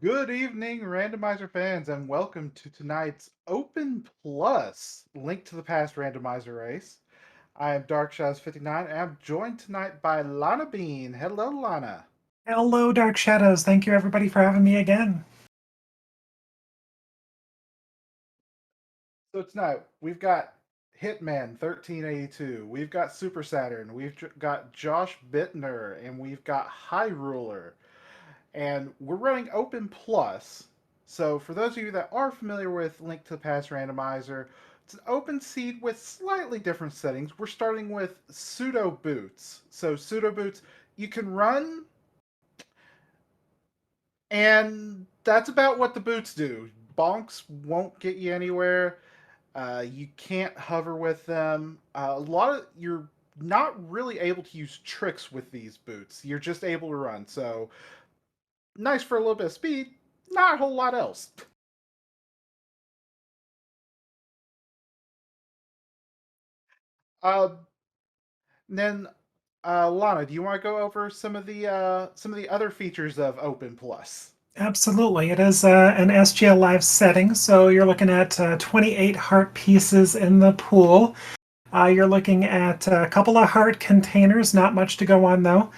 Good evening, randomizer fans, and welcome to tonight's Open Plus Link to the Past randomizer race. I am Dark Shadows 59, and I'm joined tonight by Lana Bean. Hello, Lana. Hello, Dark Shadows. Thank you, everybody, for having me again. So tonight we've got Hitman 1382, we've got Super Saturn, got Josh Bittner, and we've got High Ruler. And we're running Open Plus. So for those of you that are familiar with Link to the Past Randomizer, it's an open seed with slightly different settings. We're starting with pseudo boots. So pseudo boots, you can run, and that's about what the boots do. Bonks won't get you anywhere. You can't hover with them. You're not really able to use tricks with these boots. You're just able to run. So nice for a little bit of speed. Not a whole lot else. Uh, then, Lana, do you want to go over some of the other features of Open Plus? Absolutely. It is an SGL Live setting, so you're looking at 28 heart pieces in the pool. You're looking at a couple of heart containers, not much to go on though.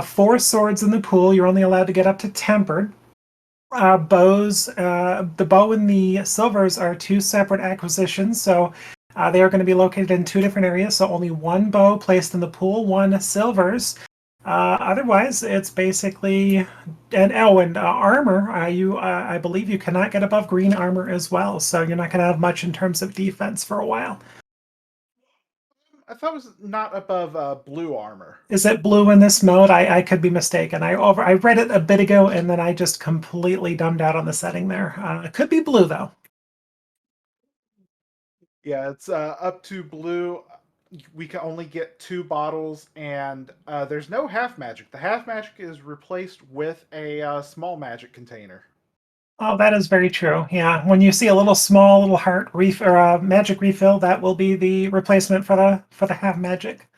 Four swords in the pool. You're only allowed to get up to tempered. Bows, the bow and the silvers are two separate acquisitions, so they are going to be located in two different areas. So only one bow placed in the pool, one silvers. Otherwise, it's basically and armor. I believe you cannot get above green armor as well, so you're not going to have much in terms of defense for a while. I thought it was not above blue armor. Is it blue in this mode? I could be mistaken. I read it a bit ago and then I just completely dumbed out on the setting there. It could be blue though. Yeah, it's up to blue. We can only get two bottles, and there's no half magic. The half magic is replaced with a small magic container. Oh, that is very true. Yeah, when you see a little small little heart or a magic refill, that will be the replacement for the half magic.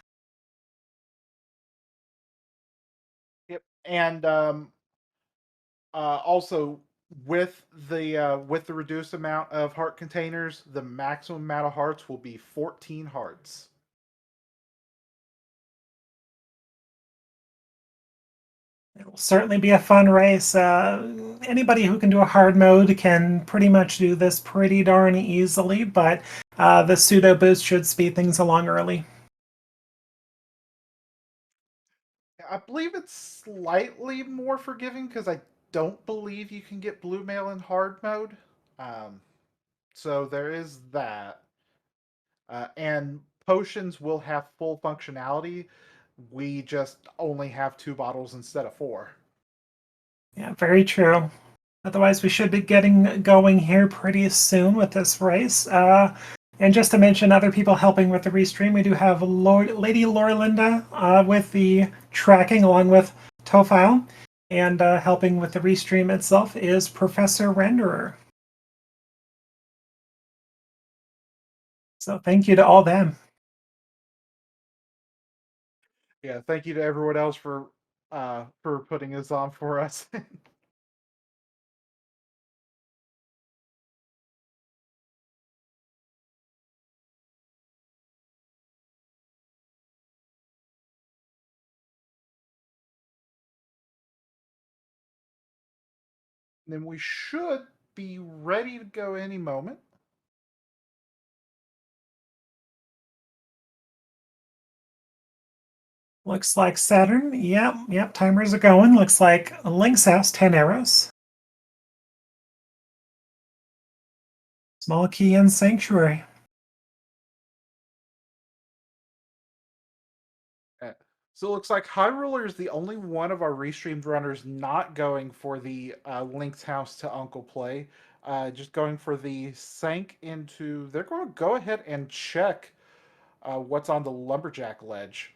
Yep, and also with the reduced amount of heart containers, the maximum amount of hearts will be 14 hearts. It will certainly be a fun race. Anybody who can do a hard mode can pretty much do this pretty darn easily, but the pseudo boost should speed things along early. I believe it's slightly more forgiving because I don't believe you can get blue mail in hard mode. Um, so there is that. And potions will have full functionality. We just only have two bottles instead of four. Yeah, very true. Otherwise, we should be getting going here pretty soon with this race. And just to mention other people helping with the restream, we do have Lady Lorlinda with the tracking along with Tofile. And helping with the restream itself is Professor Renderer. So thank you to all them. Yeah, thank you to everyone else for putting this on for us. Then we should be ready to go any moment. Looks like Saturn. Yep, timers are going. Looks like Link's House, 10 arrows. Small Key and Sanctuary. Uh, So it looks like High Ruler is the only one of our restreamed runners not going for the Link's House to Uncle Play. Just going for the sank into. They're going to go ahead and check what's on the Lumberjack ledge.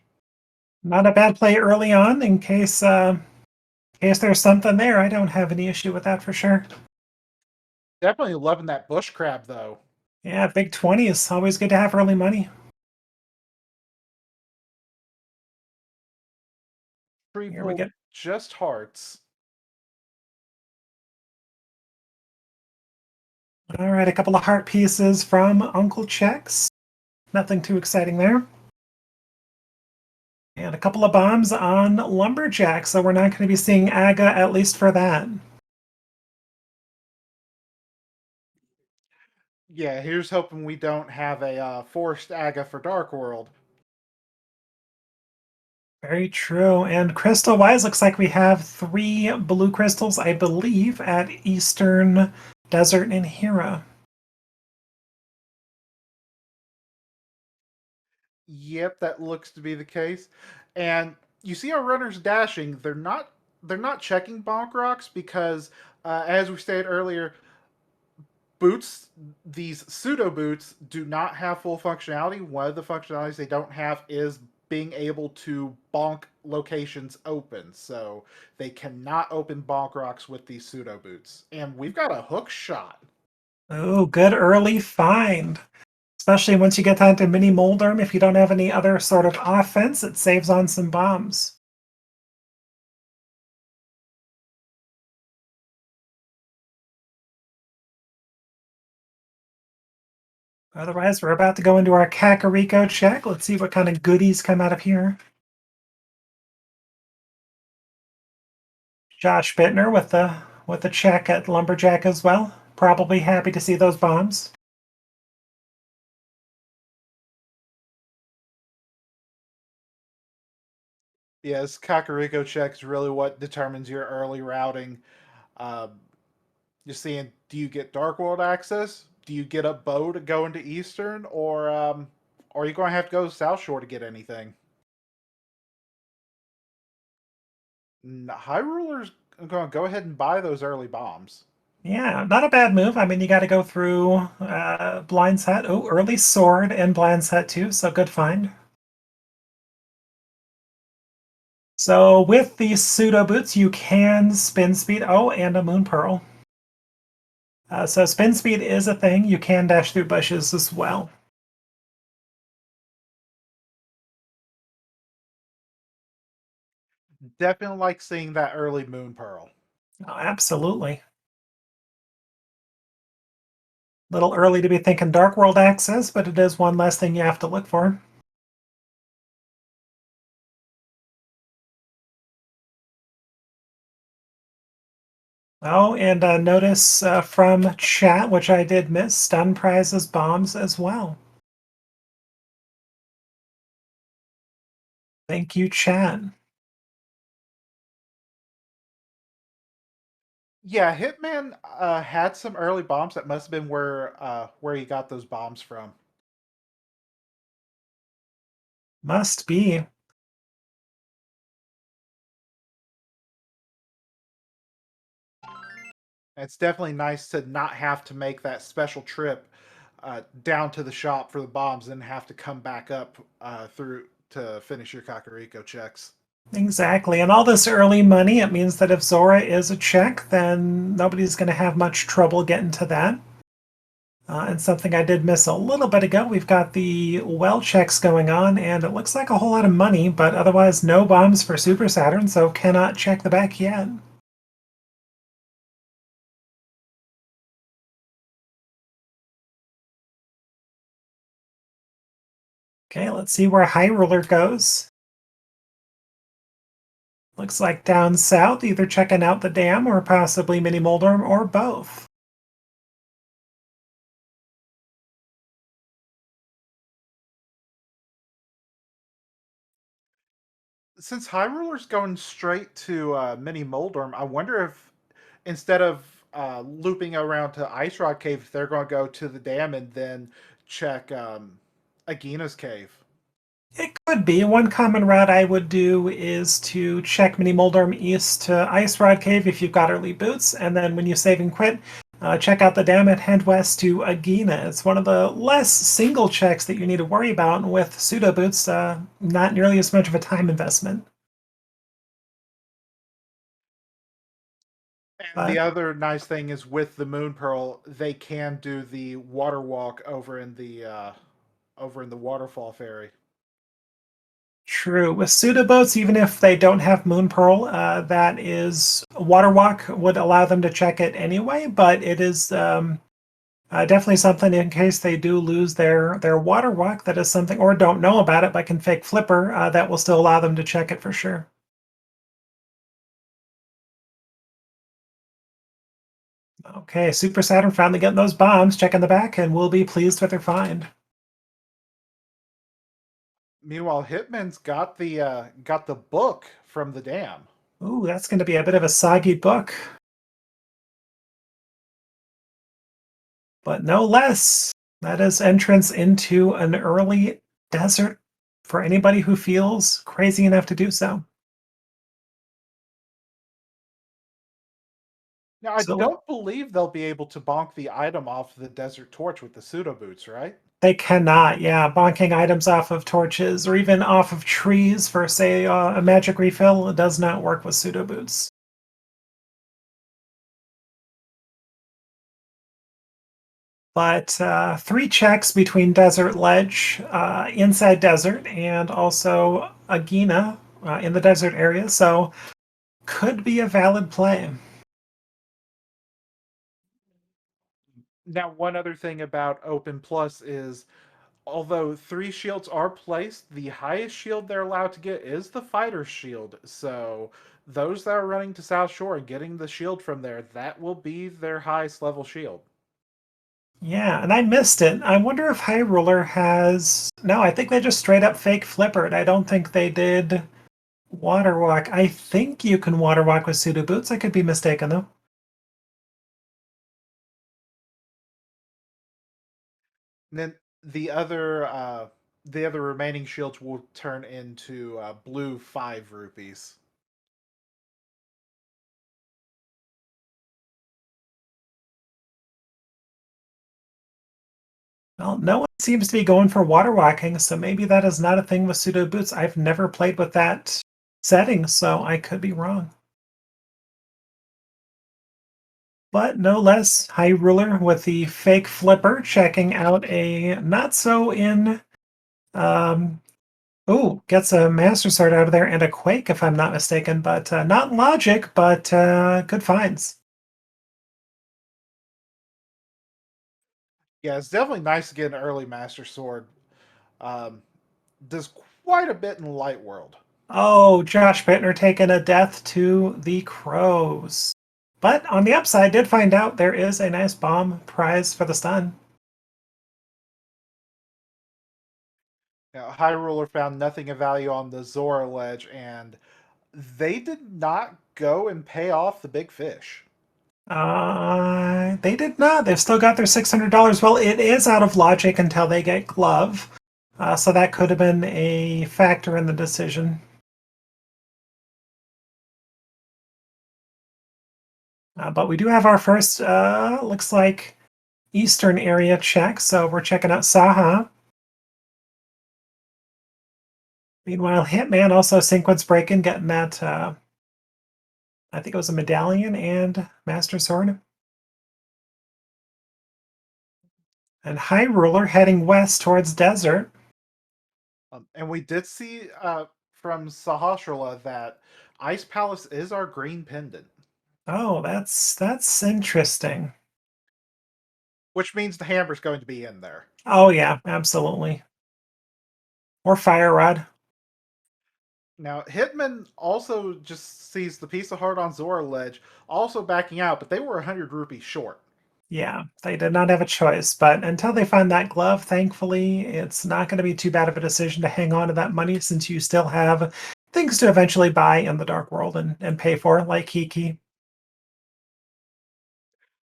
Not a bad play early on in case there's something there. I don't have any issue with that for sure. Definitely loving that bush crab, though. Yeah, big 20 is always good to have early money. Tree Here we pulled get just hearts. All right, a couple of heart pieces from Uncle Chex. Nothing too exciting there. And a couple of bombs on Lumberjack, so we're not going to be seeing Aga, at least for that. Yeah, here's hoping we don't have a forced Aga for Dark World. Very true. And crystal-wise, looks like we have 3 blue crystals, I believe, at Eastern Desert and Hera. Yep, that looks to be the case. And you see our runners dashing. They're not checking bonk rocks because, as we stated earlier, boots, these pseudo boots, do not have full functionality. One of the functionalities they don't have is being able to bonk locations open. So they cannot open bonk rocks with these pseudo boots. And we've got a hook shot. Oh, good early find. Especially once you get down to Mini Moldorm, if you don't have any other sort of offense, it saves on some bombs. Otherwise, we're about to go into our Kakariko check. Let's see what kind of goodies come out of here. Josh Bittner with the check at Lumberjack as well. Probably happy to see those bombs. Yes, Kakariko check is really what determines your early routing. Um, you're seeing, do you get Dark World access? Do you get a bow to go into Eastern, or are you going to have to go to South Shore to get anything? High Ruler's going to go ahead and buy those early bombs. Yeah, not a bad move. I mean, you got to go through Blind Set. Oh, early Sword and Blind Set too, so good find. So with these pseudo boots, you can spin speed. Oh, and a Moon Pearl. So spin speed is a thing. You can dash through bushes as well. Definitely like seeing that early Moon Pearl. Oh, absolutely. Little early to be thinking Dark World access, but it is one less thing you have to look for. Oh, and notice from chat, which I did miss, stun prizes bombs as well. Thank you, chat. Yeah, Hitman had some early bombs. That must have been where he got those bombs from. Must be. It's definitely nice to not have to make that special trip down to the shop for the bombs and have to come back up through to finish your Kakariko checks. Exactly. And all this early money, it means that if Zora is a check, then nobody's going to have much trouble getting to that. And something I did miss a little bit ago, we've got the well checks going on, and it looks like a whole lot of money, but otherwise no bombs for Super Saturn, so cannot check the back yet. Okay, let's see where High Ruler goes. Looks like down south, either checking out the dam or possibly Mini Moldorm or both. Since High Ruler's going straight to Mini Moldorm, I wonder if instead of looping around to Ice Rock Cave, if they're going to go to the dam and then check Agina's cave. It could be. One common route I would do is to check Mini Moldorm east to Ice Rod Cave if you've got early boots, and then when you save and quit, check out the dam and head west to Agina. It's one of the less single checks that you need to worry about, and with pseudo boots, not nearly as much of a time investment. And the But other nice thing is with the Moon Pearl, they can do the water walk over in the waterfall ferry. true. With pseudo boats, even if they don't have Moon Pearl, that is Water Walk would allow them to check it anyway, but it is Definitely something in case they do lose their water walk. That is something, or don't know about it, but can fake flipper. That will still allow them to check it for sure. Okay, Super Saturn finally getting those bombs. Checking the back, and we'll be pleased with their find. Meanwhile, Hitman's got the book from the dam. Ooh, that's going to be a bit of a soggy book, but no less. That is entrance into an early desert for anybody who feels crazy enough to do so. Now, I So don't believe they'll be able to bonk the item off the desert torch with the pseudo boots, right? they cannot, yeah, bonking items off of torches or even off of trees for, say, a magic refill does not work with pseudo boots. But three checks between Desert Ledge, inside desert, and also Agina in the desert area, so could be a valid play. Now, one other thing about Open Plus is although three shields are placed, the highest shield they're allowed to get is the fighter's shield. So those that are running to South Shore and getting the shield from there, that will be their highest level shield. Yeah, and I missed it. I wonder if High Ruler has. No, I think they just straight up fake flippered. I don't think they did water walk. I think you can water walk with pseudo boots. I could be mistaken though. And then the other remaining shields will turn into blue 5 rupees. Well, no one seems to be going for water walking, so maybe that is not a thing with pseudo boots. I've never played with that setting, so I could be wrong. But no less, High Ruler with the fake flipper checking out a not so in. Um, oh, gets a Master Sword out of there and a Quake, if I'm not mistaken, but not Logic, but good finds. Yeah, it's definitely nice to get an early Master Sword. Um, does quite a bit in Light World. Oh, Josh Bittner taking a death to the Crows. But on the upside, did find out there is a nice bomb prize for the stun. Now, High Ruler found nothing of value on the Zora ledge, and they did not go and pay off the big fish. They did not. They've still got their $600. Well, it is out of Logic until they get Glove. So that could have been a factor in the decision. But we do have our first, looks like, Eastern area check. So we're checking out Saha. Meanwhile, Hitman also sequence breaking, getting that, I think it was a medallion and Master Sword. And High Ruler heading west towards Desert. And we did see from Sahasrara that Ice Palace is our green pendant, Oh, that's interesting. which means the hammer's going to be in there. Oh yeah, absolutely. Or Fire Rod. Now, Hitman also just sees the piece of heart on Zora ledge, also backing out, but they were 100 rupees short. Yeah, they did not have a choice, but until they find that glove, thankfully, it's not going to be too bad of a decision to hang on to that money since you still have things to eventually buy in the Dark World and pay for, like Hiki.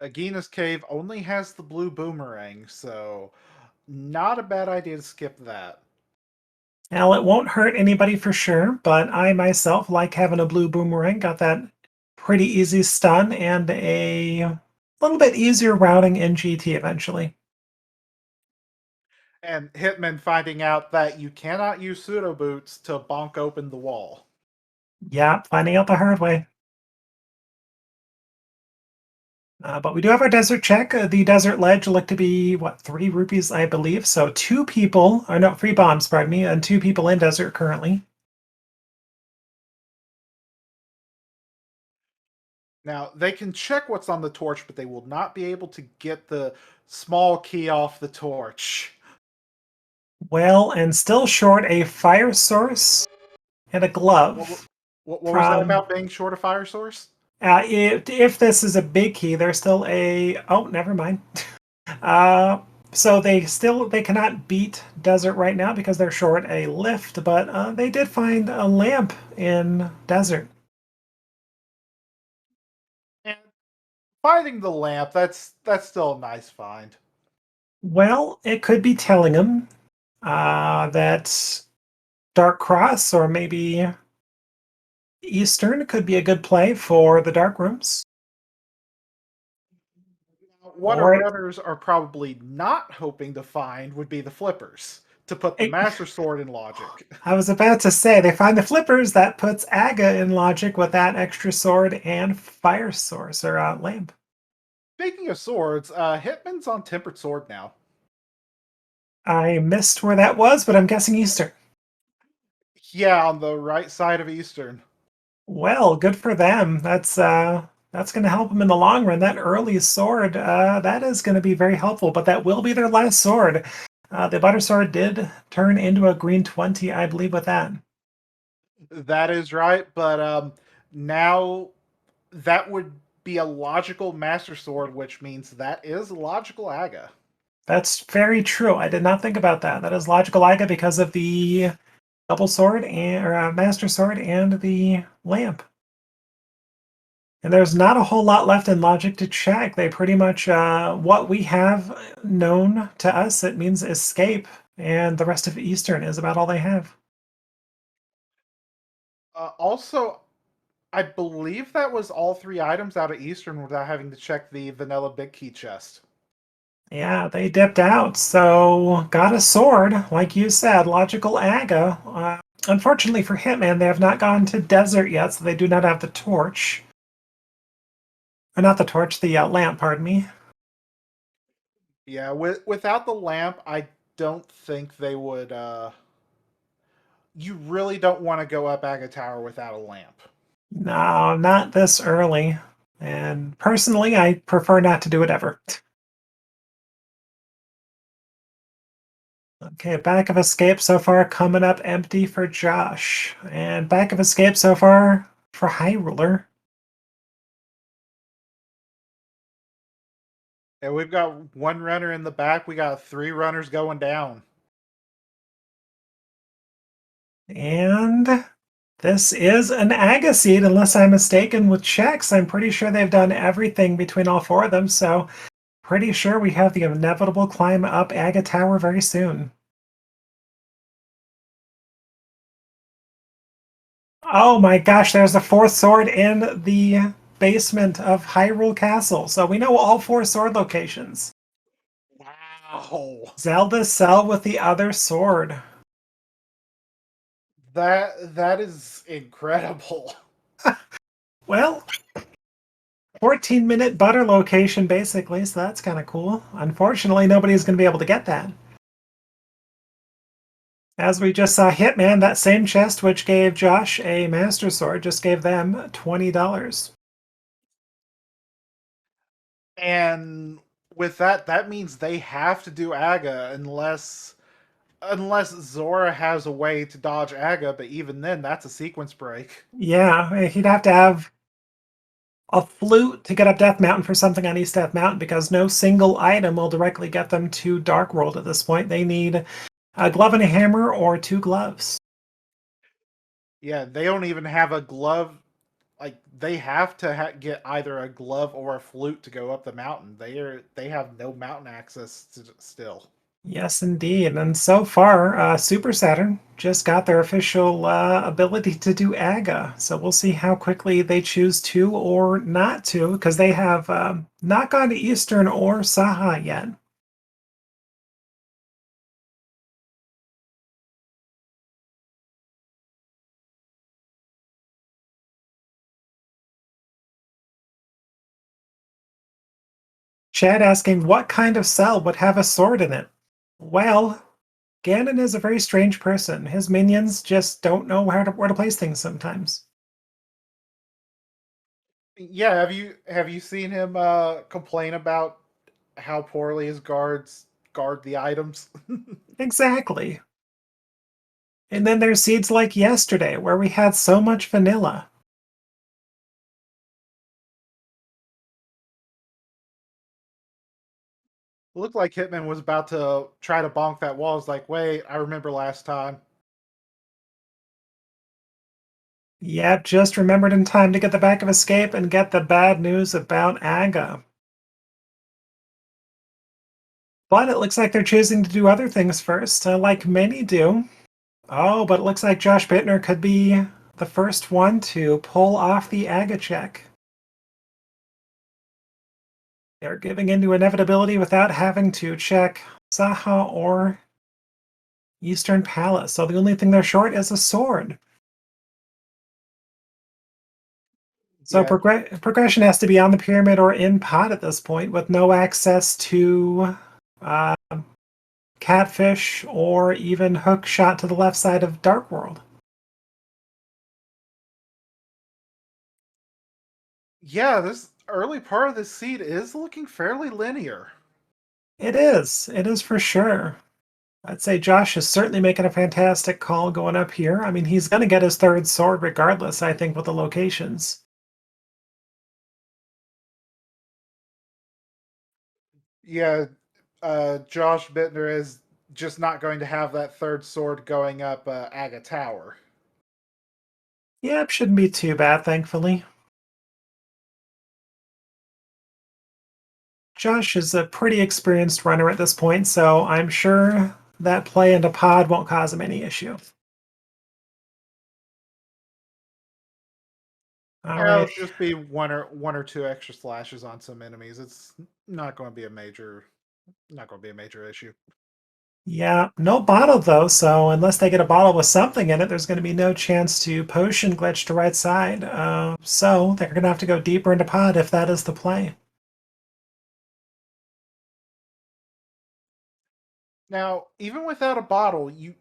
Agina's cave only has the blue boomerang, so not a bad idea to skip that. Now, it won't hurt anybody for sure, but I myself like having a blue boomerang. Got that pretty easy stun and a little bit easier routing in GT eventually. And Hitman finding out that you cannot use pseudo boots to bonk open the wall. Yeah, finding out the hard way. But we do have our desert check. The desert ledge looked to be, what, 3 rupees, I believe. So two people, or no, 3 bombs, pardon me, and 2 people in desert currently. Now, they can check what's on the torch, but they will not be able to get the small key off the torch. Well, and still short a fire source and a What, glove what was that from. about being short a fire source? If this is a big key, there's still a. Oh, never mind. Uh, so they cannot beat desert right now because they're short a lift, but they did find a lamp in desert. And finding the lamp, that's still a nice find. Well, it could be telling them that Dark Cross or maybe Eastern could be a good play for the dark rooms. What our Or runners are probably not hoping to find would be the flippers to put the Master Sword in logic. I was about to say they find the flippers. That puts Aga in logic with that extra sword and fire source or lamp. Speaking of swords, Hitman's on Tempered Sword now. I missed where that was, but I'm guessing Eastern. Yeah, on the right side of Eastern. Well, good for them. That's going to help them in the long run. That early sword, that is going to be very helpful. But that will be their last sword. The butter sword did turn into a green 20, I believe, with that. That is right, but now that would be a logical Master Sword, which means that is a logical Aga. That's very true. I did not think about that. That is logical Iga because of the double sword and or master sword and the lamp. And there's not a whole lot left in logic to check. They pretty much what we have known to us. It means escape, and the rest of Eastern is about all they have. Also, I believe that was all three items out of Eastern without having to check the vanilla big key chest. Yeah, they dipped out, so got a sword, like you said, logical Aga. Unfortunately for Hitman, they have not gone to desert yet, so they do not have the torch. Or not the torch, the lamp, pardon me. Yeah, without the lamp, I don't think they would. You really don't want to go up Aga Tower without a lamp. No, not this early. And personally, I prefer not to do it ever. Okay, back of escape so far coming up empty for Josh. And back of escape so far for High Ruler. And we've got one runner in the back. We got three runners going down. And this is an Agaseed, unless I'm mistaken with checks. I'm pretty sure they've done everything between all four of them, so pretty sure we have the inevitable climb up Aga Tower very soon. Oh my gosh, there's a fourth sword in the basement of Hyrule Castle. So we know all four sword locations. Wow. Zelda Cell with the other sword. That is incredible. Well, 14-minute butter location basically, so that's kind of cool. Unfortunately, nobody's going to be able to get that. As we just saw Hitman, that same chest which gave Josh a Master Sword just gave them $20. And with that, that means they have to do Aga unless Zora has a way to dodge Aga, but even then that's a sequence break. Yeah, he'd have to have a flute to get up Death Mountain for something on East Death Mountain because no single item will directly get them to Dark World at this point. They need a glove and a hammer or two gloves. Yeah, they don't even have a glove. Like they have to get either a glove or a flute to go up the mountain. They have no mountain access still. Yes, indeed. And so far, Super Saturn just got their official ability to do AGA. So we'll see how quickly they choose to or not to, because they have not gone to Eastern or Saha yet. Chad asking, what kind of cell would have a sword in it? Well, Ganon is a very strange person. His minions just don't know where to place things sometimes. Yeah, have you seen him complain about how poorly his guards guard the items? Exactly. And then there's seeds like yesterday, where we had so much vanilla. Looked like Hitman was about to try to bonk that wall. It's like, wait, I remember last time. Yep, just remembered in time to get the back of escape and get the bad news about Aga. But it looks like they're choosing to do other things first, like many do. Oh, but it looks like Josh Bittner could be the first one to pull off the Aga check. They're giving into inevitability without having to check Saha or Eastern Palace. So the only thing they're short is a sword. So Yeah, progression has to be on the pyramid or in pot at this point, with no access to uh, catfish or even hook shot to the left side of Dark World. yeah. This early part of the seed is looking fairly linear. It is. It is for sure. I'd say Josh is certainly making a fantastic call going up here. I mean, he's going to get his third sword regardless, I think, with the locations. Yeah, Josh Bittner is just not going to have that third sword going up Aga Tower. Yep, shouldn't be too bad, thankfully. Josh is a pretty experienced runner at this point, so I'm sure that play into pod won't cause him any issue. All It'll right. just be one or two extra slashes on some enemies. It's not going to be a major not going to be a major issue. Yeah, no bottle though, so unless they get a bottle with something in it, there's going to be no chance to potion glitch to right side. So they're going to have to go deeper into pod if that is the play. Now, even without a bottle, you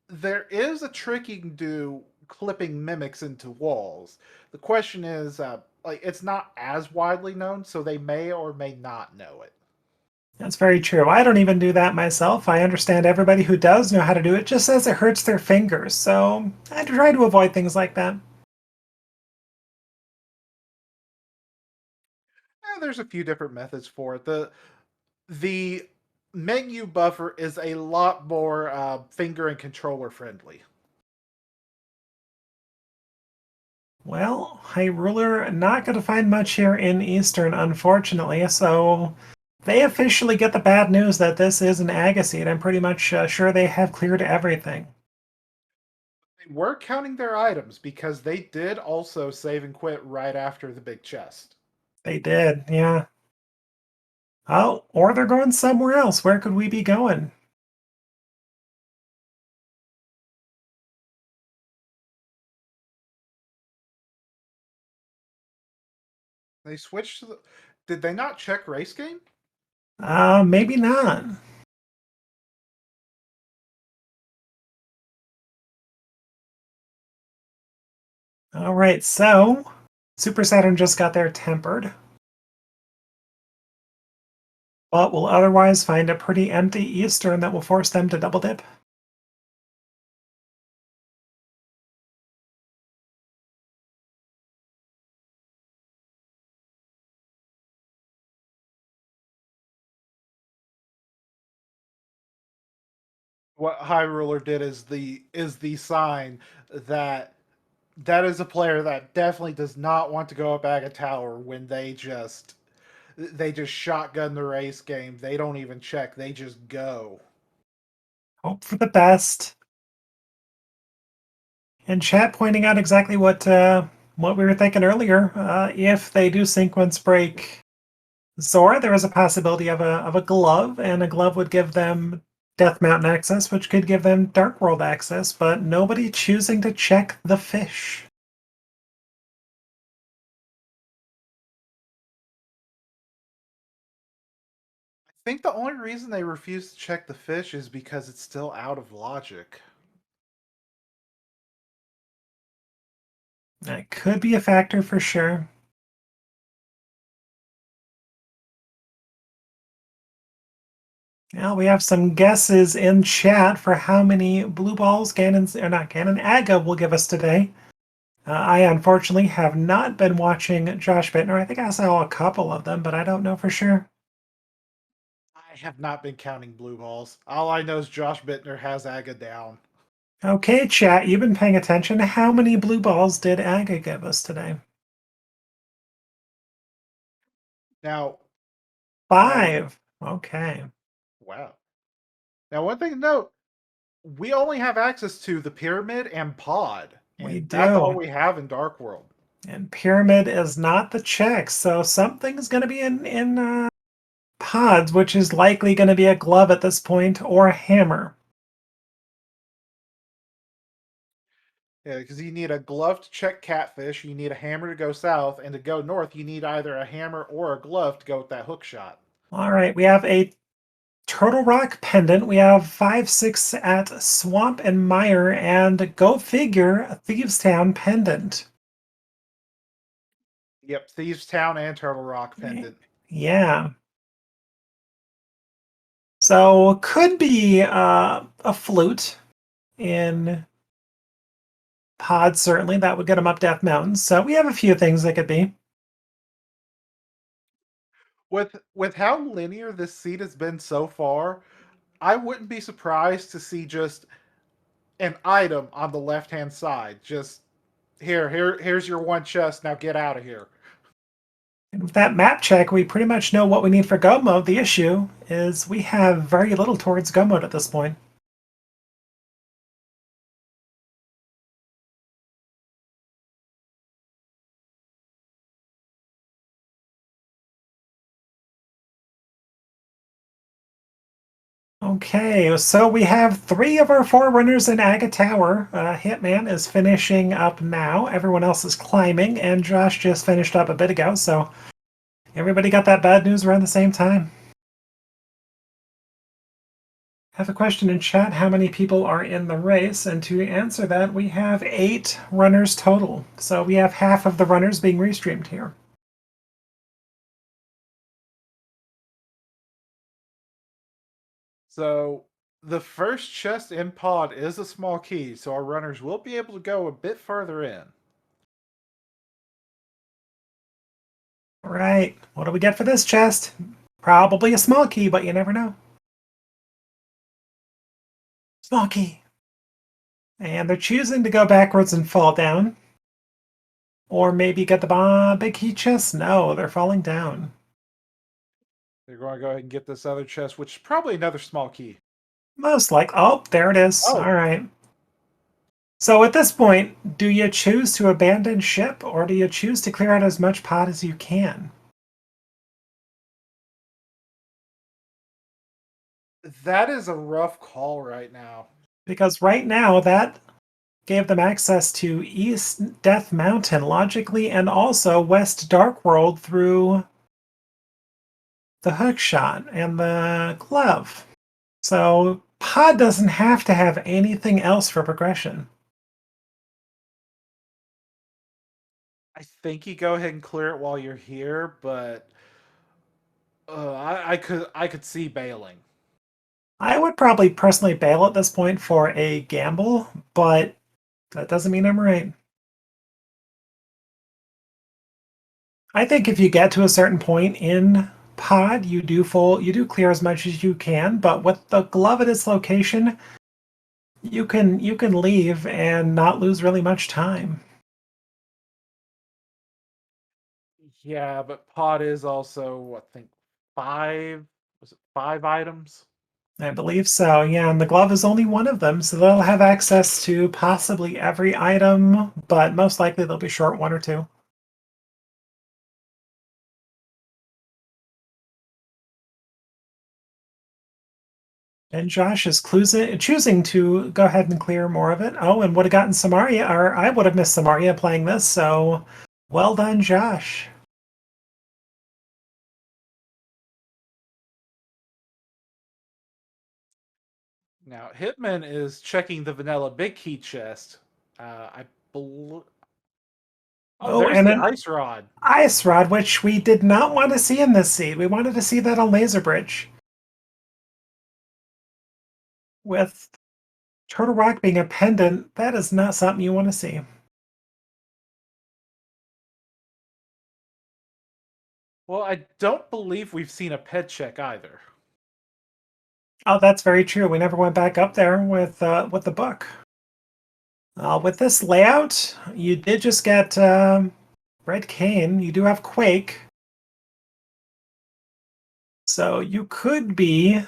there is a trick you can do clipping mimics into walls. The question is, like, it's not as widely known, so they may or may not know it. That's very true. I don't even do that myself. I understand everybody who does know how to do it just says it hurts their fingers, so I try to avoid things like that. There's a few different methods for it. The menu buffer is a lot more finger and controller friendly. Well, High Ruler not going to find much here in Eastern, unfortunately, so they officially get the bad news that this is an Agassiz. I'm pretty much sure they have cleared everything. They were counting their items because they did also save and quit right after the big chest. They did, yeah. Oh, or they're going somewhere else. Where could we be going? They switched to the. Did they not check race game? Maybe not. All right, so Super Saturn just got their tempered, but will otherwise find a pretty empty Eastern that will force them to double dip. What High Ruler did is the sign that that is a player that definitely does not want to go up Aga Tower when they just shotgun the race game. They don't even check. They just go. Hope for the best. And chat pointing out exactly what we were thinking earlier. If they do sequence break Zora, there is a possibility of a glove, and a glove would give them Death Mountain access, which could give them Dark World access, but nobody choosing to check the fish. I think the only reason they refuse to check the fish is because it's still out of logic. That could be a factor for sure. Now we have some guesses in chat for how many blue balls Ganon's, or not Ganon, Aga will give us today. I unfortunately have not been watching Josh Bittner. I think I saw a couple of them, but I don't know for sure. I have not been counting blue balls. All I know is Josh Bittner has Aga down. Okay, chat, you've been paying attention. How many blue balls did Aga give us today? Now, now, 5. Okay, wow. Now, one thing to note, we only have access to the pyramid and pod, we and that's all do. we have in Dark World. And pyramid is not the check, so something's going to be in pods, which is likely going to be a glove at this point or a hammer. Yeah, because you need a glove to check catfish, you need a hammer to go south, and to go north, you need either a hammer or a glove to go with that hook shot. All right, we have a Turtle Rock pendant. We have 5-6 at Swamp and Mire, and go figure, a Thieves Town pendant. Yep, Thieves Town and Turtle Rock pendant. Yeah. So could be a flute in pod, certainly. That would get them up Death Mountain. So we have a few things that could be. With how linear this seed has been so far, I wouldn't be surprised to see just an item on the left hand side. Just here's your one chest. Now get out of here. And with that map check, we pretty much know what we need for go mode. The issue is we have very little towards go mode at this point. Okay, so we have 3 of our 4 runners in Aga Tower. Hitman is finishing up now. Everyone else is climbing, and Josh just finished up a bit ago, so everybody got that bad news around the same time. I have a question in chat. How many people are in the race? And to answer that, we have 8 runners total. So we have half of the runners being restreamed here. So the first chest in pod is a small key, so our runners will be able to go a bit further in. Right. What do we get for this chest? Probably a small key, but you never know. Small key. And they're choosing to go backwards and fall down. Or maybe get the big key chest? No, they're falling down. They're going to go ahead and get this other chest, which is probably another small key. Most like, oh, there it is. Oh, All right. So at this point, do you choose to abandon ship or do you choose to clear out as much pot as you can? that is a rough call right now. Because right now, that gave them access to East Death Mountain logically and also West Dark World through the hook shot and the glove. So Pod doesn't have to have anything else for progression. I think you go ahead and clear it while you're here, but I could see bailing. I would probably personally bail at this point for a gamble, but that doesn't mean I'm right. I think if you get to a certain point in pod, you do clear as much as you can, but with the glove at its location, you can leave and not lose really much time. Yeah, but pod is also I think five. Was it 5 items? I believe so, yeah, and the glove is only one of them, so they'll have access to possibly every item, but most likely they'll be short one or two. And Josh is choosing to go ahead and clear more of it. Oh, and would have gotten Samaria, or I would have missed Samaria playing this, so well done, Josh. Now Hitman is checking the vanilla big key chest. Oh, Oh, there's and the an ice rod. ice rod, which we did not want to see in this seed. We wanted to see that on Laser Bridge. With Turtle Rock being a pendant, that is not something you want to see. Well, I don't believe we've seen a ped check either. Oh, that's very true. We never went back up there with the book. With this layout, you did just get Red Cane. You do have Quake, so you could be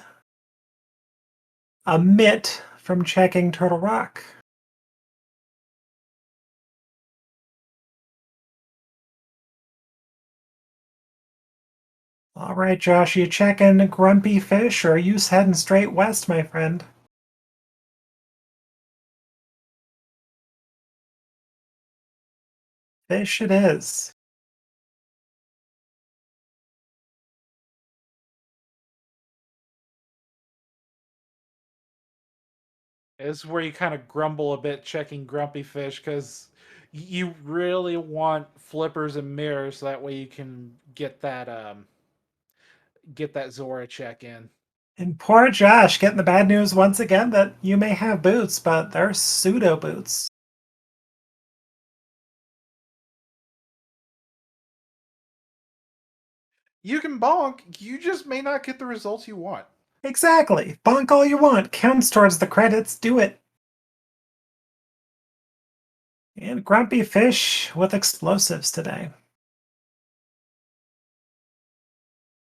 a mitt from checking Turtle Rock. All right, Josh, you checking Grumpy Fish, or are you heading straight west, my friend? Fish it is. Is where you kind of grumble a bit checking Grumpy Fish because you really want flippers and mirrors so that way you can get that Zora check in. And poor Josh getting the bad news once again that you may have boots, but they're pseudo boots. You can bonk, you just may not get the results you want. Exactly. Bonk all you want. Counts towards the credits. Do it. And Grumpy Fish with explosives today.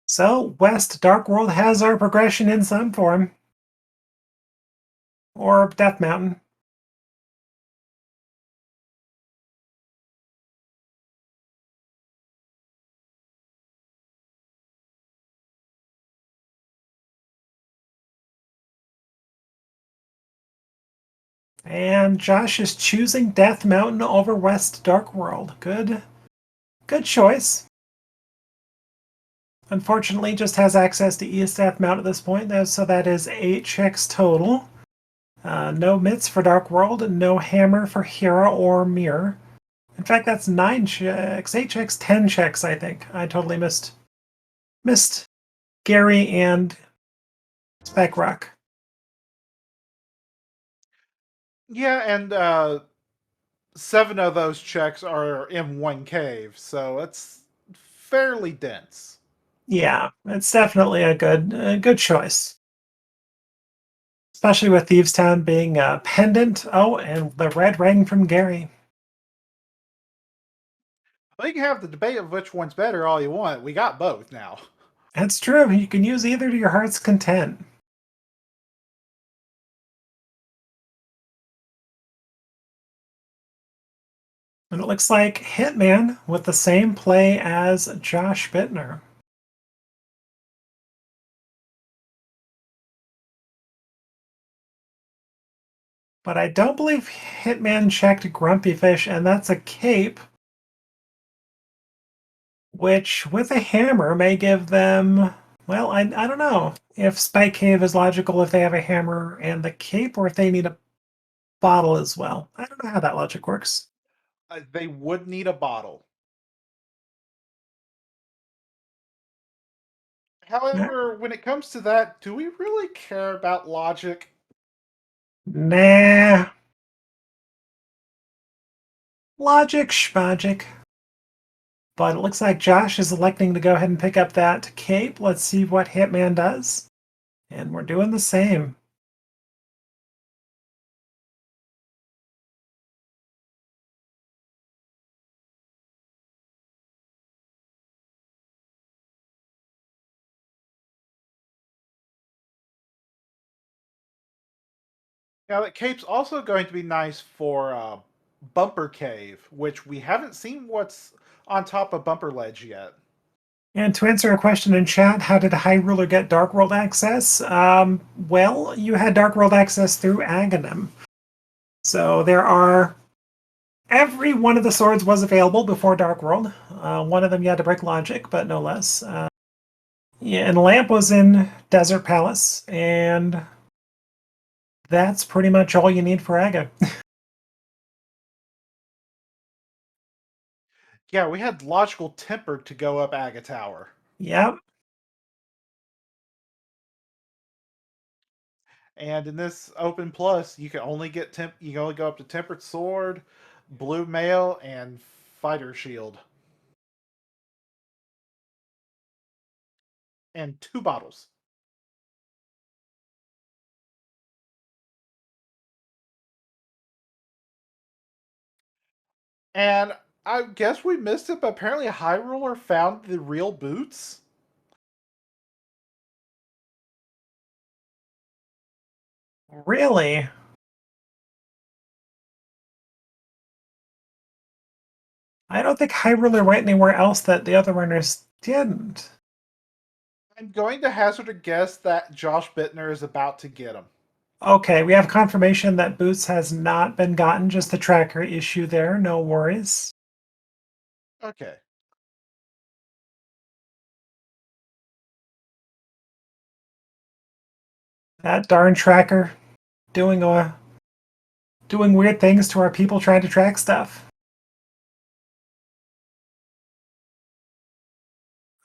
So, West Dark World has our progression in some form. Or Death Mountain. And Josh is choosing Death Mountain over West Dark World. Good choice. Unfortunately, just has access to East Death Mountain at this point, so that is 8 checks total. No mitts for Dark World, no hammer for Hero or Mirror. In fact, that's 9 checks, 8 checks, 10 checks, I think. I totally missed Gary and Spec Rock. Yeah, and 7 of those checks are in one cave, so it's fairly dense. Yeah, it's definitely a good choice. Especially with Thieves Town being a pendant. Oh, and the red ring from Gary. Well, you can have the debate of which one's better all you want. We got both now. That's true. You can use either to your heart's content. And it looks like Hitman with the same play as Josh Bittner. But I don't believe Hitman checked Grumpy Fish, and that's a cape, which with a hammer may give them. Well, I don't know if Spike Cave is logical if they have a hammer and the cape, or if they need a bottle as well. I don't know how that logic works. They would need a bottle. However, when it comes to that, do we really care about logic? Nah. Logic, schmagic. But it looks like Josh is electing to go ahead and pick up that cape. Let's see what Hitman does. And we're doing the same. Now, that cape's also going to be nice for Bumper Cave, which we haven't seen what's on top of Bumper Ledge yet. And to answer a question in chat, how did High Ruler get Dark World access? Well, you had Dark World access through Agahnim. So there are. Every one of the swords was available before Dark World. One of them you had to break logic, but no less. Yeah, and Lamp was in Desert Palace, and that's pretty much all you need for Aga. Yeah, we had Logical Temper to go up Aga Tower. Yep. And in this open plus, you can only get you can only go up to tempered sword, blue mail, and fighter shield, and 2 bottles. And I guess we missed it, but apparently a high roller found the real boots. Really? I don't think High Ruler went anywhere else that the other runners didn't. I'm going to hazard a guess that Josh Bittner is about to get him. Okay, we have confirmation that Boots has not been gotten, just the tracker issue there. No worries. Okay. That darn tracker doing doing weird things to our people trying to track stuff.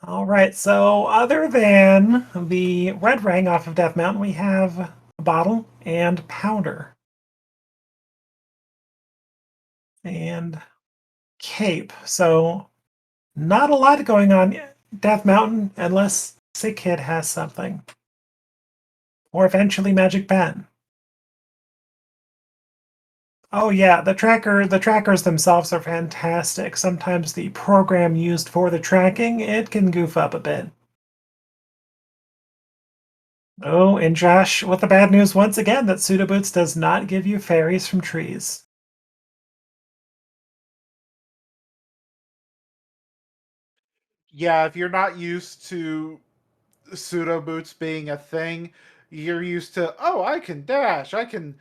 All right, so other than the red ring off of Death Mountain, we have a bottle and powder. And cape. So not a lot going on Death Mountain unless Sick Kid has something. Or eventually Magic Pen. Oh yeah, the trackers themselves are fantastic. Sometimes the program used for the tracking, it can goof up a bit. Oh, and Josh, with the bad news once again that Pseudo Boots does not give you fairies from trees. Yeah, if you're not used to pseudo boots being a thing, you're used to, oh, I can dash, I can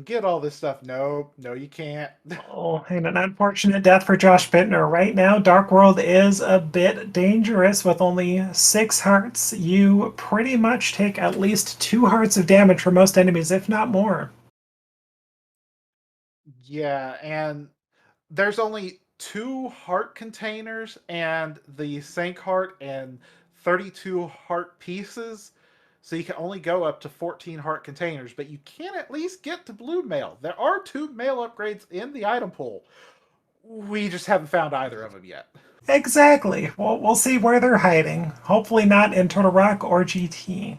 get all this stuff. No, no, you can't. Oh, and an unfortunate death for Josh Bittner. Right now, Dark World is a bit dangerous with only 6 hearts. You pretty much take at least 2 hearts of damage for most enemies, if not more. Yeah, and there's only 2 heart containers and the Sank heart and 32 heart pieces. So you can only go up to 14 heart containers, but you can at least get to blue mail. There are 2 mail upgrades in the item pool. We just haven't found either of them yet. Exactly. Well, we'll see where they're hiding. Hopefully not in Turtle Rock or GT.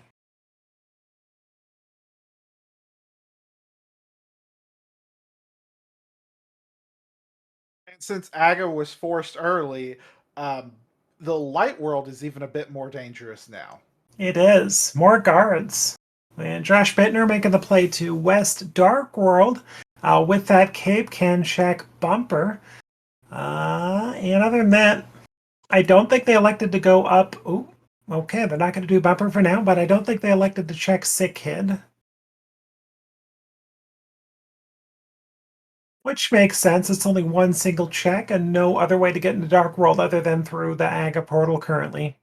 And since Aga was forced early, um, the light world is even a bit more dangerous now. It is. More guards. And Josh Bittner making the play to West Dark World with that Cape can check bumper. And other than that, I don't think they elected to go up. Ooh, okay, they're not going to do bumper for now, but I don't think they elected to check Sick Kid. Which makes sense. It's only one single check and no other way to get into Dark World other than through the Aga portal currently.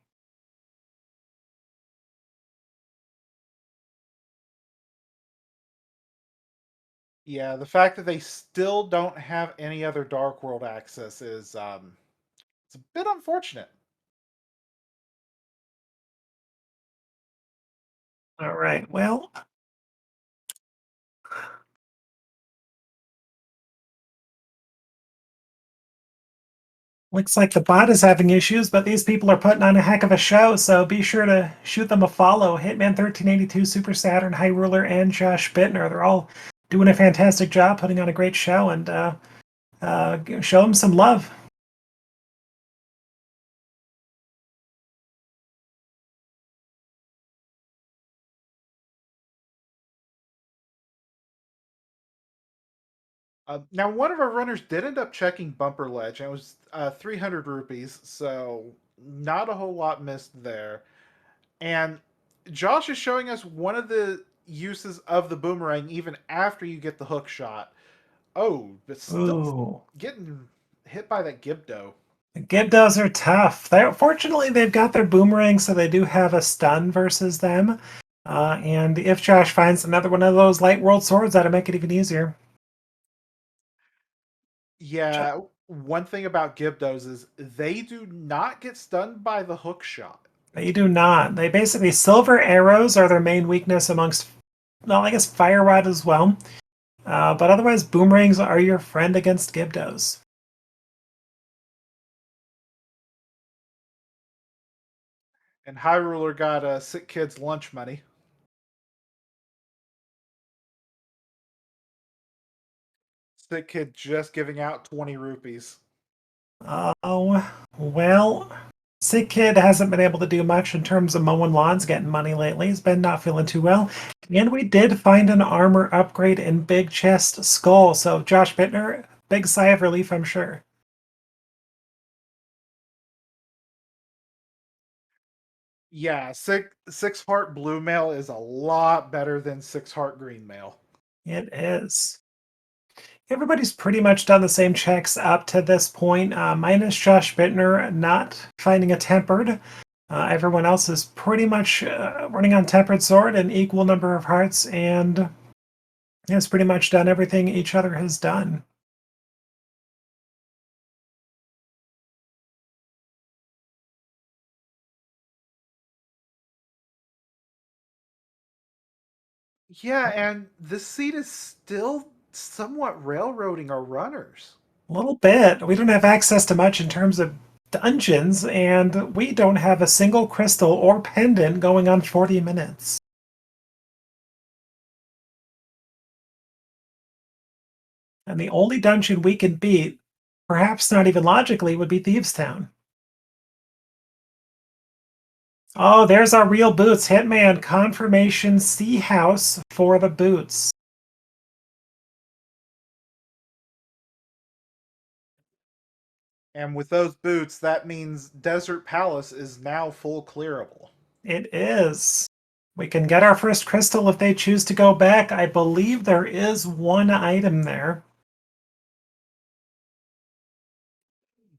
Yeah, the fact that they still don't have any other Dark World access is it's a bit unfortunate. All right, well, looks like the bot is having issues, but these people are putting on a heck of a show, so be sure to shoot them a follow. Hitman1382, Super Saturn, High Ruler, and Josh Bittner. They're all doing a fantastic job putting on a great show, and show them some love. Now, one of our runners did end up checking Bumper Ledge, and it was 300 rupees, so not a whole lot missed there. And Josh is showing us one of the uses of the boomerang even after you get the hook shot. Oh, but still Ooh. getting hit by that Gibdo. Gibdos are tough. Fortunately, they've got their boomerang, so they do have a stun versus them. And if Josh finds another one of those light world swords, that'll make it even easier. Yeah, one thing about Gibdos is they do not get stunned by the hook shot. They do not. They basically silver arrows are their main weakness amongst well, I guess Fire Rod as well. But otherwise, boomerangs are your friend against Gibdos. And High Ruler got sick kids lunch money. Sick kid just giving out 20 rupees. Oh, well, Sick Kid hasn't been able to do much in terms of mowing lawns, getting money lately. He's been not feeling too well. And we did find an armor upgrade in Big Chest Skull. So, Josh Bittner, big sigh of relief, I'm sure. Yeah, six heart blue mail is a lot better than 6 heart green mail. It is. Everybody's pretty much done the same checks up to this point, minus Josh Bittner not finding a tempered. Everyone else is pretty much running on tempered sword, an equal number of hearts, and has pretty much done everything each other has done. Yeah, and this seat is still somewhat railroading our runners. A little bit. We don't have access to much in terms of dungeons, and we don't have a single crystal or pendant going on 40 minutes. And the only dungeon we can beat, perhaps not even logically, would be Thieves' Town. Oh, there's our real boots. Hitman confirmation Sea House for the boots. And with those boots, that means Desert Palace is now full clearable. It is. We can get our first crystal if they choose to go back. I believe there is one item there.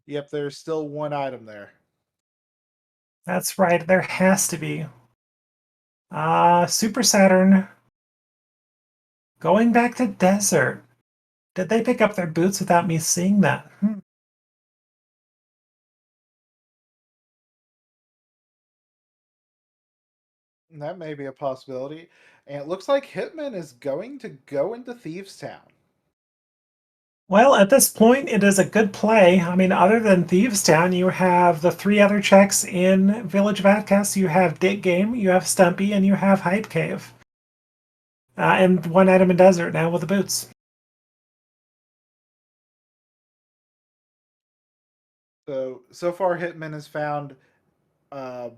Yep, there's still one item there. That's right, there has to be. Super Saturn going back to desert. Did they pick up their boots without me seeing that? That may be a possibility. And it looks like Hitman is going to go into Thieves' Town. Well, at this point, it is a good play. I mean, other than Thieves' Town, you have the three other checks in Village of Outcasts. You have Dig Game, you have Stumpy, and you have Hype Cave. And one item in Desert now with the boots. So far, Hitman has found uh,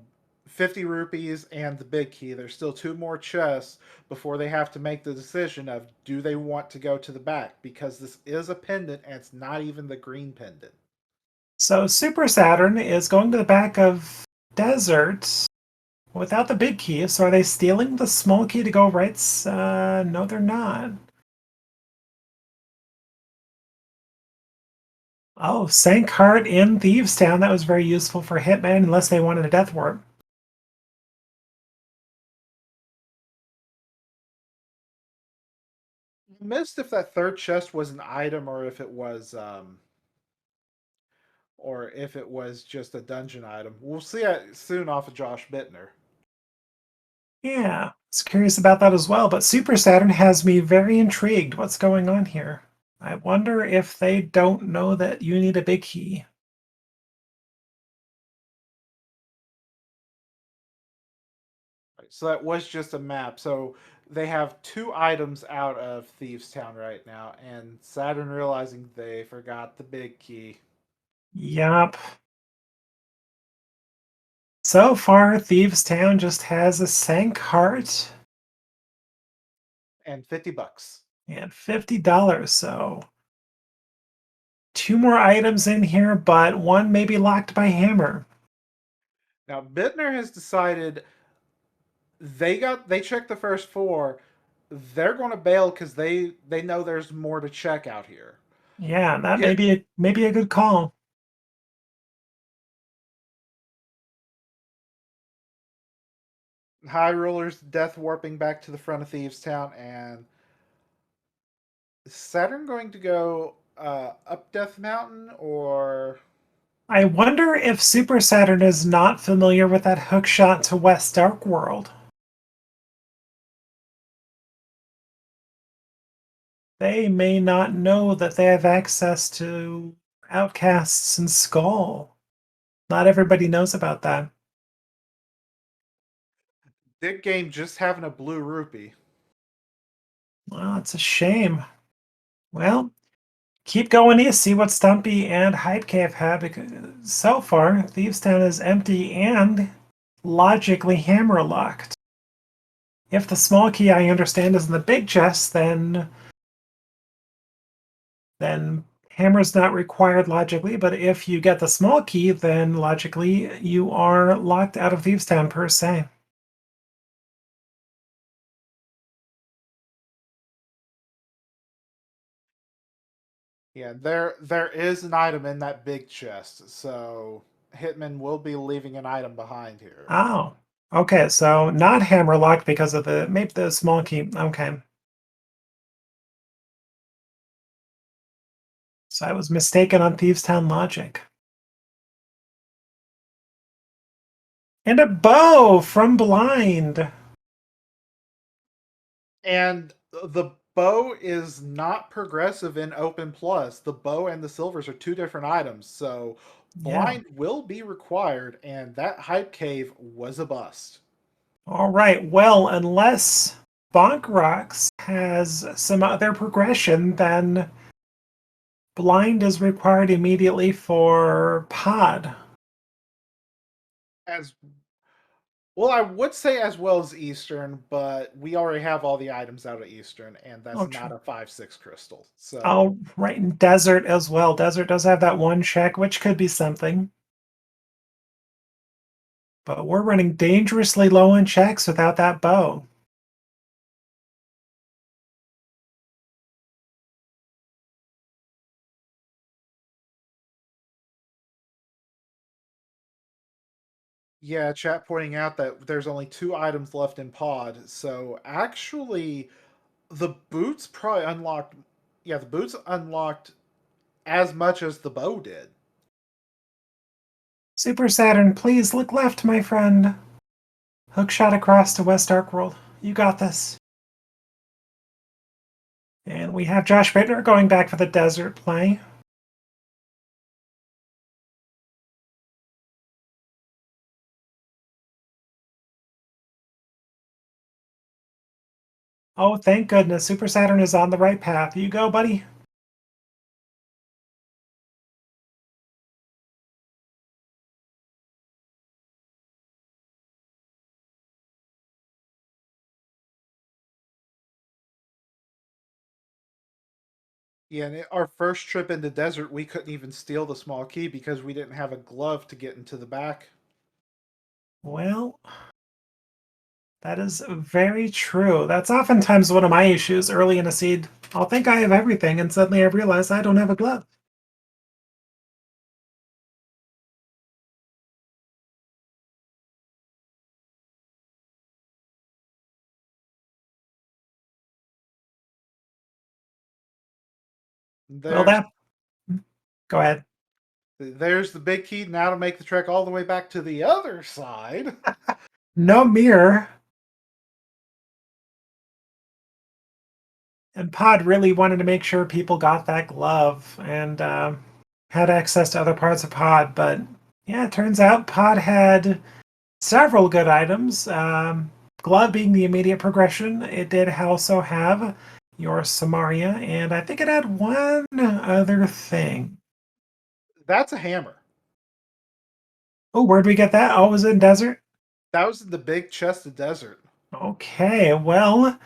50 rupees and the big key. There's still 2 more chests before they have to make the decision of do they want to go to the back, because this is a pendant and it's not even the green pendant. So Super Saturn is going to the back of Desert without the big key. So are they stealing the small key to go right? No, they're not. Oh, sank heart in Thieves Town. That was very useful for Hitman, unless they wanted a death warp. Missed if that third chest was an item or if it was just a dungeon item. We'll see it soon off of Josh Bittner. Yeah, I was curious about that as well. But Super Saturn has me very intrigued. What's going on here? I wonder if they don't know that you need a big key. Right, so that was just a map. So they have 2 items out of Thieves Town right now, and Saturn realizing they forgot the big key. Yup. So far, Thieves Town just has a sank heart And $50. and $50. So 2 more items in here, but one may be locked by Hammer. Now Bittner has decided they checked the first 4. They're going to bail because they know there's more to check out here. Yeah, that Hit may be a good call. High Roller's death warping back to the front of Thieves Town, and is Saturn going to go up Death Mountain or I wonder if Super Saturn is not familiar with that hook shot to West Dark World. They may not know that they have access to Outcasts and Skull. Not everybody knows about that. Big game just having a blue rupee. Well, it's a shame. Well, keep going east, see what Stumpy and Hyde Cave have, because so far, Thieves Town is empty and logically hammer locked. If the small key I understand is in the big chest, then hammer's not required logically, but if you get the small key, then logically you are locked out of Thieves Town per se. Yeah, there is an item in that big chest, so Hitman will be leaving an item behind here. Oh. Okay, so not hammer locked because of the maybe the small key. Okay. So I was mistaken on Thieves Town logic. And a bow from Blind. And the bow is not progressive in Open Plus. The bow and the silvers are two different items, so Yeah. blind will be required, and that hype cave was a bust. All right. Well, unless Bonk Rocks has some other progression, then Blind is required immediately for Pod. As well, I would say as well as Eastern, but we already have all the items out of Eastern, and that's Oh, not true. a 5/6 crystal. So Oh, right. In Desert as well. Desert does have that one check, which could be something. But we're running dangerously low on checks without that bow. yeah, chat pointing out that there's only two items left in pod. So actually, the boots probably unlocked. Yeah, the boots unlocked as much as the bow did. Super Saturn, please look left, my friend. Hookshot across to West Dark World. You got this. And we have Josh Bittner going back for the desert play. Oh, thank goodness. Super Saturn is on the right path. You go, buddy. Yeah, and our first trip into desert, we couldn't even steal the small key because we didn't have a glove to get into the back. Well, that is very true. That's oftentimes one of my issues early in a seed. I'll think I have everything, and suddenly I realize I don't have a glove. Well, There's that. Go ahead. there's the big key now to make the trek all the way back to the other side. No mirror. And Pod really wanted to make sure people got that glove and had access to other parts of Pod. But yeah, it turns out Pod had several good items. Glove being the immediate progression, it did also have your Samaria, and I think it had one other thing. That's a hammer. Oh, where'd we get that? Oh, it was in Desert? That was in the big chest of desert. Okay, well,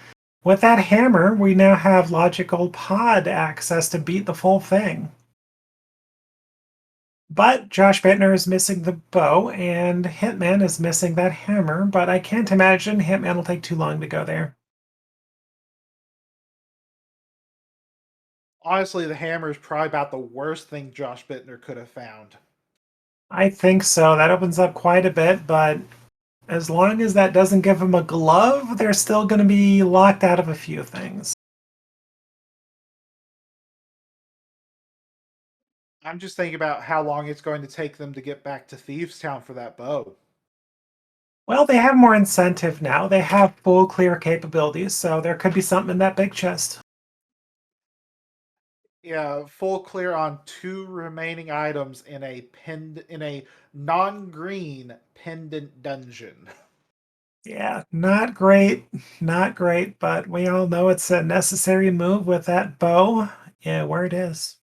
with that hammer, we now have logical pod access to beat the full thing. But Josh Bittner is missing the bow, and Hitman is missing that hammer, but I can't imagine Hitman will take too long to go there. Honestly, the hammer is probably about the worst thing Josh Bittner could have found. I think so. That opens up quite a bit, but as long as that doesn't give him a glove, they're still going to be locked out of a few things. I'm just thinking about how long it's going to take them to get back to Thieves Town for that bow. Well, they have more incentive now. They have full clear capabilities, so there could be something in that big chest. Yeah, full clear on 2 remaining items in a non-green pendant dungeon. Yeah, not great, not great, but we all know it's a necessary move with that bow. Yeah, where it is.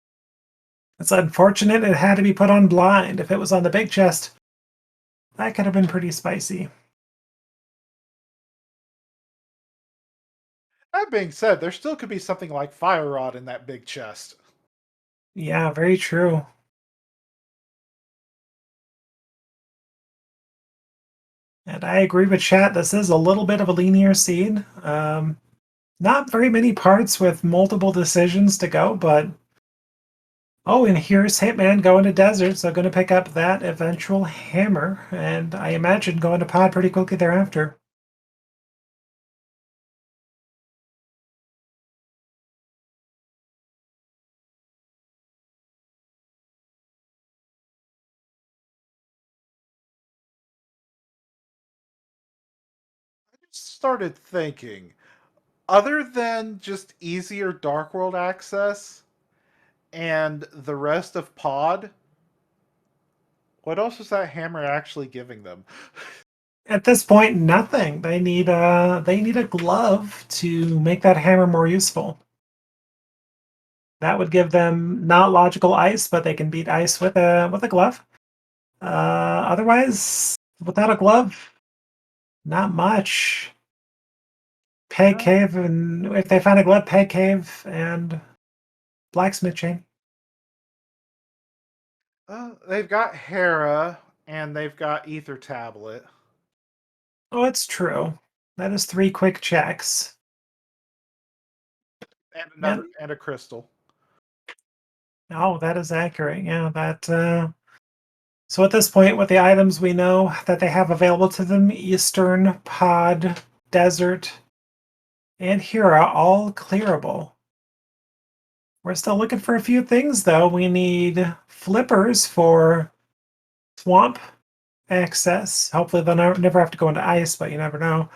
It's unfortunate it had to be put on blind. If it was on the big chest, that could have been pretty spicy. That being said, there still could be something like Fire Rod in that big chest. Yeah, very true. And I agree with chat. This is a little bit of a linear seed. Not very many parts with multiple decisions to go, but oh, and here's Hitman going to desert, so going to pick up that eventual hammer, and I imagine going to pod pretty quickly thereafter. I just started thinking, other than just easier Dark World access and the rest of Pod, what else is that hammer actually giving them? At this point, nothing. They need a glove to make that hammer more useful. That would give them not logical ice, but they can beat ice with a glove. Otherwise, without a glove, not much. Peg Uh, cave, and if they find a glove, peg cave and blacksmith chain. they've got Hera and they've got Ether Tablet Oh, it's true. That is 3 quick checks. and And and a crystal. oh, that is accurate. Yeah, that so at this point, with the items we know that they have available to them, Eastern, Pod, Desert, and Hera, all clearable. We're still looking for a few things, though. We need flippers for swamp access. Hopefully, they'll never have to go into ice, but you never know.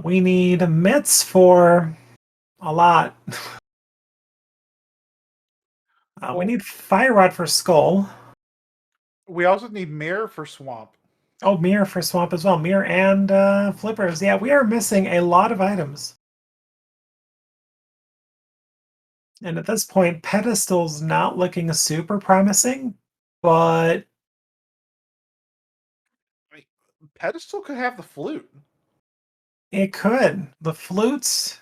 We need mitts for a lot. We Well, need fire rod for skull. we also need Mirror for Swamp. Oh, mirror for swamp as well. Mirror and flippers. Yeah, we are missing a lot of items. And at this point, pedestal's not looking super promising, but I mean, Pedestal could have the flute. it could. The flutes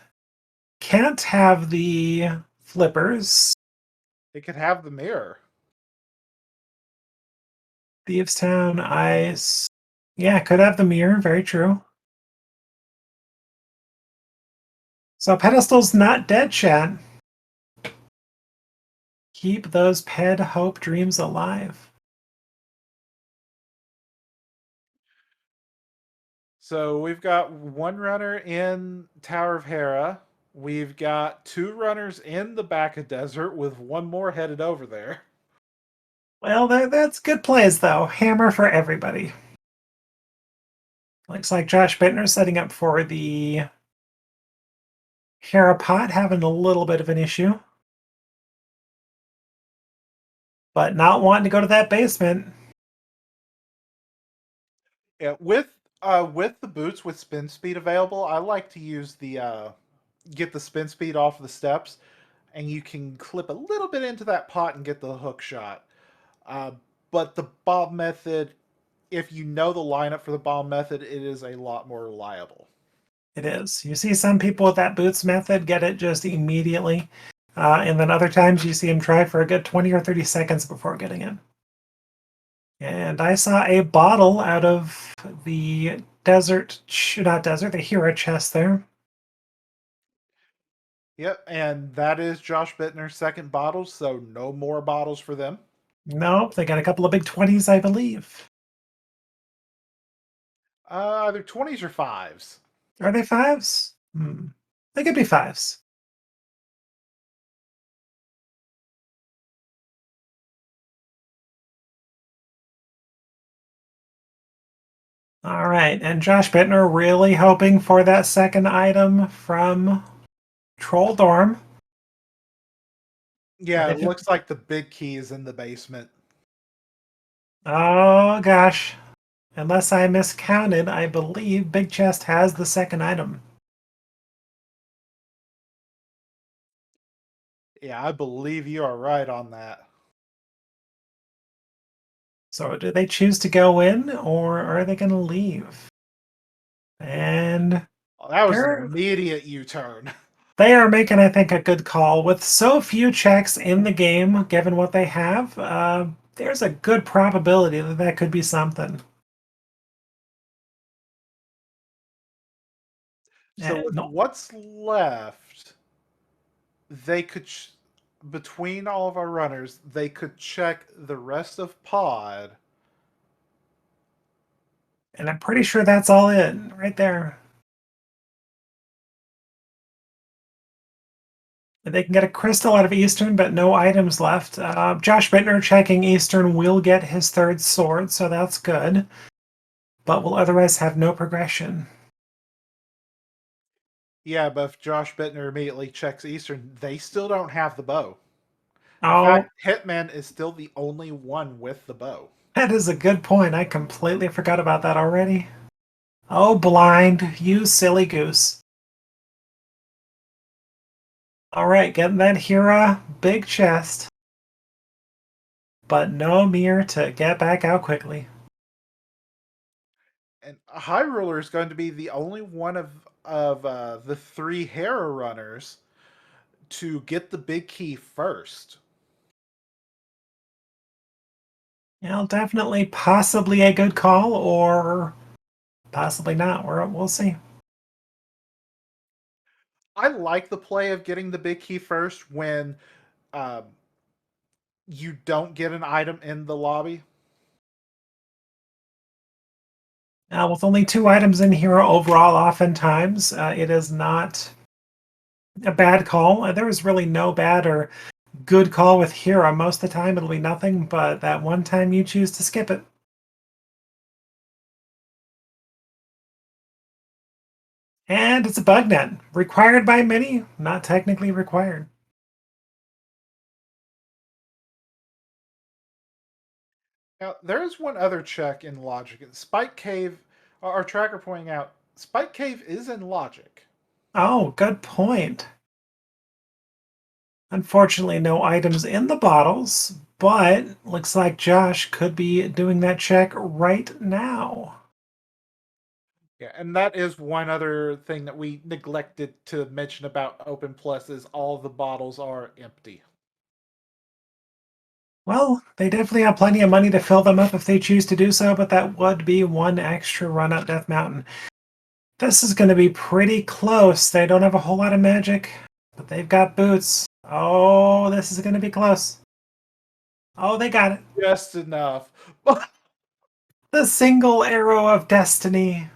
can't have the flippers. It could have the mirror. Thieves Town, ice. Yeah, could have the mirror. Very true. So pedestal's not dead, chat. Keep those ped hope dreams alive. So we've got 1 runner in Tower of Hera. We've got 2 runners in the back of desert with one more headed over there. Well, that's good plays, though. Hammer for everybody. Looks like Josh Bittner setting up for the Hera pot, having a little bit of an issue. But not wanting to go to that basement. Yeah, with the boots with spin speed available, I like to use the get the spin speed off of the steps, and you can clip a little bit into that pot and get the hook shot. Uh, but the bomb method, if you know the lineup for the bomb method, it is a lot more reliable. It is. You see some people with that boots method get it just immediately. And then other times you see them try for a good 20 or 30 seconds before getting it. And I saw a bottle out of the desert, not desert, the Hera chest there. Yep, and that is Josh Bittner's second bottle, so no more bottles for them. Nope, they got a couple of big 20s, I believe. Either 20s or 5s. Are they fives? They could be fives. All right, and Josh Bittner really hoping for that second item from Troll Dorm. Yeah, it looks like the big key is in the basement. Oh gosh. Unless I miscounted, I believe Big Chest has the second item. Yeah, I believe you are right on that. So do they choose to go in or are they going to leave? And Oh, that was an they're immediate U-turn. they are making, I think, a good call. With so few checks in the game, given what they have, there's a good probability that that could be something. So with No, what's left, they could, between all of our runners, they could check the rest of pod. and I'm pretty sure that's all it right there. They can get a crystal out of Eastern, but no items left. Josh Bittner checking Eastern will get his third sword, so that's good. But will otherwise have no progression. Yeah, but if Josh Bittner immediately checks Eastern, they still don't have the bow. In Oh, fact, Hitman is still the only one with the bow. that is a good point. I completely forgot about that already. Oh, blind, you silly goose. All right, getting that Hira big chest, but no mirror to get back out quickly. And High Ruler is going to be the only one of the three Hera runners to get the big key first. You know, definitely, possibly a good call, or possibly not. We'll see. I like the play of getting the big key first when um, you don't get an item in the lobby. With only two items in here overall, oftentimes it is not a bad call. There was really no bad or good call with Hira. Most of the time, it'll be nothing, but that one time you choose to skip it. And it's a bug net. Required by many, not technically required. Now, there is one other check in Logic. Spike Cave, our tracker pointing out, Spike Cave is in Logic. Oh, good point. Unfortunately, no items in the bottles, but looks like Josh could be doing that check right now. Yeah, and that is one other thing that we neglected to mention about Open Plus is all the bottles are empty. Well, they definitely have plenty of money to fill them up if they choose to do so, but that would be one extra run up Death Mountain. This is going to be pretty close. They don't have a whole lot of magic, but they've got boots. Oh, this is going to be close. Oh, they got it. Just enough. The single arrow of destiny.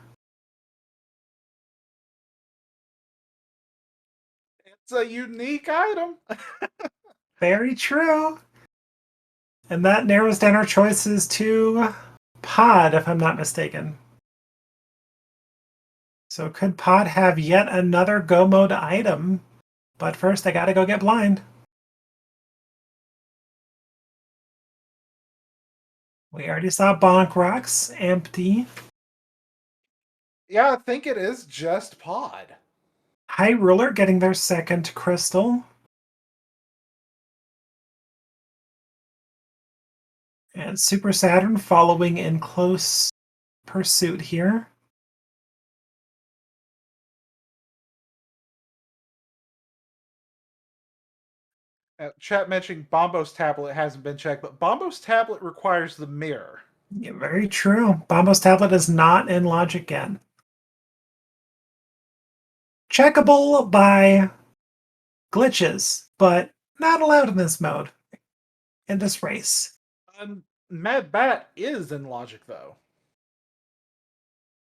It's a unique item. Very true. And that narrows down our choices to Pod, if I'm not mistaken. So could Pod have yet another Go Mode item? But first, I gotta go get blind. We already saw Bonk Rocks empty. Yeah, I think it is just Pod. High Ruler getting their second crystal. And Super Saturn following in close pursuit here. Chat mentioning Bombo's tablet hasn't been checked, but Bombo's tablet requires the mirror. Yeah, very true. Bombo's tablet is not in logic yet. Checkable by glitches, but not allowed in this mode, in this race. Mad Bat is in Logic, though.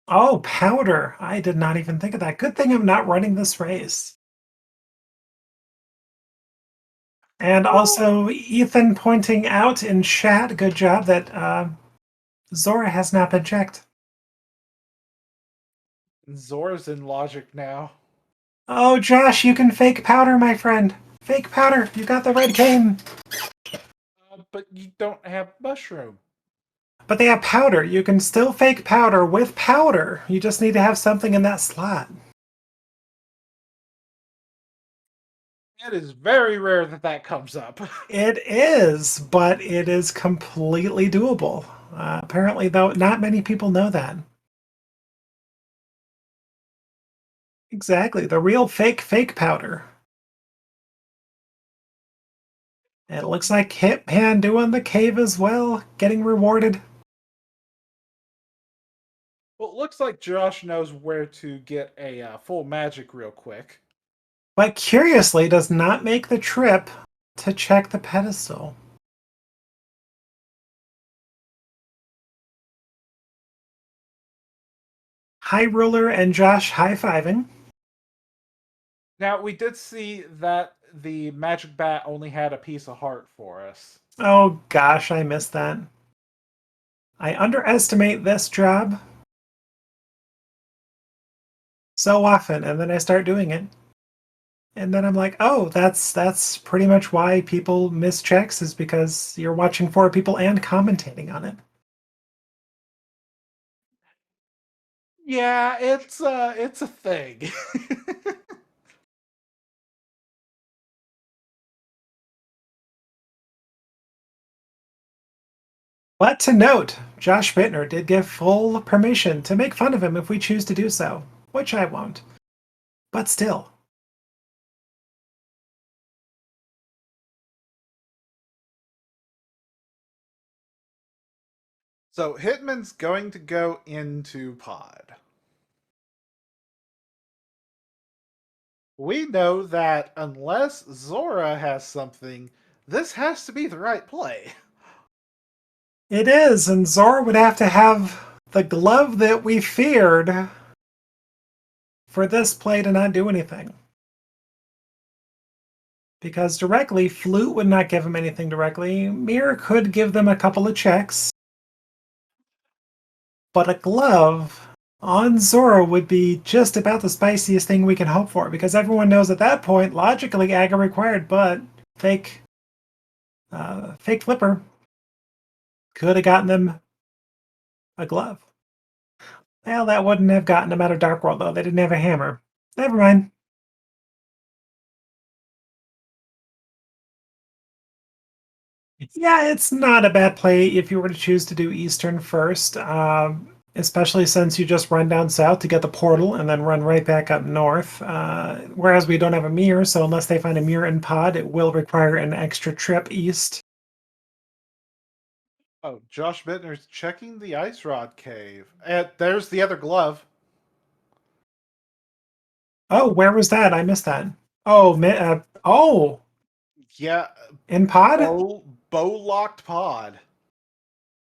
Oh, powder. I did not even think of that. Good thing I'm not running this race. And also, Ethan pointing out in chat, good job, that Zora has not been checked. Zora's in Logic now. Oh, Josh, you can fake powder, my friend. Fake powder, you got the red cane. But you don't have mushroom. But they have powder. You can still fake powder with powder. You just need to have something in that slot. It is very rare that that comes up. It is, but it is completely doable. Apparently, though, not many people know that. Exactly, the real fake powder. And it looks like Hitman doing the cave as well, getting rewarded. Well, it looks like Josh knows where to get a full magic real quick. But curiously, does not make the trip to check the pedestal. High Ruler and Josh high-fiving. Now, we did see that the magic bat only had a piece of heart for us. Oh gosh, I missed that. I underestimate this job so often, and then I start doing it. And then I'm like, oh, that's pretty much why people miss checks, is because you're watching four people and commentating on it. Yeah, it's a thing. But to note, Josh Bittner did give full permission to make fun of him if we choose to do so, which I won't. But still. So Hitman's going to go into pod. We know that unless Zora has something, this has to be the right play. It is, and Zora would have to have the glove that we feared for this play to not do anything. Because directly, Flute would not give him anything directly. Mirror could give them a couple of checks. But a glove on Zora would be just about the spiciest thing we can hope for, because everyone knows at that point, logically, Aga required, but fake Flipper could have gotten them a glove. Well, that wouldn't have gotten them out of Dark World, though. They didn't have a hammer. Never mind. Yeah, it's not a bad play if you were to choose to do Eastern first, especially since you just run down south to get the portal and then run right back up north. Whereas we don't have a mirror, so unless they find a mirror in pod, it will require an extra trip east. Oh, Josh Bittner's checking the Ice Rod Cave. And there's the other glove. Oh, where was that? I missed that. Oh, oh, Yeah, in pod? bow locked pod.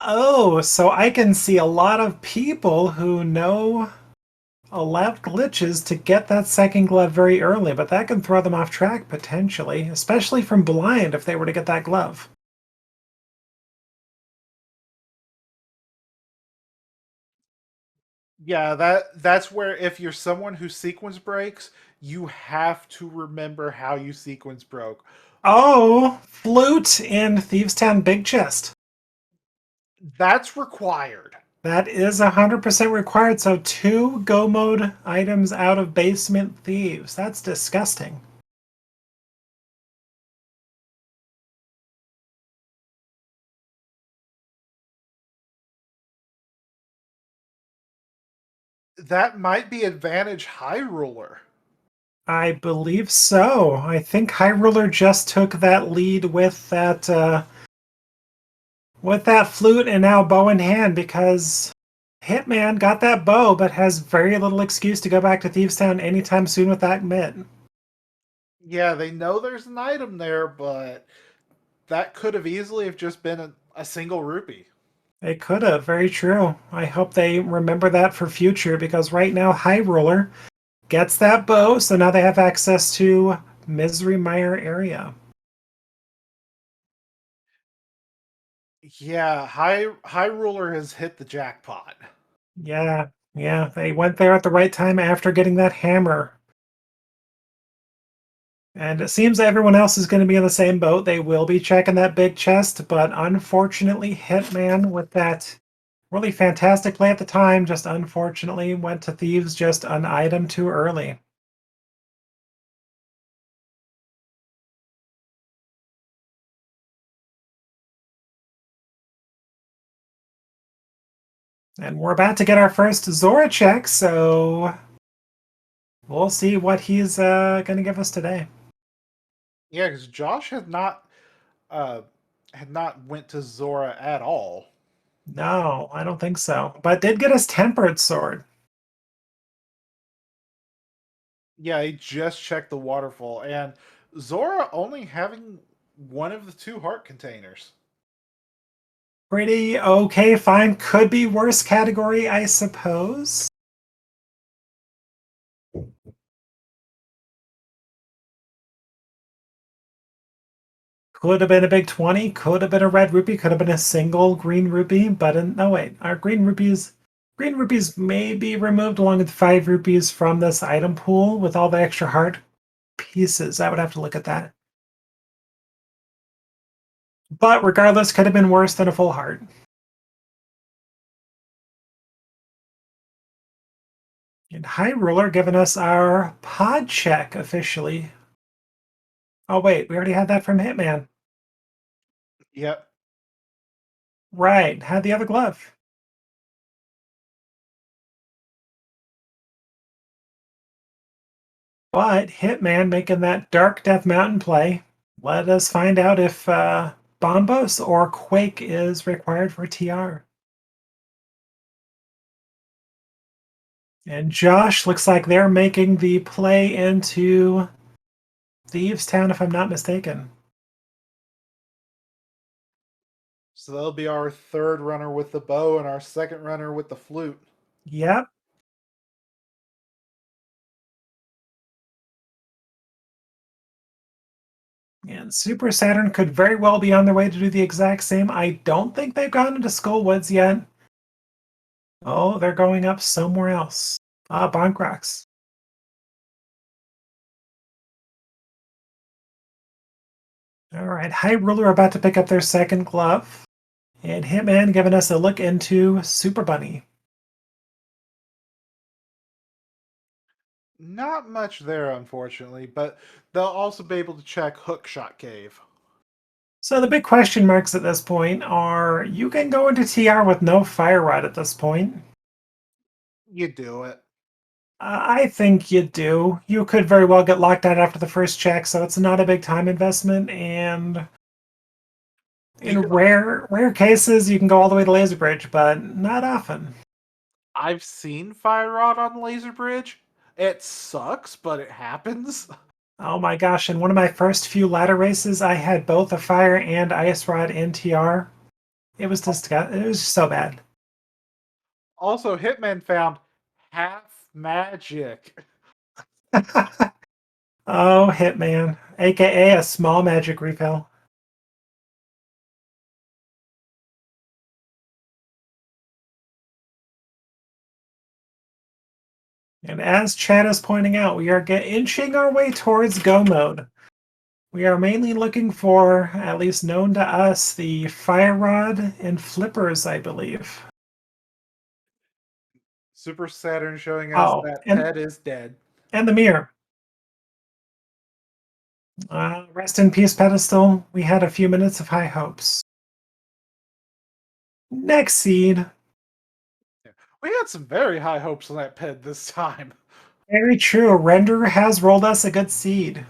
Oh, so I can see a lot of people who know allowed glitches to get that second glove very early, but that can throw them off track potentially, especially from blind if they were to get that glove. Yeah, that's where if you're someone who sequence breaks, you have to remember how you sequence broke. Oh, Flute in Thieves Town Big Chest. That's required. That is 100% required, so 2 go mode items out of Basement Thieves. That's disgusting. That might be advantage High Ruler. I believe so. I think High Ruler just took that lead with that flute and now bow in hand, because Hitman got that bow but has very little excuse to go back to Thieves Town anytime soon with that mitt. Yeah, they know there's an item there, but that could have easily have just been a single rupee. They could have, very true. I hope they remember that for future, because right now High Ruler gets that bow, so now they have access to Misery Mire area. Yeah, High Ruler has hit the jackpot. Yeah, yeah, they went there at the right time after getting that hammer. And it seems that everyone else is going to be in the same boat. They will be checking that big chest, but unfortunately, Hitman, with that really fantastic play at the time, just unfortunately went to Thieves just an item too early. And we're about to get our first Zora check, so we'll see what he's going to give us today. Yeah, because Josh uh, had not went to Zora at all. No, I don't think so. But did get his Tempered Sword. Yeah, he just checked the waterfall, and Zora only having one of the two heart containers. Pretty okay, fine. Could be worse category, I suppose. Could have been a big 20, could have been a red rupee, could have been a single green rupee, but no wait, our green rupees may be removed along with 5 rupees from this item pool with all the extra heart pieces. I would have to look at that. But regardless, could have been worse than a full heart. And High Ruler giving us our pod check officially. Oh wait, we already had that from Hitman. Yep. Right, had the other glove. But Hitman making that Dark Death Mountain play. Let us find out if Bombos or Quake is required for TR. And Josh looks like they're making the play into Thieves Town, if I'm not mistaken. So that'll be our third runner with the bow and our second runner with the flute. Yep. And Super Saturn could very well be on their way to do the exact same. I don't think they've gone into Skullwoods yet. Oh, they're going up somewhere else. Bonk Rocks. All right, High Ruler about to pick up their second glove. And Hitman giving us a look into Super Bunny. Not much there, unfortunately, but they'll also be able to check Hookshot Cave. So the big question marks at this point are you can go into TR with no Fire Rod at this point. You do it. I think you do. You could very well get locked out after the first check, so it's not a big time investment. And You in can. rare cases, you can go all the way to Laser Bridge, but not often. I've seen Fire Rod on Laser Bridge. It sucks, but it happens. Oh my gosh! In one of my first few ladder races, I had both a Fire and Ice Rod in TR. It was just it was so bad. Also, Hitman found half magic. Oh, Hitman, aka a small magic refill. And as Chad is pointing out, we are inching our way towards go mode. We are mainly looking for, at least known to us, the Fire Rod and Flippers, I believe. Super Saturn showing us Oh, that Pet is dead. and the mirror. Rest in peace, pedestal. We had a few minutes of high hopes. Next seed. We had some very high hopes on that Pet this time. Very true. Render has rolled us a good seed.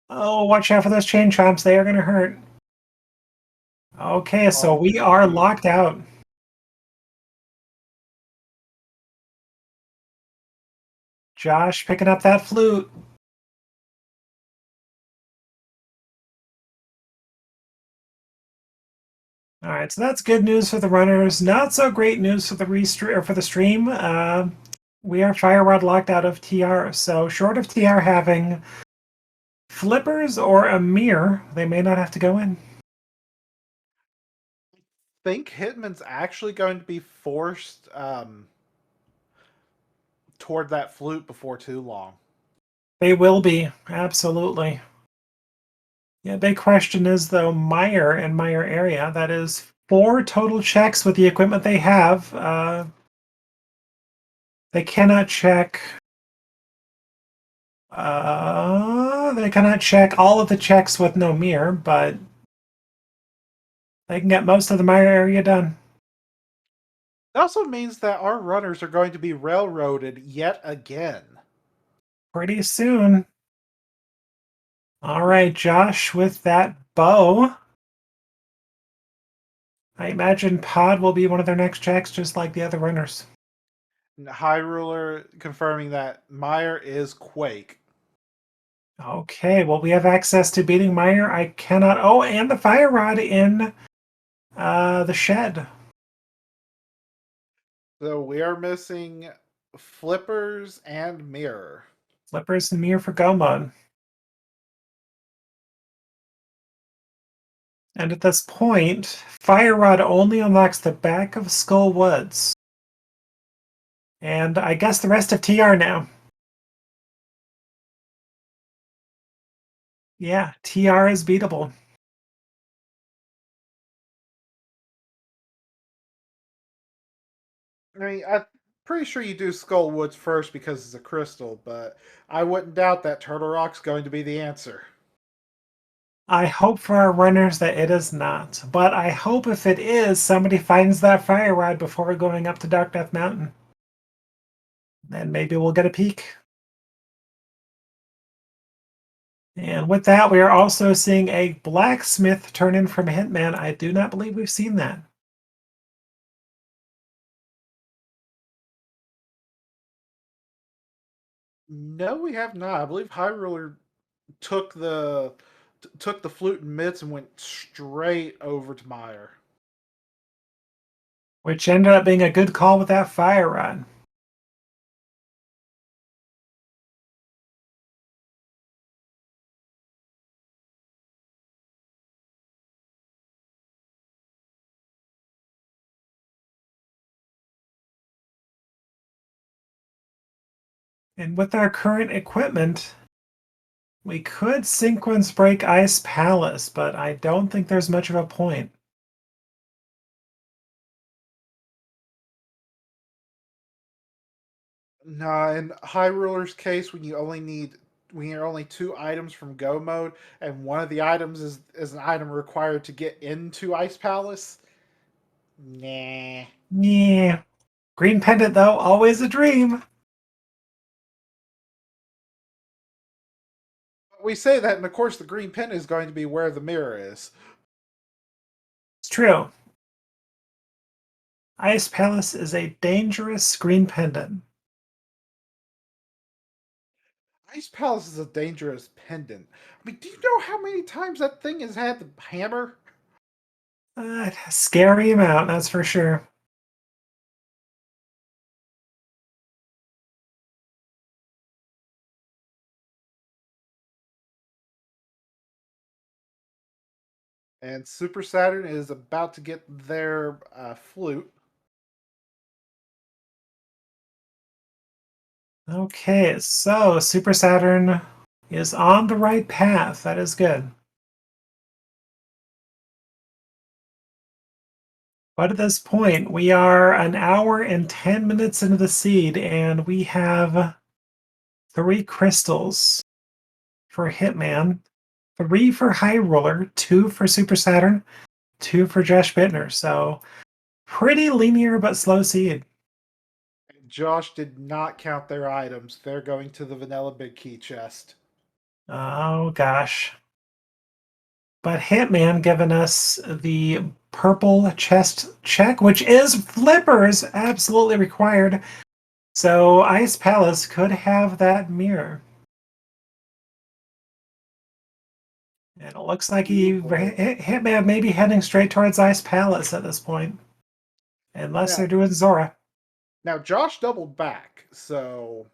Oh, watch out for those chain chomps. They are going to hurt. Okay, so Oh, we are locked out. Josh picking up that flute. All right, so that's good news for the runners. Not so great news for the for the stream. We are Fire Rod locked out of TR. So short of TR having flippers or a mirror, they may not have to go in. think Hitman's actually going to be forced toward that flute before too long. They will be, absolutely. Yeah, big question is though Meyer and Meyer area. That is 4 total checks with the equipment they have. They cannot check. They cannot check all of the checks with no mirror, but they can get most of the Meyer area done. It also means that our runners are going to be railroaded yet again. Pretty soon. All right, Josh, with that bow, I imagine Pod will be one of their next checks, just like the other runners. High Ruler confirming that Meyer is Quake. Okay, well, we have access to beating Meyer. I cannot. Oh, and the fire rod in the shed. So we are missing Flippers and Mirror. Flippers and mirror for Go mode. And at this point, Fire Rod only unlocks the back of Skull Woods. And I guess the rest of TR now. Yeah, TR is beatable. I mean, I'm pretty sure you do Skull Woods first because it's a crystal, but I wouldn't doubt that Turtle Rock's going to be the answer. I hope for our runners that it is not. But I hope if it is, somebody finds that Fire Rod before going up to Dark Death Mountain. Then maybe we'll get a peek. And with that, we are also seeing a blacksmith turn in from Hitman. I do not believe we've seen that. No, we have not. I believe High Ruler took the flute and mitts and went straight over to Meyer. Which ended up being a good call with that Fire Rod. And with our current equipment, we could sequence break Ice Palace, but I don't think there's much of a point. Nah, in High Ruler's case, when you're only 2 items from Go mode, and one of the items is an item required to get into Ice Palace. Nah. Yeah. Green Pendant, though, always a dream. We say that, and of course, the green pin is going to be where the mirror is. It's true. Ice Palace is a dangerous green pendant. Ice Palace is a dangerous pendant. I mean, do you know how many times that thing has had the hammer? Scary amount, that's for sure. And Super Saturn is about to get their flute. Okay, so Super Saturn is on the right path. That is good. But at this point, we are an hour and 10 minutes into the seed, and we have 3 crystals for Hitman, 3 for High Roller, 2 for Super Saturn, 2 for Josh Bittner. So pretty linear but slow seed. Josh did not count their items. They're going to the vanilla big key chest. Oh gosh. But Hitman giving us the purple chest check, which is flippers absolutely required. So Ice Palace could have that mirror. And it looks like Hitman may be heading straight towards Ice Palace at this point. Unless Now, they're doing Zora. now Josh doubled back, so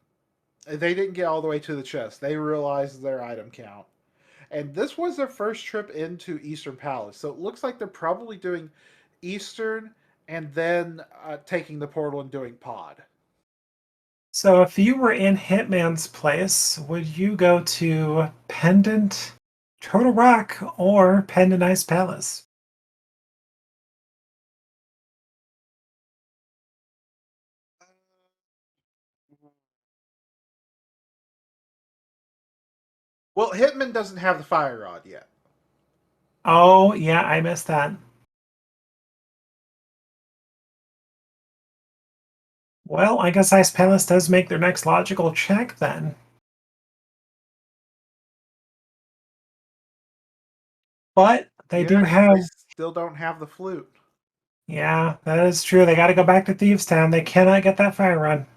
they didn't get all the way to the chest. They realized their item count. And this was their first trip into Eastern Palace. So it looks like they're probably doing Eastern and then taking the portal and doing Pod. So if you were in Hitman's place, would you go to Pendant, Turtle Rock, or Pendant Ice Palace? Well, Hitman doesn't have the fire rod yet. Oh, yeah, I missed that. Well, I guess Ice Palace does make their next logical check then. But they Yeah, do because they have, still don't have the flute. yeah, that is true. They got to go back to Thieves Town. They cannot get that fire run.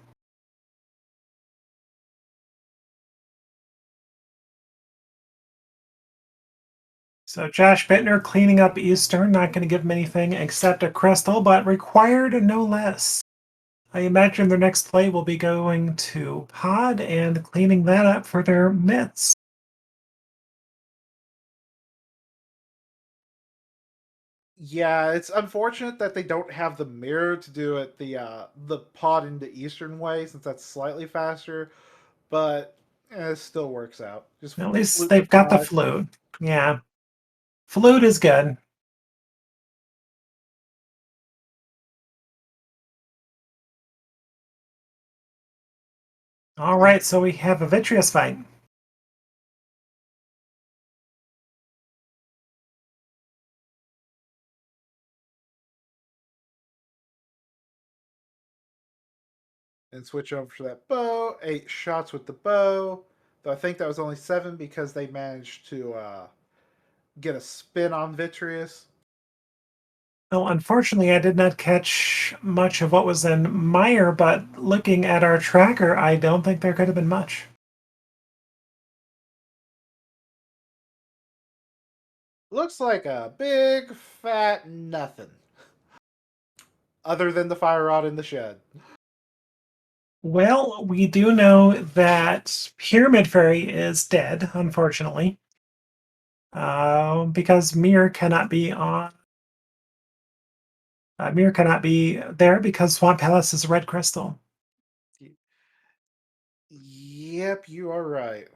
So Josh Bittner cleaning up Eastern, not going to give him anything except a crystal, but required no less. I imagine their next play will be going to Pod and cleaning that up for their mitts. Yeah, it's unfortunate that they don't have the mirror to do it the pod into Eastern way, since that's slightly faster, but it still works out. Just At least flute to they've got the pod. flute. Yeah, flute is good. All right, so we have a Vitreous fight. And switch over to that bow. 8 shots with the bow. Though I think that was only 7 because they managed to get a spin on Vitreous. Well, unfortunately, I did not catch much of what was in Meyer, but looking at our tracker, I don't think there could have been much. Looks like a big fat nothing. Other than the fire rod in the shed. Well, we do know that Pyramid Fairy is dead, unfortunately, because Mir cannot be on. Mir cannot be there because Swamp Palace is a red crystal. Yep, you are right.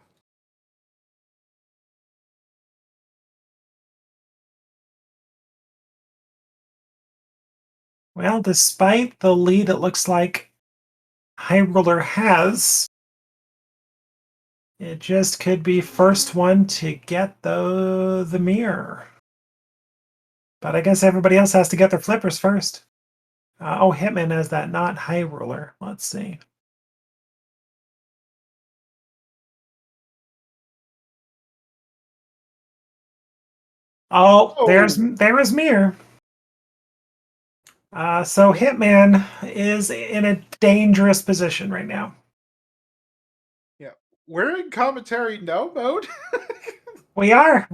Well, despite the lead it looks like High Ruler has, it just could be first one to get the mirror. But I guess everybody else has to get their flippers first. Oh, Hitman has that, not High Ruler. Let's see. Oh, Oh, there is Mir. So yeah, Hitman is in a dangerous position right now. yeah. We're in commentary no mode. We are.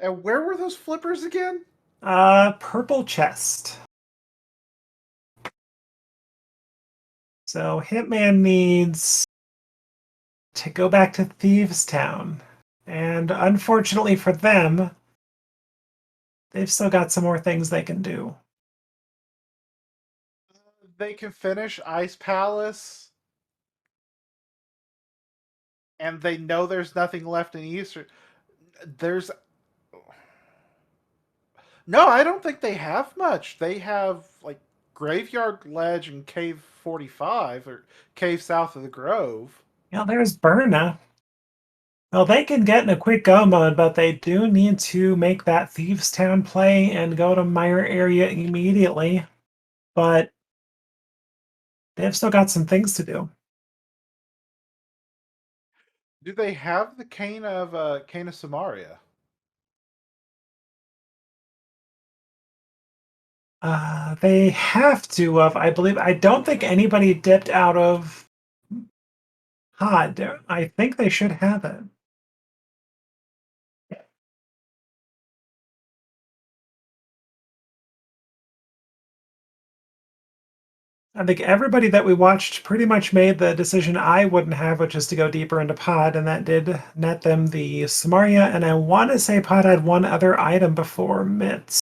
And where were those flippers again? Purple chest. So Hitman needs to go back to Thieves Town. And unfortunately for them, they've still got some more things they can do. They can finish Ice Palace, and they know there's nothing left in Eastern. There's no, I don't think they have much. They have like Graveyard Ledge and Cave 45 or Cave South of the Grove. There's Berna. Well, they can get in a quick go mode, but they do need to make that Thieves Town play and go to Meyer area immediately. But they've still got some things to do. Do they have the Cane of Samaria? They have to have, I believe. I don't think anybody dipped out of HOD. I think they should have it. I think everybody that we watched pretty much made the decision I wouldn't have, which is to go deeper into Pod, and that did net them the Samaria. And I want to say Pod had one other item before Mitts.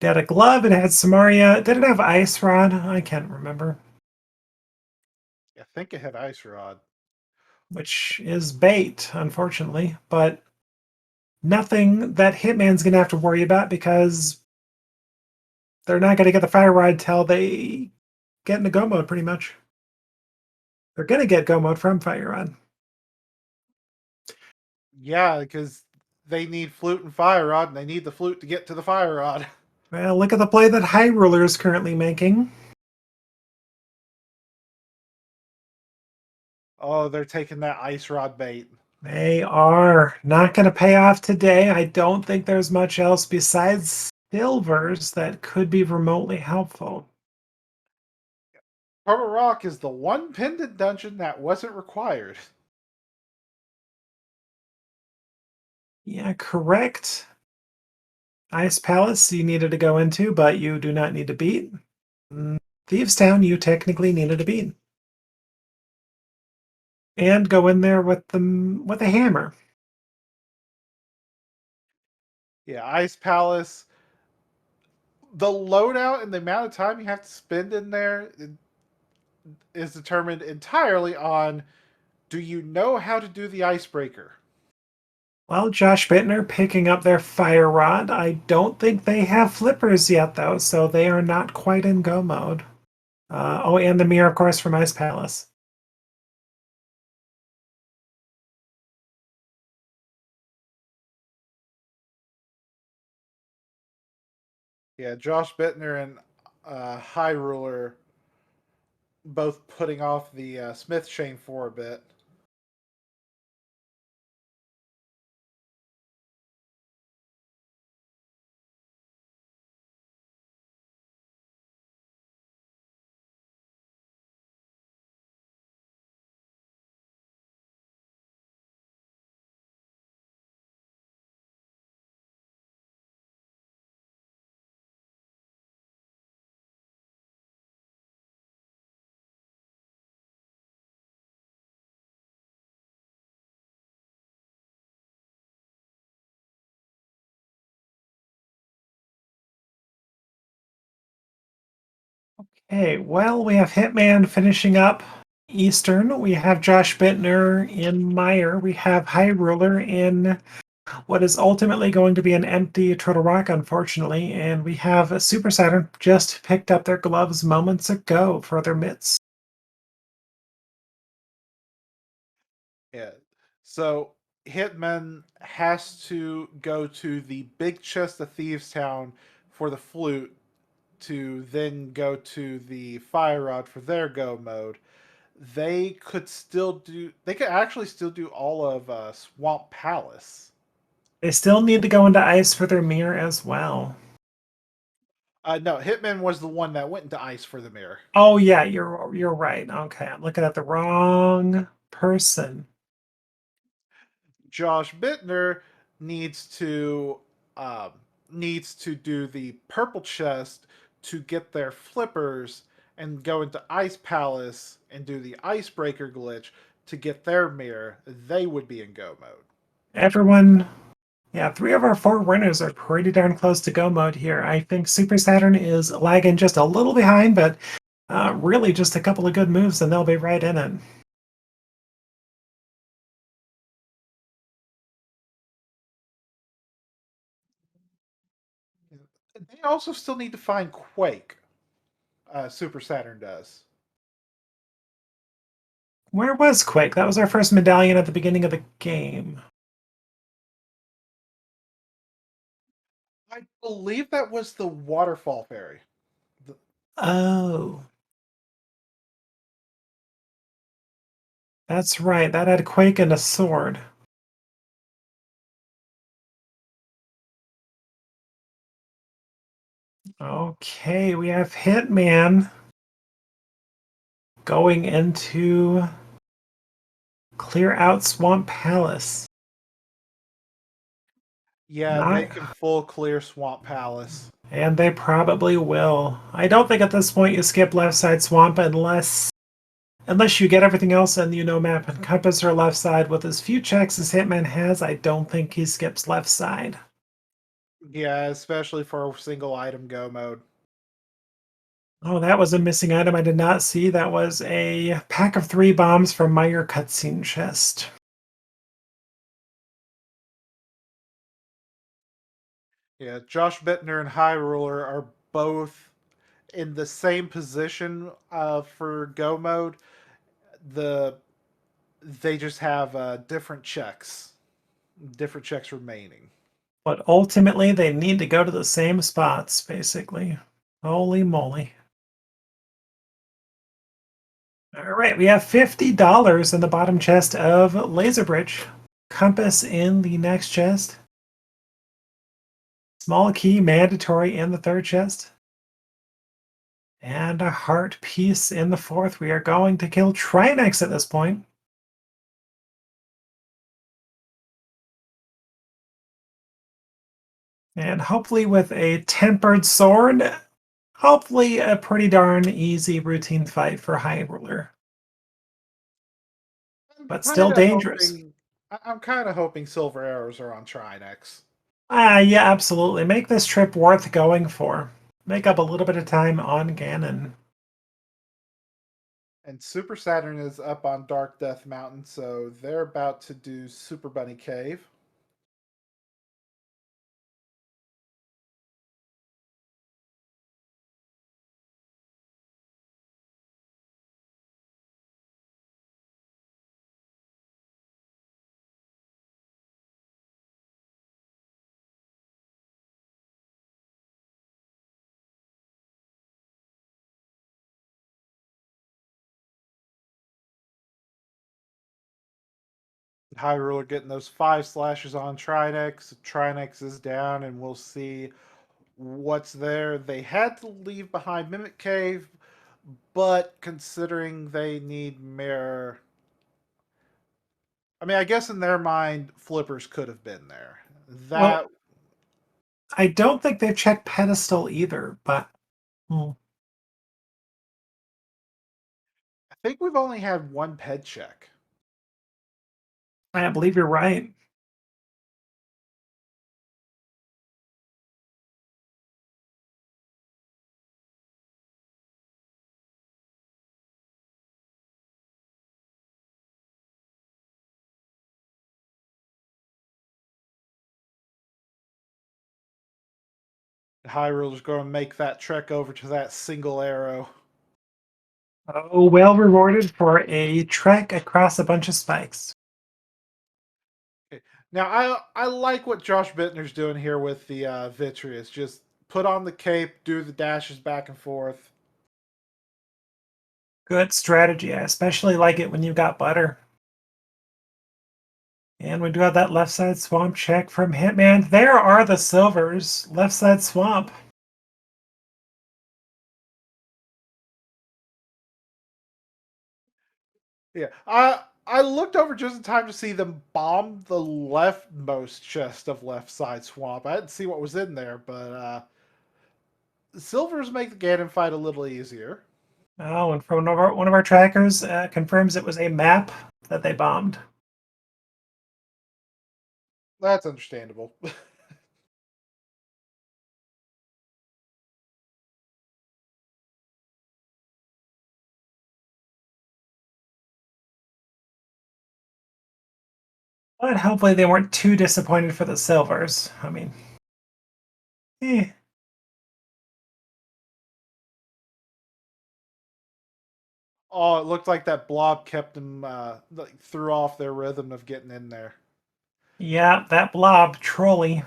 It had a glove, it had Samaria. Did it have Ice Rod? I can't remember. I think it had Ice Rod. Which is bait, unfortunately, but nothing that Hitman's going to have to worry about because they're not going to get the fire rod till they get into go mode, pretty much. They're going to get go mode from fire rod. Yeah, because they need flute and fire rod, and they need the flute to get to the fire rod. Well, look at the play that High Ruler is currently making. Oh, they're taking that ice rod bait. They are not going to pay off today. I don't think there's much else besides silvers that could be remotely helpful. Purple Rock is the one pendant dungeon that wasn't required. Yeah, correct. Ice Palace you needed to go into, but you do not need to beat. Thieves Town you technically needed to beat. And go in there with a hammer. Yeah, Ice Palace. The loadout and the amount of time you have to spend in there is determined entirely on, do you know how to do the icebreaker? Well, Josh Bittner picking up their fire rod. I don't think they have flippers yet, though, so they are not quite in go mode. Oh, and the mirror, of course, from Ice Palace. Yeah, Josh Bittner and High Ruler both putting off the Smith chain for a bit. Okay, well, we have Hitman finishing up Eastern. We have Josh Bittner in Meyer. We have High Ruler in what is ultimately going to be an empty Turtle Rock, unfortunately. And we have Super Saturn just picked up their gloves moments ago for their mitts. Yeah. So Hitman has to go to the big chest of Thieves Town for the flute to then go to the fire rod for their go mode. They could actually still do all of Swamp Palace. They still need to go into ice for their mirror as well. No, Hitman was the one that went into ice for the mirror. Oh yeah, you're right. Okay, I'm looking at the wrong person. Josh Bittner needs to um, needs to do the purple chest to get their flippers and go into Ice Palace and do the icebreaker glitch to get their mirror. They would be in go mode. Everyone, yeah, 3 of our 4 winners are pretty darn close to go mode here. I think Super Saturn is lagging just a little behind, but really just a couple of good moves and they'll be right in it. They also still need to find Quake. Super Saturn does. Where was Quake? That was our first medallion at the beginning of the game. I believe that was the Waterfall Fairy. Oh, that's right. That had Quake and a sword. Okay, we have Hitman going into clear out Swamp Palace. Yeah, they Not, can full clear Swamp Palace. and they probably will. I don't think at this point you skip left side swamp unless you get everything else and you know map and compass or left side with as few checks as Hitman has. I don't think he skips left side. Yeah, especially for a single item go mode. Oh, that was a missing item I did not see. That was a pack of 3 bombs from Meyer cutscene chest. Yeah, Josh Bittner and High Ruler are both in the same position for go mode. The they just have different checks remaining. But ultimately, they need to go to the same spots, basically. Holy moly. All right, we have $50 in the bottom chest of Laser Bridge. Compass in the next chest. Small key mandatory in the third chest. And a heart piece in the fourth. We are going to kill Trinex at this point. And hopefully with a tempered sword, hopefully a pretty darn easy routine fight for High Ruler. I'm But still kind of dangerous. hoping. I'm kind of hoping silver arrows are on Trinex. Yeah, absolutely. Make this trip worth going for. Make up a little bit of time on Ganon. And Super Saturn is up on Dark Death Mountain, so they're about to do Super Bunny Cave. Hyrule getting those 5 slashes on Trinex. Trinex is down, and we'll see what's there. They had to leave behind Mimic Cave, but considering they need mirror, I mean, I guess in their mind, flippers could have been there. Well, That I don't think they've checked pedestal either, but I think we've only had one ped check. I believe you're right. Hyrule's going to make that trek over to that single arrow. Oh, well rewarded for a trek across a bunch of spikes. Okay. Now, I like what Josh Bittner's doing here with the Vitreous. Just put on the cape, do the dashes back and forth. Good strategy. I especially like it when you've got butter. And we do have that left side swamp check from Hitman. There are the silvers. Left side swamp. Yeah, I looked over just in time to see them bomb the leftmost chest of left side swamp. I didn't see what was in there, but silvers make the Ganon fight a little easier. Oh, and from one of our trackers confirms it was a map that they bombed. That's understandable. But hopefully they weren't too disappointed for the silvers. I mean, eh. Oh, it looked like that blob kept them like, threw off their rhythm of getting in there. Yeah, that blob, trolley.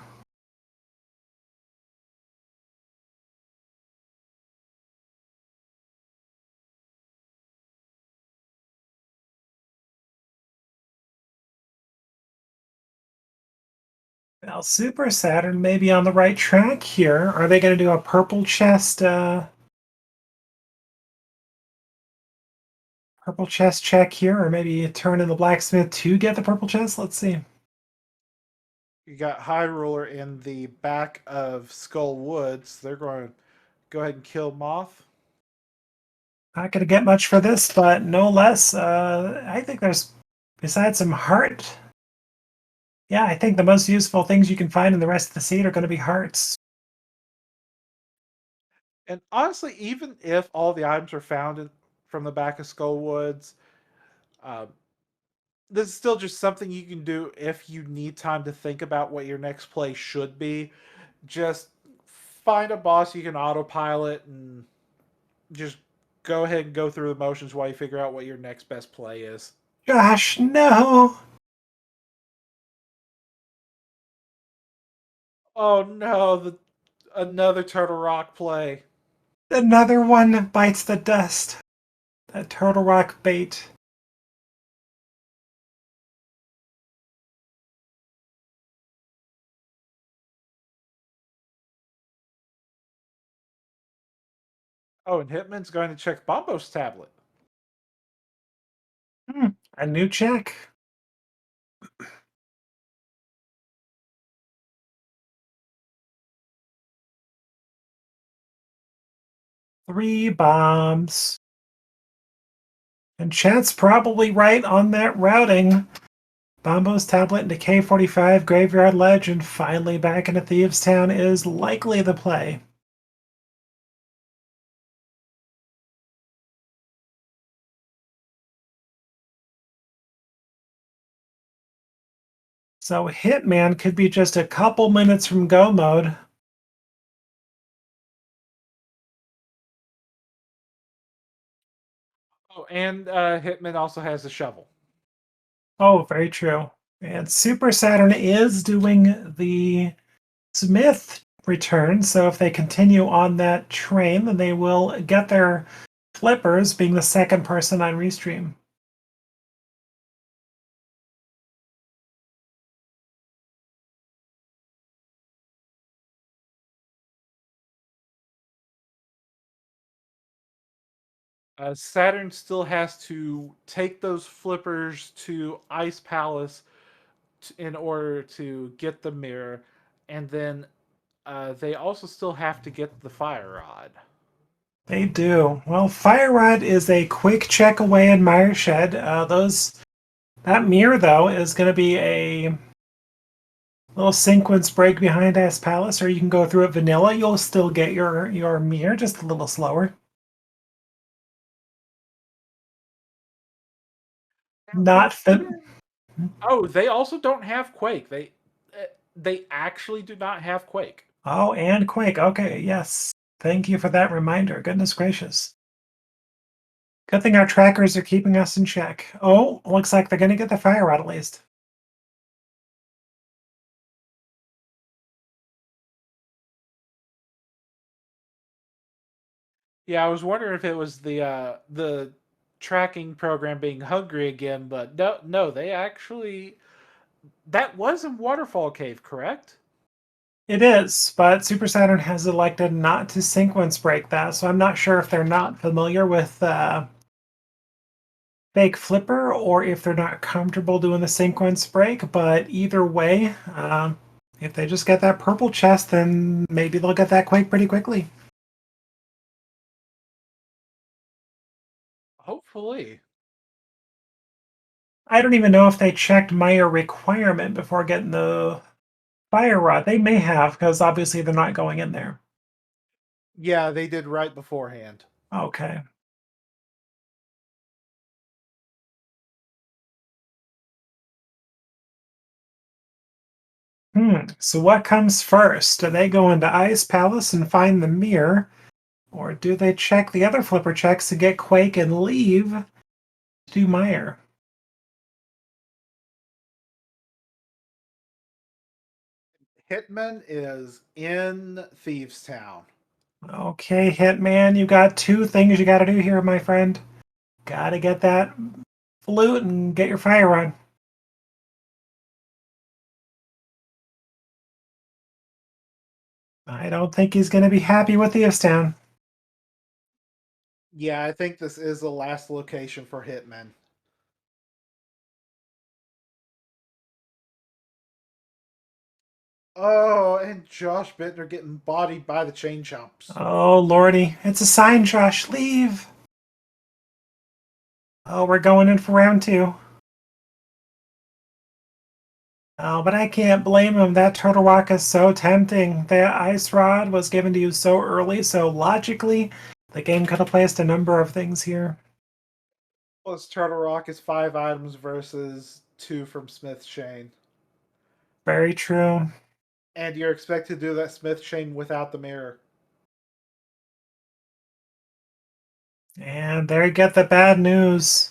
Well, Super Saturn may be on the right track here. Are they going to do a purple chest check here, or maybe turn in the blacksmith to get the purple chest? Let's see. You got High Ruler in the back of Skull Woods. They're going to go ahead and kill Moth. Not going to get much for this, but no less. I think there's, besides some heart Yeah, I think the most useful things you can find in the rest of the seat are going to be hearts. And honestly, even if all the items are found from the back of Skull Woods, um, this is still just something you can do if you need time to think about what your next play should be. Just find a boss you can autopilot and just go ahead and go through the motions while you figure out what your next best play is. Josh, no! Oh no, another Turtle Rock play. Another one bites the dust. That Turtle Rock bait. Oh, and Hitman's going to check Bombo's tablet. A new check. 3 bombs. And chat's probably right on that routing. Bombo's tablet into K45, Graveyard Ledge, and finally back into Thieves Town is likely the play. So Hitman could be just a couple minutes from go mode. Oh, and Hitman also has a shovel. Oh, very true. And Super Saturn is doing the Smith return, so if they continue on that train, then they will get their flippers, being the second person on Restream. Saturn still has to take those flippers to Ice Palace in order to get the mirror, and then they also still have to get the fire rod. They do. Well, Fire Rod is a quick check away in Mire Shed. That mirror though is going to be a little sequence break behind Ice Palace, or you can go through it vanilla. You'll still get your mirror, just a little slower. Now, Not fit. oh, they also don't have Quake. They actually do not have Quake. Oh, and Quake. Okay, yes. Thank you for that reminder. Goodness gracious. Good thing our trackers are keeping us in check. Oh, looks like they're going to get the fire rod at least. Yeah, I was wondering if it was the tracking program being hungry again, but no, they actually that was in Waterfall Cave, correct? It is, but Super Saturn has elected not to sequence break that, so I'm not sure if they're not familiar with fake flipper or if they're not comfortable doing the sequence break. But either way, if they just get that purple chest, then maybe they'll get that Quake pretty quickly. Hopefully. I don't even know if they checked Meyer requirement before getting the fire rod. They may have, because obviously they're not going in there. Yeah, they did right beforehand. Okay. So what comes first? Do they go into Ice Palace and find the mirror? Or do they check the other flipper checks to get Quake and leave to do Meyer? Hitman is in Thieves Town. Okay, Hitman, you got 2 things you gotta do here, my friend. Gotta get that flute and get your fire on. I don't think he's gonna be happy with the Town. Yeah, I think this is the last location for Hitman. Oh, and Josh Bittner getting bodied by the chain chomps. Oh, lordy. It's a sign, Josh. Leave. Oh, we're going in for round 2. Oh, but I can't blame him. That turtle rock is so tempting. That ice rod was given to you so early, so logically, the game could have placed a number of things here. Plus, Turtle Rock is 5 items versus 2 from Smith Chain. Very true. And you're expected to do that Smith Chain without the mirror. And there you get the bad news.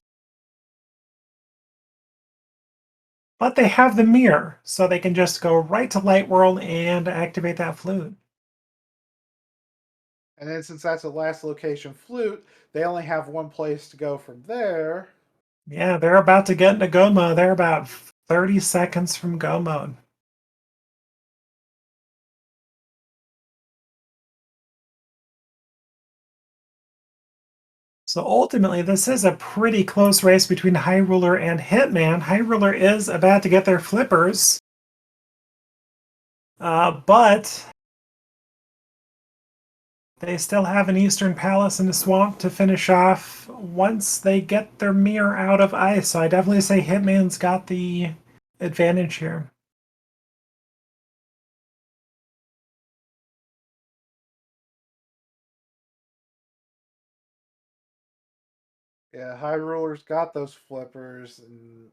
But they have the mirror, so they can just go right to Light World and activate that flute. And then since that's the last location flute, they only have one place to go from there. Yeah, they're about to get into go mode. They're about 30 seconds from go mode. So ultimately, this is a pretty close race between High Ruler and Hitman. High Ruler is about to get their flippers. But they still have an Eastern Palace in the swamp to finish off once they get their mirror out of ice. So I definitely say Hitman's got the advantage here. Yeah, High Ruler's got those flippers, and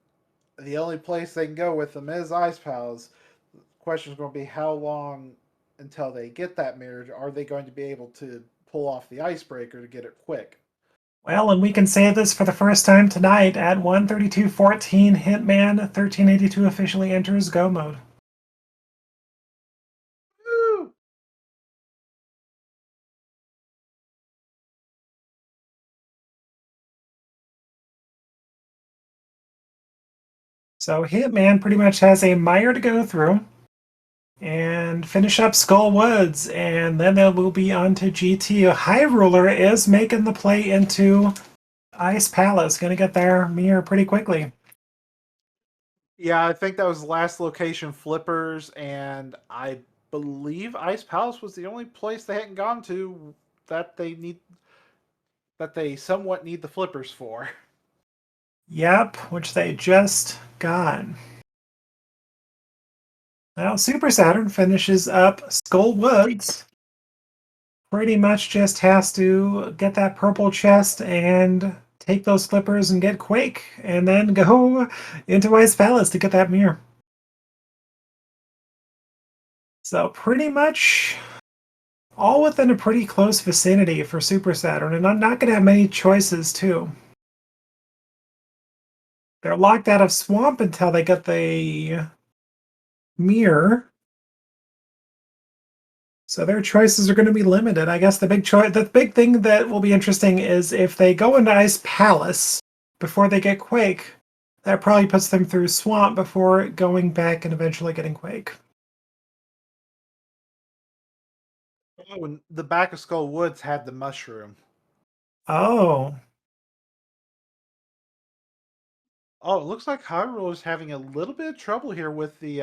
the only place they can go with them is Ice Palace. The question is going to be how long until they get that mirror. Are they going to be able to pull off the icebreaker to get it quick? Well, and we can say this for the first time tonight at 132.14, Hitman 1382 officially enters go mode. Woo! So Hitman pretty much has a mire to go through and finish up Skull Woods, and then they will be on to GT. High Ruler is making the play into Ice Palace, going to get their mirror pretty quickly. Yeah, I think that was last location flippers, and I believe Ice Palace was the only place they hadn't gone to that they need that they somewhat need the flippers for. Yep, which they just got. Now, Super Saturn finishes up Skull Woods. Pretty much just has to get that purple chest and take those flippers and get Quake, and then go into Ice Palace to get that mirror. So pretty much all within a pretty close vicinity for Super Saturn, and I'm not going to have many choices too. They're locked out of Swamp until they get the mirror. So their choices are going to be limited. I guess the big thing that will be interesting is if they go into Ice Palace before they get Quake, that probably puts them through Swamp before going back and eventually getting Quake. Oh, and the back of Skull Woods had the mushroom. Oh, Oh, it looks like Hyrule is having a little bit of trouble here with the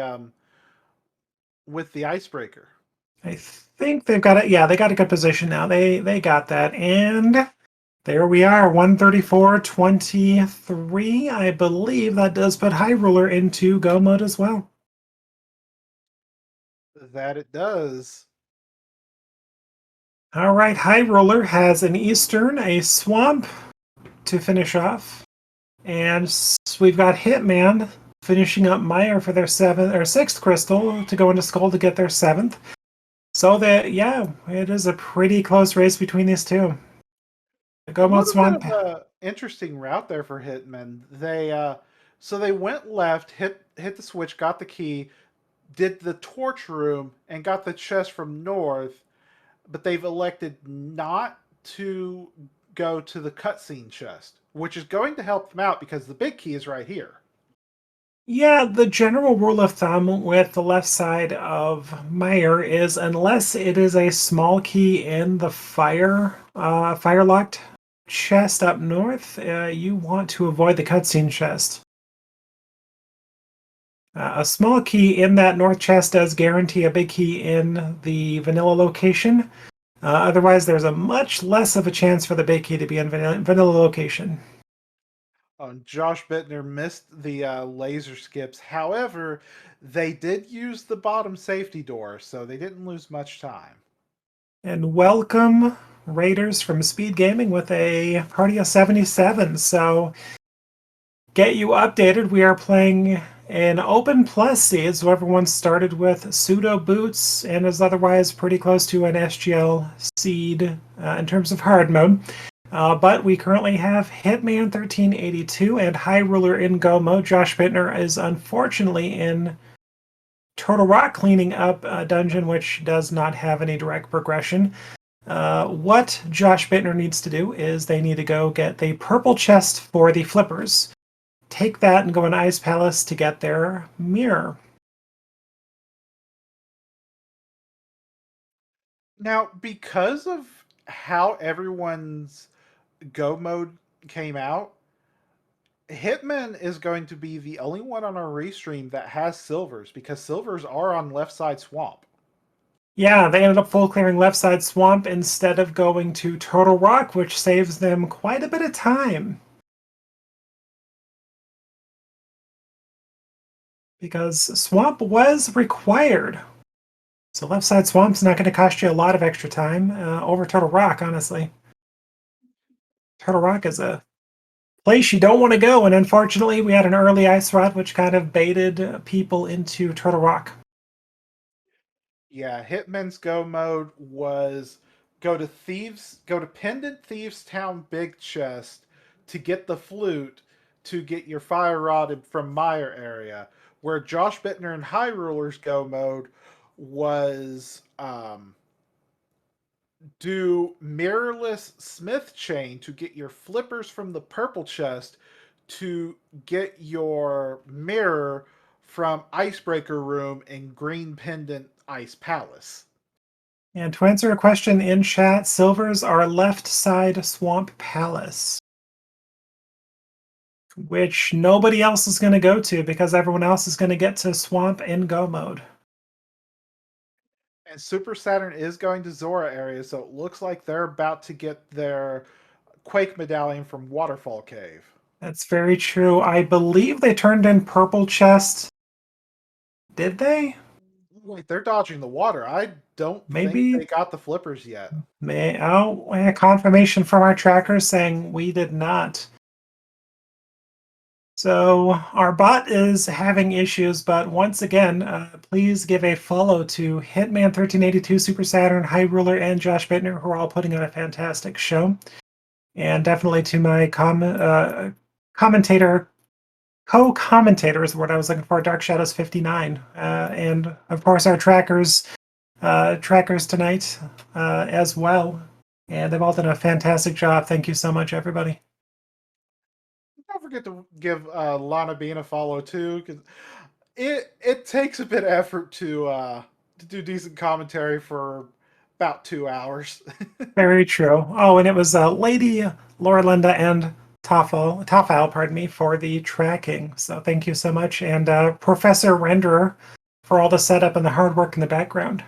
icebreaker. I think they've got it. Yeah, they got a good position now. They got that. And there we are, 134.23. I believe that does put High Ruler into go mode as well. That it does. All right, High Roller has an Eastern, a Swamp to finish off. And we've got Hitman finishing up Meyer for their sixth crystal to go into Skull to get their seventh. So that, yeah, it is a pretty close race between these two. The A Go Mode little bit Swamp. of a interesting route there for Hitman. They went left, hit the switch, got the key, did the torch room, and got the chest from north, but they've elected not to go to the cutscene chest, which is going to help them out because the big key is right here. Yeah, the general rule of thumb with the left side of Meyer is unless it is a small key in the fire locked chest up north, you want to avoid the cutscene chest. A small key in that north chest does guarantee a big key in the vanilla location. Otherwise, there's a much less of a chance for the big key to be in vanilla location. Josh Bittner missed the laser skips. However, they did use the bottom safety door, so they didn't lose much time. And welcome, Raiders from Speed Gaming, with a party of 77. So, get you updated. We are playing an open plus seed, so everyone started with pseudo boots and is otherwise pretty close to an SGL seed in terms of hard mode. But we currently have Hitman 1382 and High Ruler in go mode. Josh Bittner is unfortunately in Turtle Rock cleaning up a dungeon which does not have any direct progression. What Josh Bittner needs to do is they need to go get the purple chest for the flippers, take that and go in Ice Palace to get their mirror. Now, because of how everyone's go mode came out, Hitman is going to be the only one on our restream that has silvers because silvers are on left side swamp. Yeah, they ended up full clearing left side swamp instead of going to Turtle Rock, which saves them quite a bit of time. Because swamp was required. So left side swamp's not going to cost you a lot of extra time over Turtle Rock, honestly. Turtle Rock is a place you don't want to go, and unfortunately, we had an early ice rod, which kind of baited people into Turtle Rock. Yeah, Hitman's go mode was go to Pendant Thieves Town Big Chest to get the flute to get your fire rod from Meyer area, where Josh Bittner and High Rulers go mode was do mirrorless smith chain to get your flippers from the purple chest to get your mirror from icebreaker room in green pendant ice palace. And to answer a question in chat, silvers are left side Swamp Palace, which nobody else is going to go to because everyone else is going to get to Swamp in go mode. And Super Saturn is going to Zora area, so it looks like they're about to get their Quake medallion from Waterfall Cave. That's very true. I believe they turned in purple chest. Did they? Wait, they're dodging the water. I don't think Maybe. they got the flippers yet. Confirmation from our trackers saying we did not. So our bot is having issues, but once again, please give a follow to Hitman 1382, Super Saturn, High Ruler, and Josh Bittner, who are all putting on a fantastic show. And definitely to my commentator, co-commentator is the word I was looking for, Dark Shadows 59, and of course our trackers tonight as well. And they've all done a fantastic job. Thank you so much, everybody. Don't forget to give Lana Bean a follow too, because it takes a bit of effort to do decent commentary for about 2 hours. Very true. Oh, and it was Lady Laura Linda and Tofal, pardon me, for the tracking. So thank you so much. And Professor Renderer for all the setup and the hard work in the background.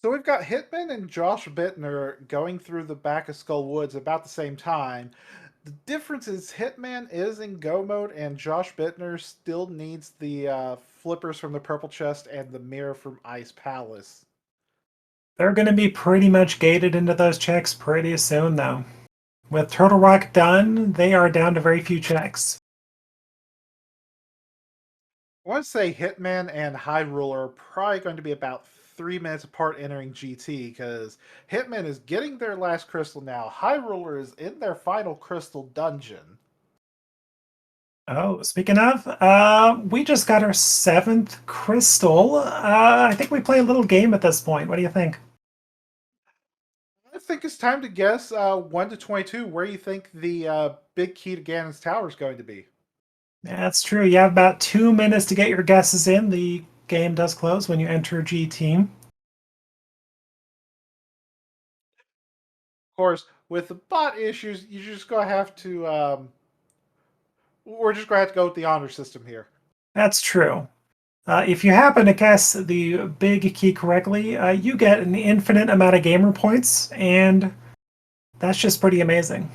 So we've got Hitman and Josh Bittner going through the back of Skull Woods about the same time. The difference is Hitman is in go mode, and Josh Bittner still needs the flippers from the purple chest and the mirror from Ice Palace. They're going to be pretty much gated into those checks pretty soon, though. With Turtle Rock done, they are down to very few checks. I want to say Hitman and High Ruler are probably going to be about 3 minutes apart entering GT because Hitman is getting their last crystal now. High Ruler is in their final crystal dungeon. Oh, speaking of, we just got our 7th crystal. I think we play a little game at this point. What do you think? I think it's time to guess 1 to 22 where you think the big key to Ganon's tower is going to be. That's true. You have about 2 minutes to get your guesses in. The game does close when you enter GT. Of course, with the bot issues, you just gonna have to. We're just gonna have to go with the honor system here. That's true. If you happen to guess the big key correctly, you get an infinite amount of gamer points, and that's just pretty amazing.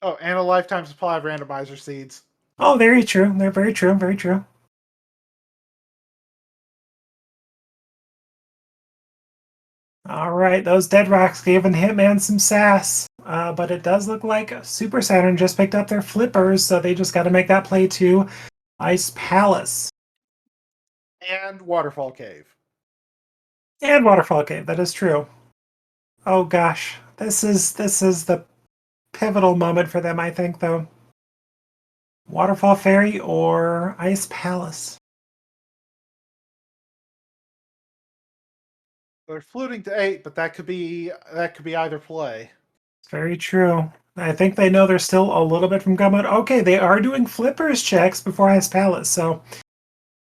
Oh, and a lifetime supply of randomizer seeds. Oh, very true. They're very true. Very true. All right, those dead rocks giving Hitman some sass. But it does look like Super Saturn just picked up their flippers, so they just got to make that play to Ice Palace And Waterfall Cave. and Waterfall Cave. That is true. Oh gosh, this is the pivotal moment for them, I think, though. Waterfall Fairy or Ice Palace? They're fluting to 8, but that could be either play. It's very true. I think they know they're still a little bit from gun mode. Okay, they are doing flippers checks before Ice Palace, so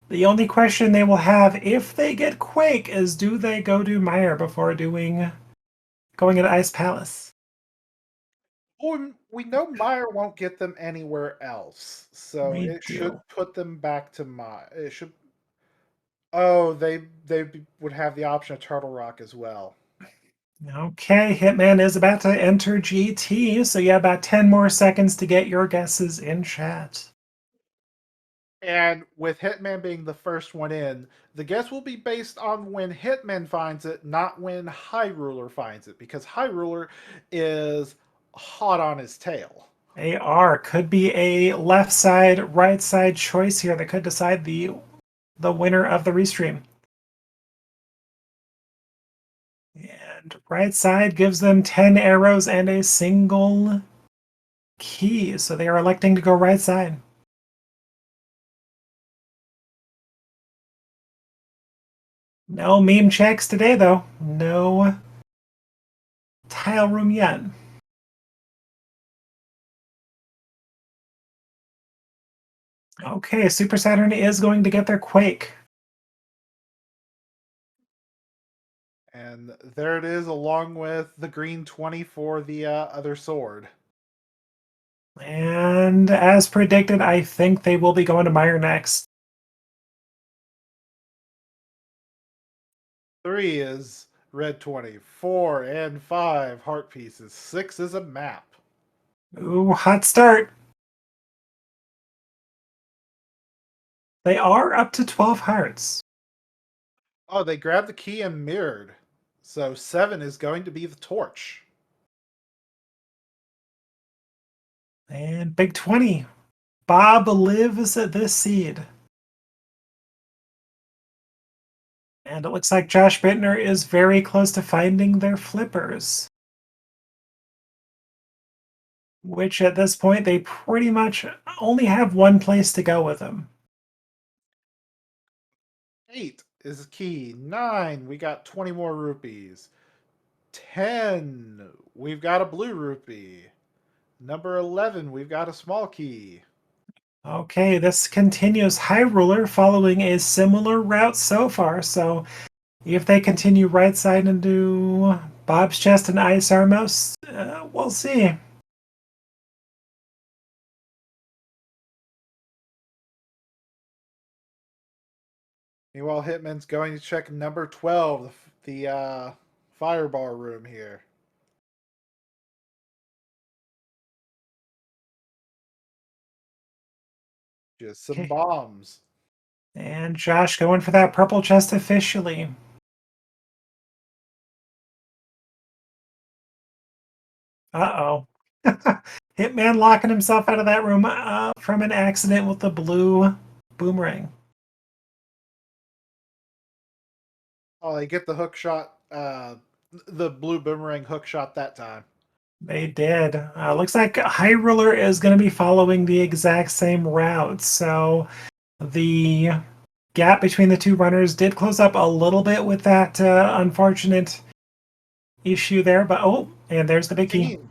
the only question they will have if they get Quake is do they go to Meyer before going into Ice Palace? Well, we know Meyer won't get them anywhere else, so We it should do. put them back to Meyer. It should. Oh, they would have the option of Turtle Rock as well. Okay, Hitman is about to enter GT, so you have about 10 more seconds to get your guesses in chat. And with Hitman being the first one in, the guess will be based on when Hitman finds it, not when High Ruler finds it, because High Ruler is hot on his tail. AR could be a left side, right side choice here that could decide the winner of the restream. And right side gives them 10 arrows and a single key, so they are electing to go right side. No meme checks today, though. No tile room yet. Okay, Super Saturn is going to get their Quake. And there it is, along with the green 20 for the other sword. And as predicted, I think they will be going to Meyer next. 3 is red 20. 4 and 5 heart pieces. 6 is a map. Ooh, hot start. They are up to 12 hearts. Oh, they grabbed the key and mirrored. So 7 is going to be the torch. And big 20. Bob lives at this seed. And it looks like Josh Bittner is very close to finding their flippers. Which at this point, they pretty much only have one place to go with them. 8 is key. 9, we got 20 more rupees. 10, we've got a blue rupee. Number 11, we've got a small key. Okay, this continues High Ruler following a similar route so far. So if they continue right side and do Bob's Chest and Ice Armos, we'll see. Meanwhile, Hitman's going to check number 12, the firebar room here. Just some Okay. bombs. And Josh going for that purple chest officially. Uh-oh. Hitman locking himself out of that room from an accident with the blue boomerang. Oh, they get the hook shot, the blue boomerang hook shot that time. They did. Looks like High Ruler is going to be following the exact same route. So the gap between the two runners did close up a little bit with that unfortunate issue there. But oh, and there's the big key. 15.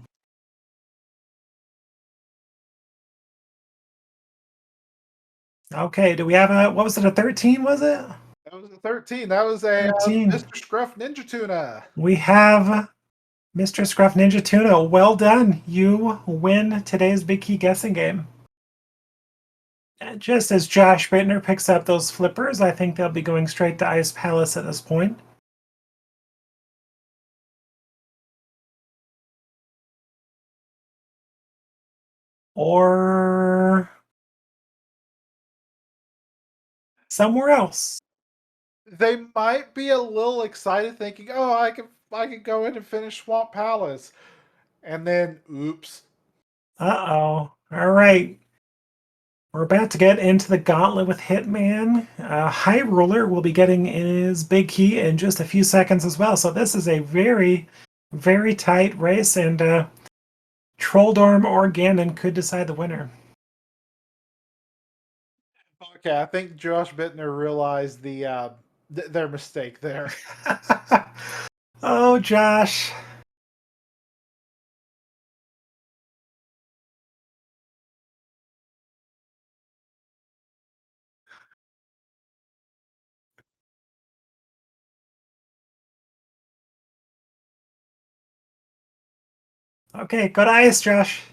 Okay, do we have what was it, a 13, was it? That was a 13. That was a 13. Mr. Scruff Ninja Tuna. We have Mr. Scruff Ninja Tuna. Well done. You win today's big key guessing game. Just as Josh Bittner picks up those flippers, I think they'll be going straight to Ice Palace at this point. Or somewhere else. They might be a little excited, thinking, "Oh, I can go in and finish Swamp Palace," and then, oops. Uh-oh. All right. We're about to get into the gauntlet with Hitman. High Ruler will be getting his big key in just a few seconds as well. So this is a very, very tight race, and Trolldorm or Ganon could decide the winner. Okay, I think Josh Bittner realized their mistake there. Oh, Josh. Okay, go to ice, Josh.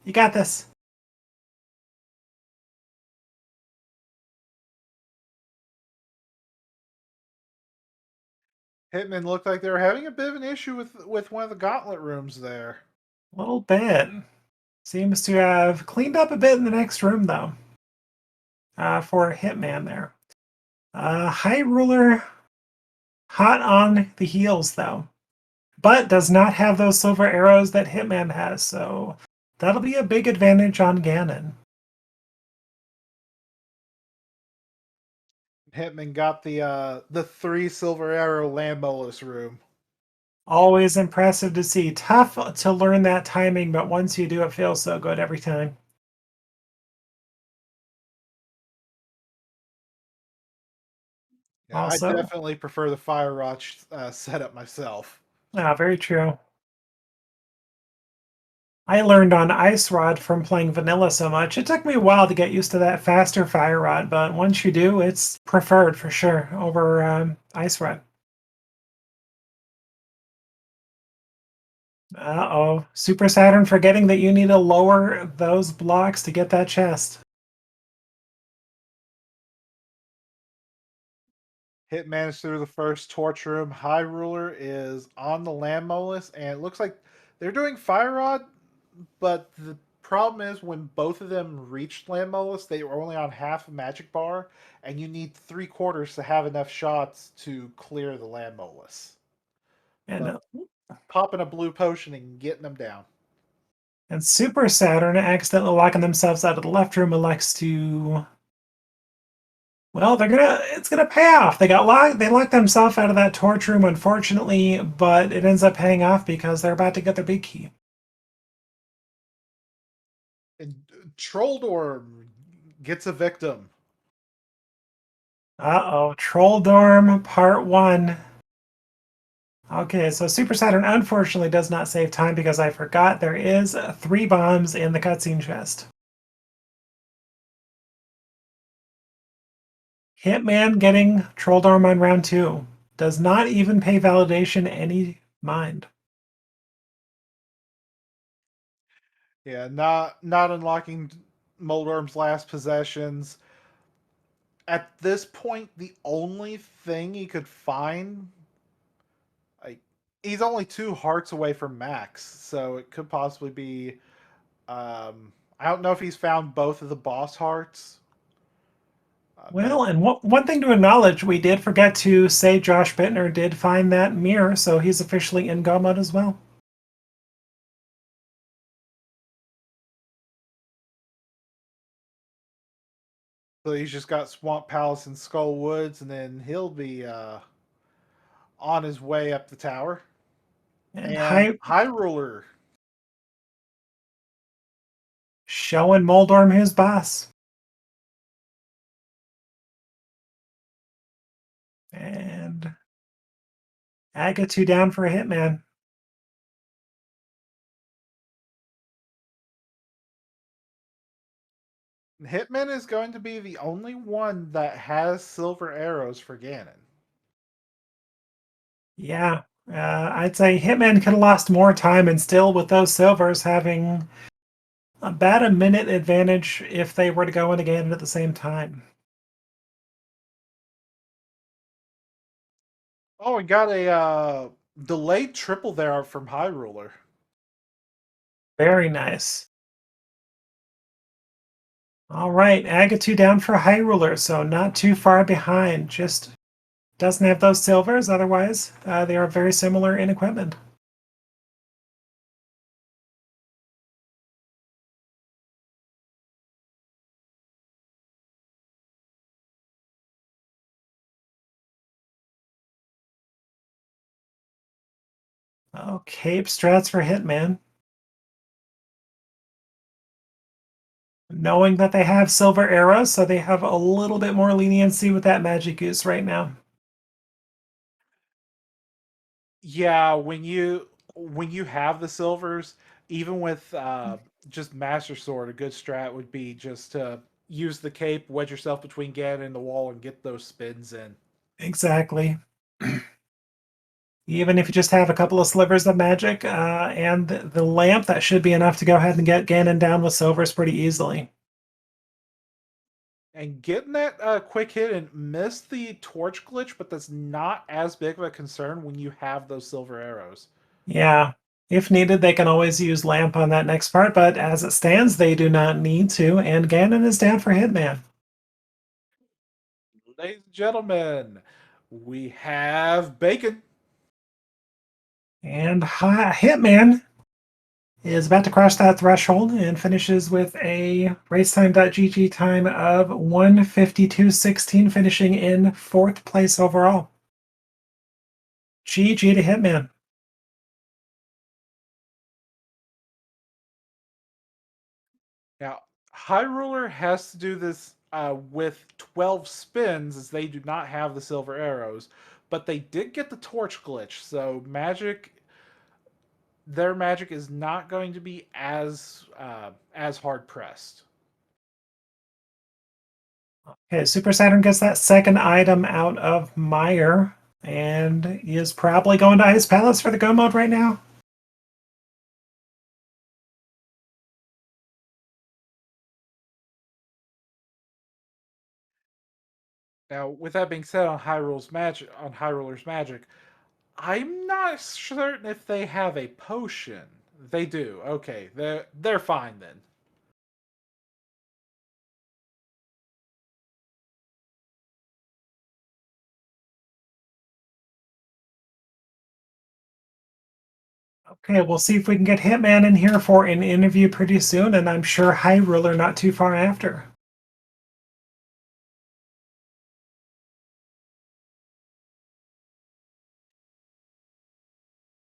You got this. Hitman looked like they were having a bit of an issue with one of the gauntlet rooms there. A little bit. Seems to have cleaned up a bit in the next room, though, for Hitman there. High Ruler, hot on the heels, though, but does not have those silver arrows that Hitman has, so that'll be a big advantage on Ganon. Hitman got the 3 silver arrow Lambolus room. Always impressive to see. Tough to learn that timing, but once you do, it feels so good every time. Yeah, I Also, definitely prefer the Fire Rock setup myself. very true. I learned on Ice Rod from playing vanilla so much. It took me a while to get used to that faster Fire Rod, but once you do, it's preferred for sure over Ice Rod. Uh-oh. Super Saturn forgetting that you need to lower those blocks to get that chest. Hitman is through the first torch room. High Ruler is on the Lambolus, and it looks like they're doing Fire Rod, but the problem is when both of them reached Lambolus, they were only on half a magic bar, and you need 3/4 to have enough shots to clear the Lambolus. And But popping a blue potion and getting them down. and Super Saturn accidentally locking themselves out of the left room elects to, well, it's gonna pay off. They locked themselves out of that torch room, unfortunately, but it ends up paying off because they're about to get their big key. And Trolldor gets a victim. Uh-oh, Trolldorm Part 1. Okay, so Super Saturn unfortunately does not save time because I forgot there is 3 bombs in the cutscene chest. Hitman getting Trolldorm on round 2. Does not even pay validation any mind. Yeah, not unlocking Moldorm's last possessions. At this point, the only thing he could find, like, he's only 2 hearts away from max, so it could possibly be. I don't know if he's found both of the boss hearts, but Well, and one thing to acknowledge, we did forget to say Josh Bittner did find that mirror, so he's officially in go mode as well. so he's just got Swamp Palace and Skull Woods, and then he'll be on his way up the tower. And And High Ruler. showing Moldorm his boss. And Agahnim down for a hitman. Hitman is going to be the only one that has silver arrows for Ganon. Yeah, I'd say Hitman could have lost more time and still with those silvers having About a minute advantage if they were to go in again at the same time. Oh, we got a delayed triple there from High Ruler. Very nice. All right, Agatu down for High Ruler, so not too far behind. Just doesn't have those silvers. Otherwise, they are very similar in equipment. Oh, Cape Strats for Hitman. Knowing that they have silver arrows, so they have a little bit more leniency with that magic use right now. Yeah, when you have the silvers, even with just Master Sword, a good strat would be just to use the cape, wedge yourself between Ganon and the wall, and get those spins in. Exactly. Even if you just have a couple of slivers of magic and the lamp, that should be enough to go ahead and get Ganon down with silvers pretty easily. And getting that quick hit and miss the torch glitch, but that's not as big of a concern when you have those silver arrows. Yeah. If needed, they can always use lamp on that next part, but as it stands, they do not need to, and Ganon is down for Hitman. Ladies and gentlemen, we have Bacon. And Hitman is about to cross that threshold and finishes with a racetime.gg time of 1:52.16, finishing in 4th place overall. GG to Hitman. Now, High Ruler has to do this with 12 spins as they do not have the silver arrows, but they did get the torch glitch, so their magic is not going to be as hard pressed. Okay, Super Saturn gets that second item out of Meyer and he is probably going to Ice Palace for the go mode right now. Now, with that being said, on High Ruler's magic, I'm not certain if they have a potion. They do. Okay, they're fine then. Okay, we'll see if we can get Hitman in here for an interview pretty soon, and I'm sure High Ruler not too far after.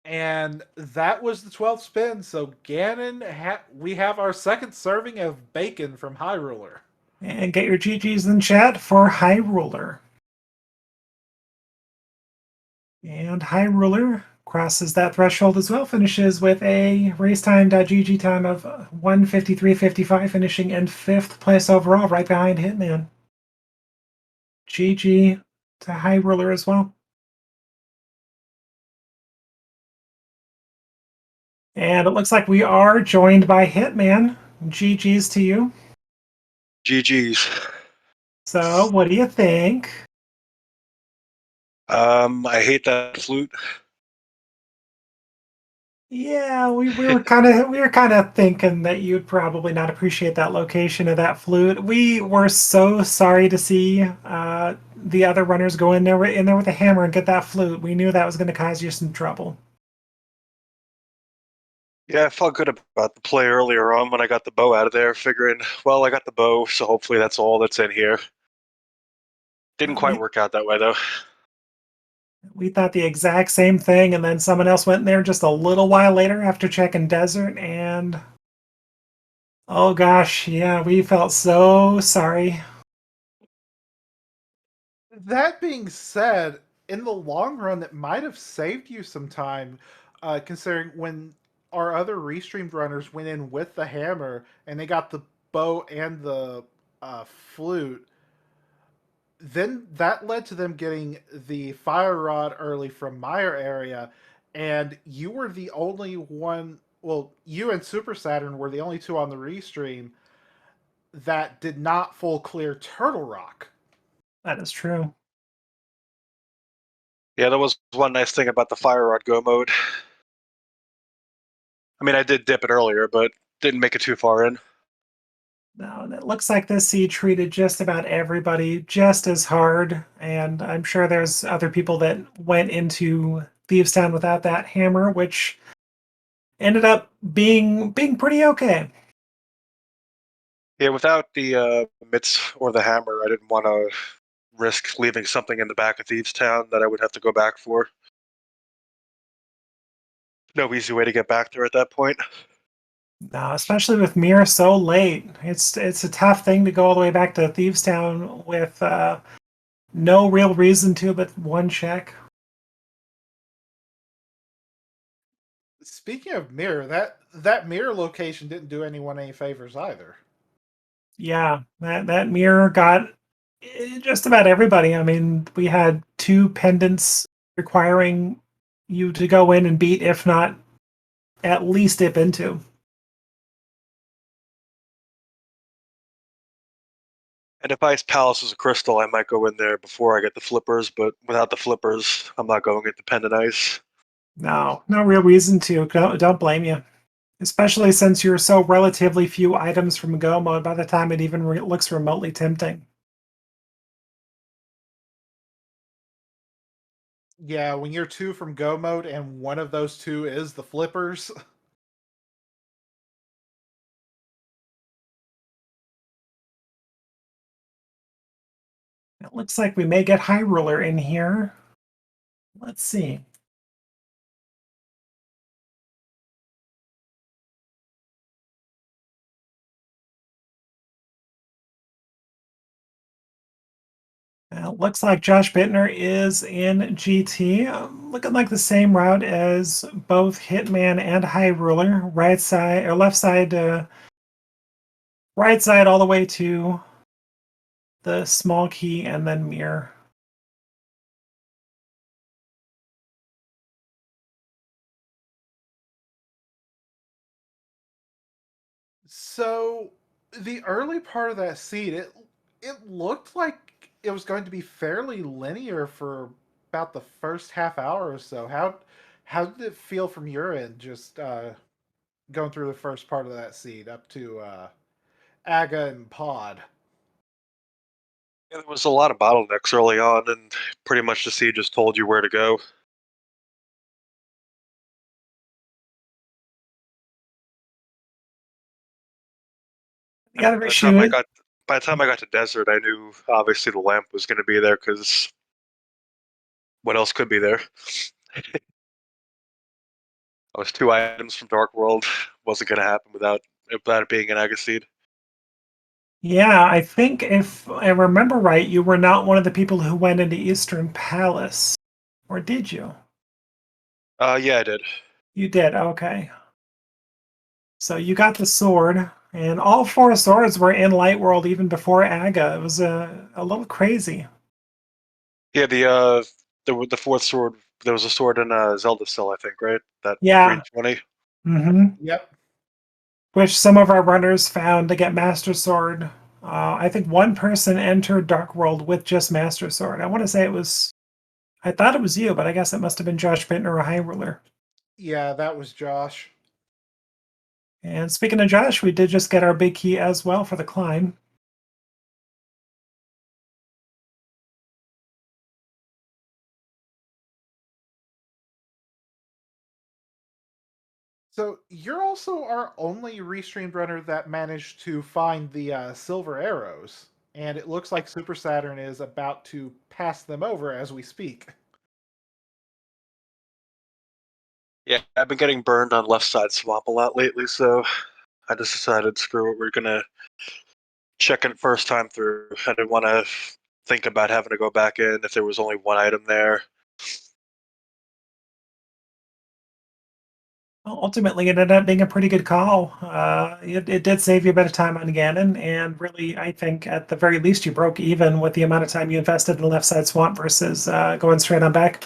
And that was the 12th spin. So we have our second serving of bacon from High Ruler. And get your GGs in chat for High Ruler. And High Ruler crosses that threshold as well, finishes with a racetime.gg time of 1:53.55, finishing in 5th place overall, right behind Hitman. GG to High Ruler as well. And it looks like we are joined by Hitman. GG's to you. GG's. So, what do you think? I hate that flute. Yeah, we were kind of thinking that you'd probably not appreciate that location of that flute. We were so sorry to see the other runners go in there with a hammer and get that flute. We knew that was going to cause you some trouble. Yeah, I felt good about the play earlier on when I got the bow out of there, figuring, well, I got the bow, so hopefully that's all that's in here. Didn't quite work out that way, though. We thought the exact same thing, and then someone else went in there just a little while later after checking desert, and oh gosh, yeah, we felt so sorry. That being said, in the long run, that might have saved you some time, considering when our other restreamed runners went in with the hammer and they got the bow and the flute. Then that led to them getting the fire rod early from Meyer area, and you were the only one well, you and Super Saturn were the only two on the restream that did not full clear Turtle Rock. That is true. Yeah, that was one nice thing about the Fire Rod Go mode. I mean, I did dip it earlier, but didn't make it too far in. No, and it looks like this seed treated just about everybody just as hard, and I'm sure there's other people that went into Thieves Town without that hammer, which ended up being pretty okay. Yeah, without the mitts or the hammer, I didn't want to risk leaving something in the back of Thieves Town that I would have to go back for. No easy way to get back there at that point. No, especially with Mir so late. It's a tough thing to go all the way back to Thieves Town with no real reason to but one check. Speaking of mirror, that mirror location didn't do anyone any favors either. Yeah, that mirror got just about everybody. I mean, we had two pendants requiring you to go in and beat, if not at least dip into. And if Ice Palace is a crystal, I might go in there before I get the flippers, but without the flippers, I'm not going into Pendant Ice. No, no real reason to. Don't blame you. Especially since you're so relatively few items from Go mode by the time it even looks remotely tempting. Yeah, when you're two from Go mode and one of those two is the flippers. It looks like we may get High Ruler in here. Let's see. Looks like Josh Bittner is in GT, looking like the same route as both Hitman and High Ruler. Right side or left side, right side all the way to the small key and then mirror. So the early part of that seed, it looked like it was going to be fairly linear for about the first half hour or so. How did it feel from your end, just going through the first part of that seed up to Aga and Pod? Yeah, there was a lot of bottlenecks early on, and pretty much the seed just told you where to go. The And other issue is, by the time I got to Desert, I knew obviously the lamp was going to be there because what else could be there? I was two items from Dark World. Wasn't going to happen without it being an Agaseed. yeah, I think if I remember right, you were not one of the people who went into Eastern Palace, or did you? Yeah, I did. You did, okay. So you got the sword, and all four swords were in Light World even before Aga. It was a little crazy. Yeah, the fourth sword. There was a sword in Zelda Cell, I think, right? That Yeah. green 20. Yep. Which some of our runners found to get Master Sword. I think one person entered Dark World with just Master Sword. I want to say it was, I thought it was you, but I guess it must have been Josh Bittner or High Ruler. Yeah, that was Josh. And speaking of Josh, we did just get our big key as well for the climb. So you're also our only restreamed runner that managed to find the silver arrows, and it looks like Super Saturn is about to pass them over as we speak. Yeah, I've been getting burned on left side swamp a lot lately, so I just decided, screw it, we're gonna check it first time through. I didn't want to think about having to go back in if there was only one item there. Well, ultimately, it ended up being a pretty good call. It did save you a bit of time on Ganon, and really, I think at the very least, you broke even with the amount of time you invested in the left side swamp versus going straight on back.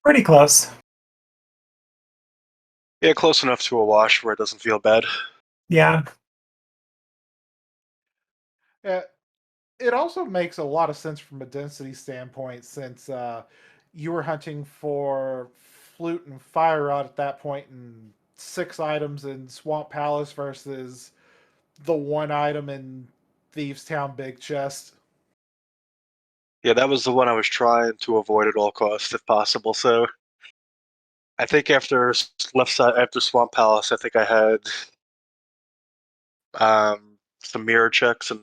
Pretty close. Yeah, close enough to a wash where it doesn't feel bad. Yeah. Yeah, it also makes a lot of sense from a density standpoint since you were hunting for flute and fire rod at that point and 6 items in Swamp Palace versus the 1 item in Thieves Town Big Chest. Yeah, that was the one I was trying to avoid at all costs if possible. So I think after left side after Swamp Palace, I think I had some mirror checks and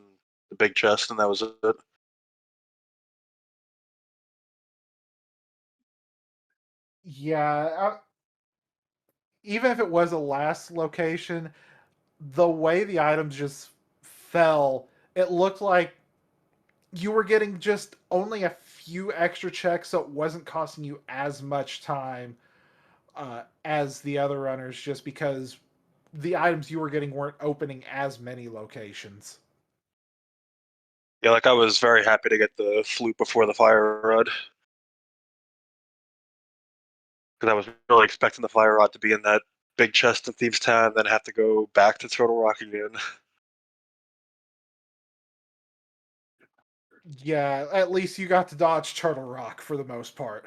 the big chest, and that was it. Yeah, even if it was a last location, the way the items just fell, it looked like you were getting just only a few extra checks, so it wasn't costing you as much time as the other runners, just because the items you were getting weren't opening as many locations. Yeah, like I was very happy to get the flute before the fire rod because I was really expecting the fire rod to be in that big chest in Thieves Town, and then have to go back to Turtle Rock again. Yeah, at least you got to dodge Turtle Rock for the most part.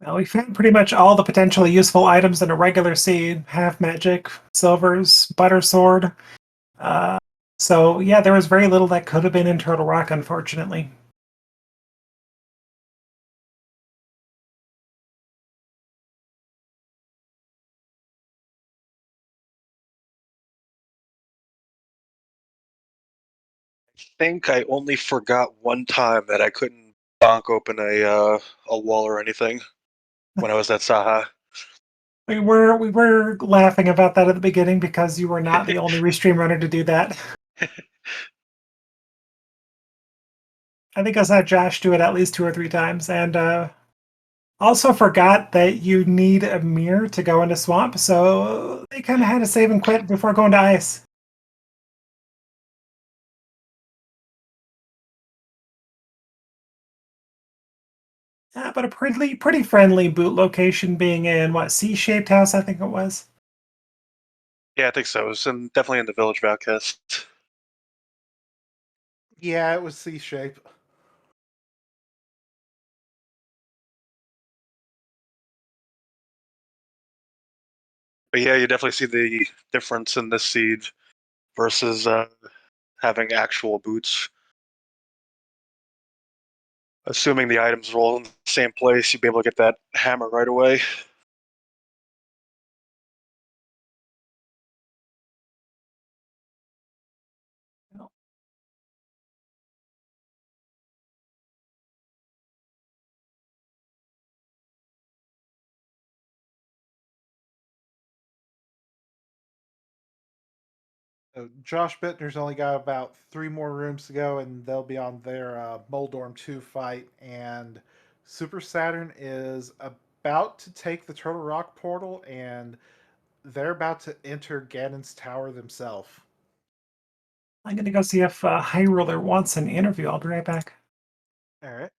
Well, we found pretty much all the potentially useful items in a regular seed. Half magic, silvers, butter sword. Uh, so yeah, there was very little that could have been in Turtle Rock, unfortunately. I think I only forgot one time that I couldn't bonk open a wall or anything when I was at Saha. We were laughing about that at the beginning because you were not the only restream runner to do that. I think I saw Josh do it at least 2 or 3 times, and also forgot that you need a mirror to go into swamp, so they kind of had to save and quit before going to ice. But a pretty friendly boot location, being in what, C-shaped house, I think it was. Yeah, I think so. It was definitely in the Village of Outcasts. Yeah, it was C shape. But yeah, you definitely see the difference in this seed versus having actual boots. Assuming the items roll in the same place, you'd be able to get that hammer right away. So Josh Bittner's only got about 3 more rooms to go, and they'll be on their Moldorm 2 fight. And Super Saturn is about to take the Turtle Rock portal, and they're about to enter Ganon's tower themselves. I'm going to go see if High Ruler wants an interview. I'll be right back. All right.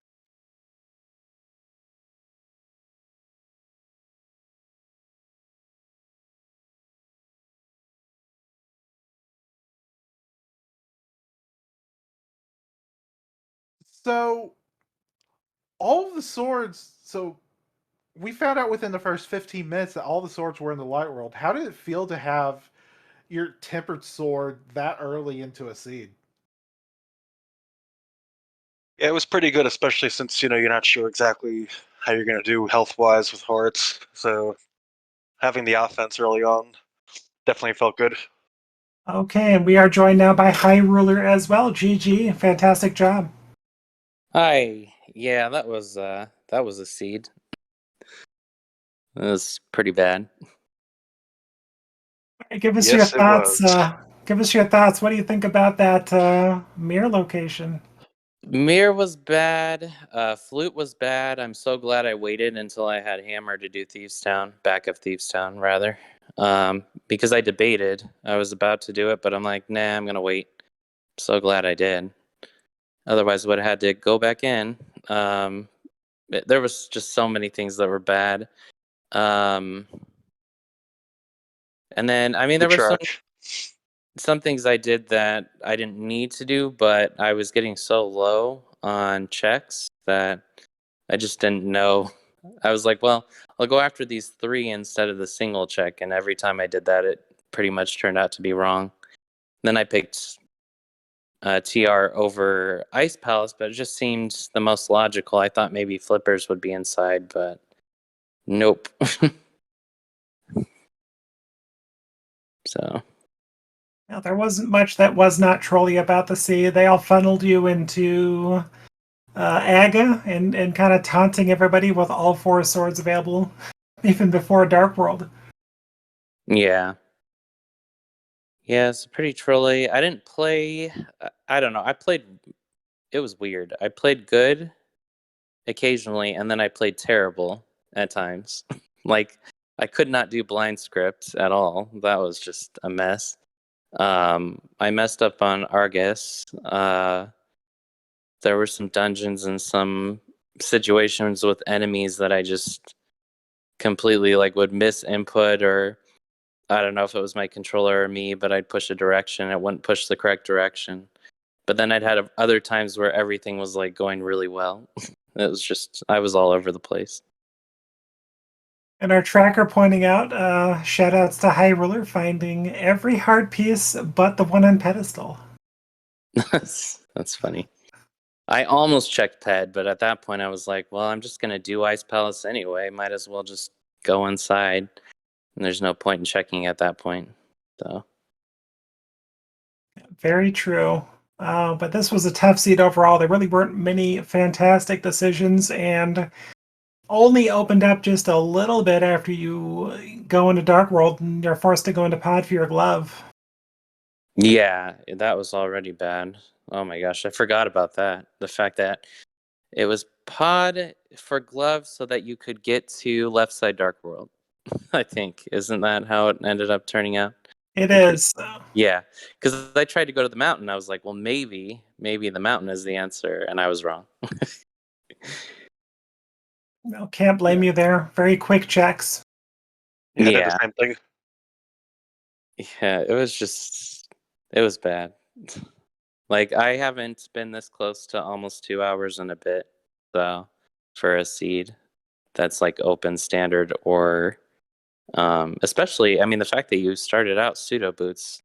So all of the swords. So we found out within the first 15 minutes that all the swords were in the light world. How did it feel to have your tempered sword that early into a seed? Yeah, it was pretty good, especially since you're not sure exactly how you're gonna do health wise with hearts. So having the offense early on definitely felt good. Okay, and we are joined now by High Ruler as well. GG, fantastic job. Hi. Yeah, that was a seed. It was pretty bad. Give us your Yes, it thoughts. was. Give us your thoughts. What do you think about that mirror location? Mirror was bad. Flute was bad. I'm so glad I waited until I had Hammer to do Thieves Town, back of Thieves Town rather. Because I debated. I was about to do it, but I'm like, nah, I'm gonna wait. So glad I did. Otherwise, I would have had to go back in. There was just so many things that were bad. And then, I mean, there were some things I did that I didn't need to do, but I was getting so low on checks that I just didn't know. I was like, well, I'll go after these 3 instead of the single check. And every time I did that, it pretty much turned out to be wrong. Then I picked TR over Ice Palace, but it just seemed the most logical. I thought maybe Flippers would be inside, but nope. So. Now, there wasn't much that was not trolly about the seed. They all funneled you into Aga and kind of taunting everybody with all 4 swords available, even before Dark World. Yeah. Yeah, it's pretty trolly. I didn't play. I don't know. It was weird. I played good occasionally, and then I played terrible at times. Like, I could not do blind script at all. That was just a mess. I messed up on Argus. There were some dungeons and some situations with enemies that I just completely would miss input, or I don't know if it was my controller or me, but I'd push a direction, it wouldn't push the correct direction. But then I'd had other times where everything was going really well. It was just, I was all over the place. And our tracker pointing out, shout outs to High Ruler finding every heart piece but the one on pedestal. That's funny. I almost checked Ped, but at that point I was like, well, I'm just going to do Ice Palace anyway. Might as well just go inside. And there's no point in checking at that point. So. Very true. But this was a tough seed overall. There really weren't many fantastic decisions, and only opened up just a little bit after you go into Dark World and you're forced to go into Pod for your glove. Yeah, that was already bad. Oh my gosh, I forgot about that. The fact that it was Pod for glove so that you could get to left side Dark World. I think. Isn't that how it ended up turning out? It is. Yeah, because I tried to go to the mountain. I was like, well, maybe the mountain is the answer, and I was wrong. No, can't blame you there. Very quick checks. Yeah, I did the same thing. Yeah, it was bad. I haven't been this close to almost 2 hours and a bit, so for a seed that's open standard, or especially, I mean, the fact that you started out pseudo boots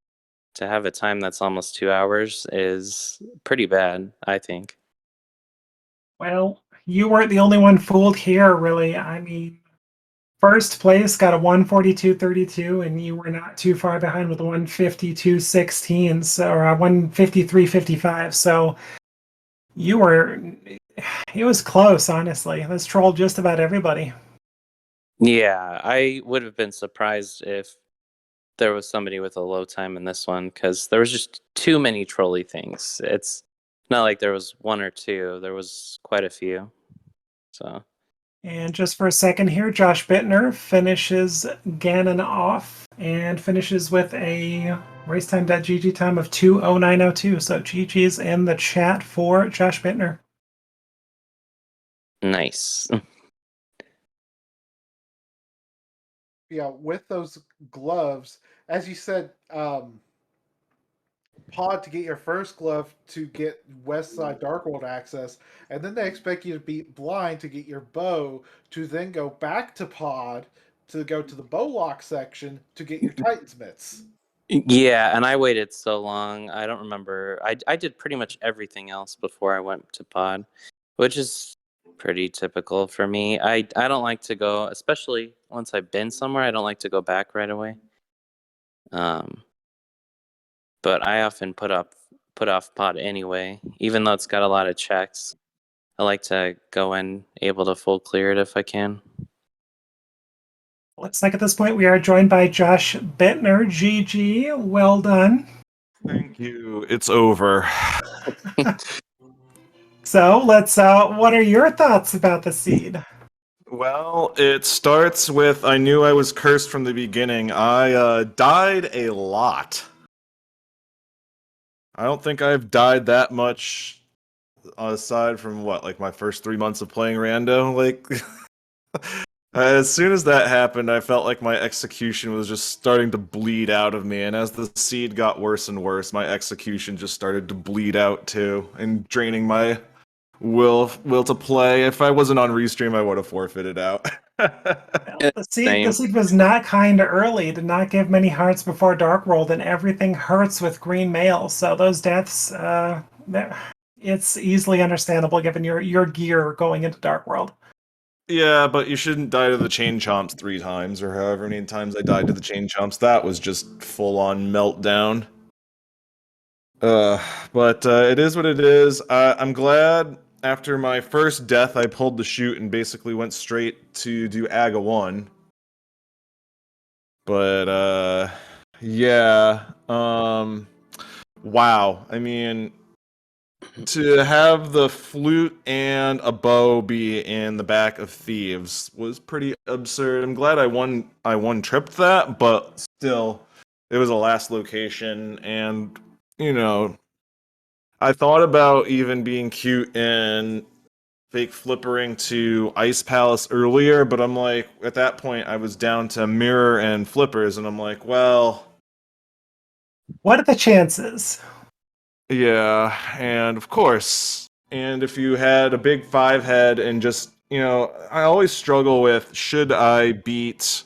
to have a time that's almost 2 hours is pretty bad, I think. Well, you weren't the only one fooled here, really. I mean, first place got a 142.32, and you were not too far behind with a 152.16, or a 153.55. So you were. It was close, honestly. This trolled just about everybody. Yeah, I would have been surprised if there was somebody with a low time in this one, because there was just too many trolley things. It's not like there was 1 or 2. There was quite a few. So. And just for a second here, Josh Bittner finishes Ganon off and finishes with a racetime.gg time of 2:09:02. So GG's in the chat for Josh Bittner. Nice. Yeah, with those gloves, as you said, Pod to get your first glove to get West Side Dark World access, and then they expect you to beat Blind to get your bow, to then go back to Pod to go to the bow lock section to get your Titan's mitts. Yeah, and I waited so long. I don't remember. I did pretty much everything else before I went to Pod, which is pretty typical for me. I don't like to go, especially once I've been somewhere, I don't like to go back right away. But I often put off Pod anyway, even though it's got a lot of checks. I like to go in able to full clear it if I can. Looks like at this point we are joined by Josh Bittner. GG, well done. Thank you. It's over. So let's. What are your thoughts about the seed? Well, it starts with I knew I was cursed from the beginning. I died a lot. I don't think I've died that much aside from what, like my first 3 months of playing rando, like as soon as that happened, I felt like my execution was just starting to bleed out of me, and as the seed got worse and worse, my execution just started to bleed out too, and draining my will to play. If I wasn't on restream, I would have forfeited out. Well, the Same. seed was not kind early. Did not give many hearts before Dark World, and everything hurts with green mail. So those deaths, it's easily understandable given your gear going into Dark World. Yeah, but you shouldn't die to the chain chomps 3 times, or however many times I died to the chain chomps. That was just full on meltdown. But it is what it is. I'm glad after my first death, I pulled the chute and basically went straight to do Aga 1. But yeah. Wow. I mean, to have the flute and a bow be in the back of thieves was pretty absurd. I'm glad I one tripped that, but still, it was a last location, and you know, I thought about even being cute and fake flippering to Ice Palace earlier, but I'm like, at that point, I was down to mirror and flippers, and I'm like, well, What are the chances? yeah, and of course, and if you had a big 5 head and just, I always struggle with, should I beat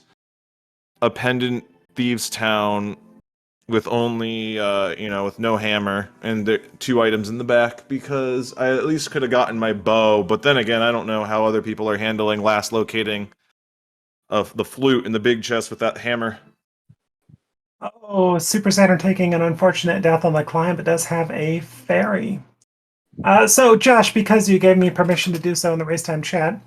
a pendant thieves town with only, with no hammer and the 2 items in the back, because I at least could have gotten my bow, but then again, I don't know how other people are handling last locating of the flute in the big chest with that hammer. Oh, Super Saturn taking an unfortunate death on the climb, but does have a fairy. So, Josh, because you gave me permission to do so in the Racetime chat,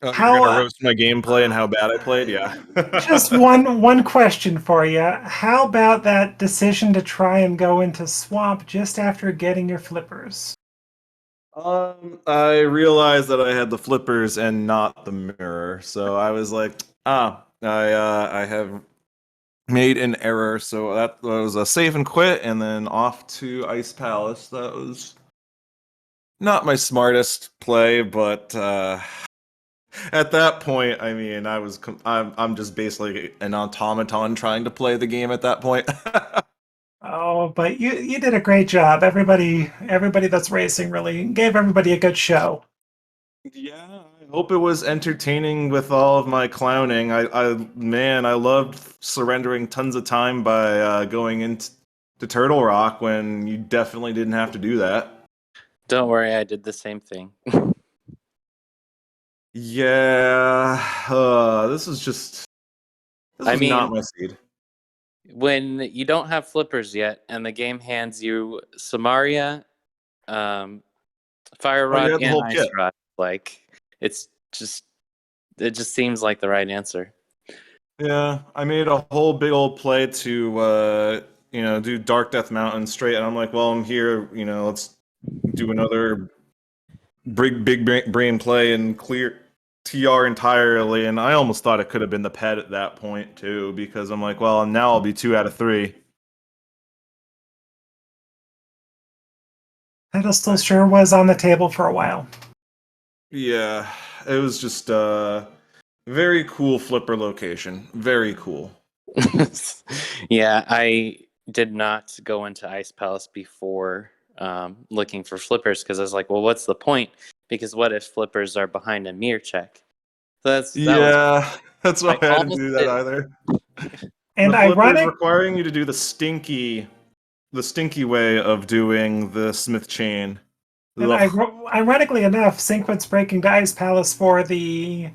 Oh, you're how gonna roast my gameplay and how bad I played? Yeah. just one question for you. How about that decision to try and go into swamp just after getting your flippers? I realized that I had the flippers and not the mirror, so I was like, I have made an error, so that was a save and quit, and then off to Ice Palace. That was not my smartest play, but at that point, I mean, I'm just basically an automaton trying to play the game at that point. Oh, but you did a great job. Everybody that's racing really gave everybody a good show. Yeah, I hope it was entertaining with all of my clowning. Man, I loved surrendering tons of time by going into Turtle Rock when you definitely didn't have to do that. Don't worry, I did the same thing. Yeah, this I was not mean, my seed. when you don't have flippers yet, and the game hands you Samaria, Fire Oh, you Rod, had the and whole Ice kit. Rod, like it just seems like the right answer. Yeah, I made a whole big old play to do Dark Death Mountain straight, and I'm like, well, I'm here, let's do another big brain play and clear TR entirely. And I almost thought it could have been the pet at that point too, because I'm like, well, now I'll be 2 out of 3. Pedestal sure was on the table for a while. Yeah, it was just very cool flipper location. Very cool. Yeah, I did not go into Ice Palace before looking for flippers because I was like, well, what's the point? Because what if flippers are behind a mirror check? So that was Yeah, that's why I didn't almost do that did. either. And The flipper's ironic, requiring you to do the stinky way of doing the Smith chain. and Ugh. ironically enough, Cinquit's breaking to Ice Palace for the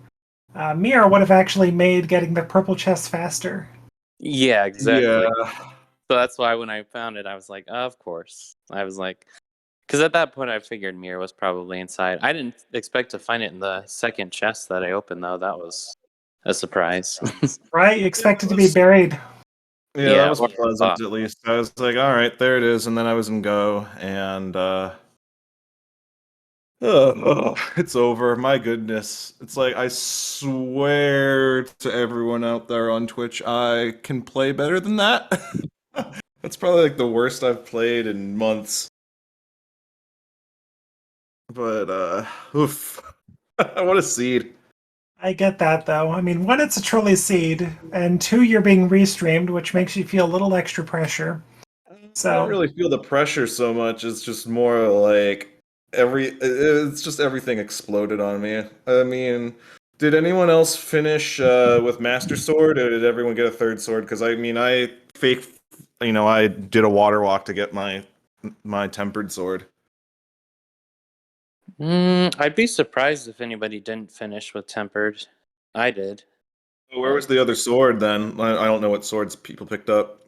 mirror would have actually made getting the purple chest faster. Yeah, exactly. Yeah. So that's why when I found it, I was like, of course. I was like, because at that point I figured Mir was probably inside. I didn't expect to find it in the second chest that I opened, though. That was a surprise. Right? You expect it to be buried. Yeah, that Yeah, was or pleasant at least. I was like, all right, there it is, and then I was in go, and it's over. My goodness. It's like, I swear to everyone out there on Twitch, I can play better than that. That's probably like the worst I've played in months. But oof. What a seed. I get that though. I mean, one, it's a trolley seed, and two, you're being restreamed, which makes you feel a little extra pressure. I don't So really feel the pressure so much. It's just more like it's just everything exploded on me. I mean, did anyone else finish with Master Sword, or did everyone get a third sword? Because I mean, I did a water walk to get my tempered sword. I'd be surprised if anybody didn't finish with tempered. I did. Where was the other sword then? I don't know what swords people picked up.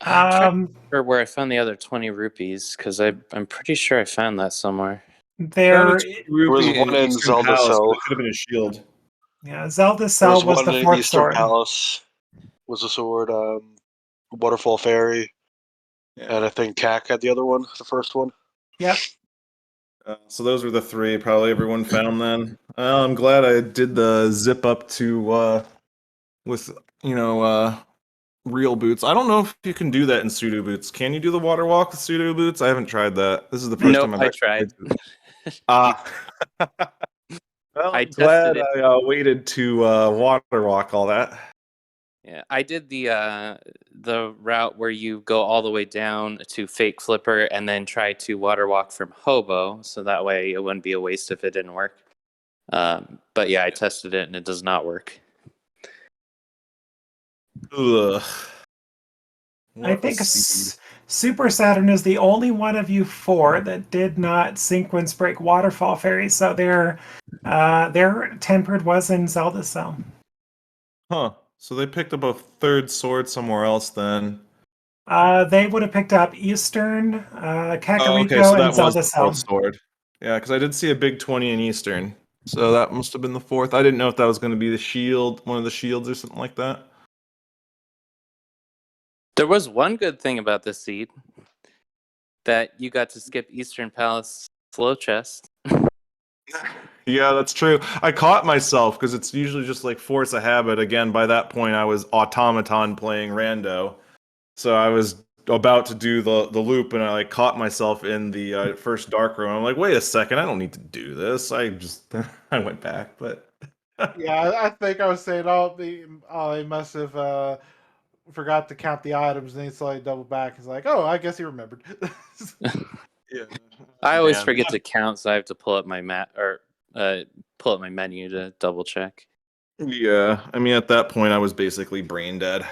I'm trying to um, remember where I found the other 20 rupees because I'm pretty sure I found that somewhere. Found a there, 20 There was rupee in one in Eastern Zelda Palace, but Cell. it could have been a shield. yeah, Zelda There Cell was was one the in fourth Eastern sword. Palace. Was a sword. Waterfall Fairy, Yeah. and I think Cack had the other one, the first one. Yep. So those were the three probably everyone found then. I'm glad I did the zip up to with you know real boots. I don't know if you can do that in pseudo boots. Can you do the water walk with pseudo boots? I haven't tried that. This is the first Nope, time I've I actually tried. Ah. Well, I I'm glad tested it. I waited to water walk all that. Yeah, I did the route where you go all the way down to Fake Flipper and then try to water walk from Hobo, so that way it wouldn't be a waste if it didn't work. But yeah, I tested it and it does not work. Ugh. I What a think seed. Super Saturn is the only one of you four that did not sequence break Waterfall Fairy, so their tempered was in Zelda Cell. Huh. So they picked up a third sword somewhere else then. They would have picked up Eastern, Oh, okay, so Kakariko, and that was Zelda the fourth Cell. sword. Yeah, because I did see a big 20 in Eastern. So that must have been the fourth. I didn't know if that was going to be the shield, one of the shields or something like that. There was one good thing about this seed that you got to skip Eastern Palace flow chest. Yeah, that's true. I caught myself because it's usually just like force a habit. Again, by that point, I was automaton playing rando. So I was about to do the loop and I like caught myself in the first dark room. I'm like, wait a second, I don't need to do this. I just I went back, but Yeah, I think I was saying, they must have forgot to count the items, and then he slowly doubled back. He's like, oh, I guess he remembered. yeah. I Oh, always man. forget to count, so I have to pull up my pull up my menu to double check. Yeah, I mean, at that point, I was basically brain dead.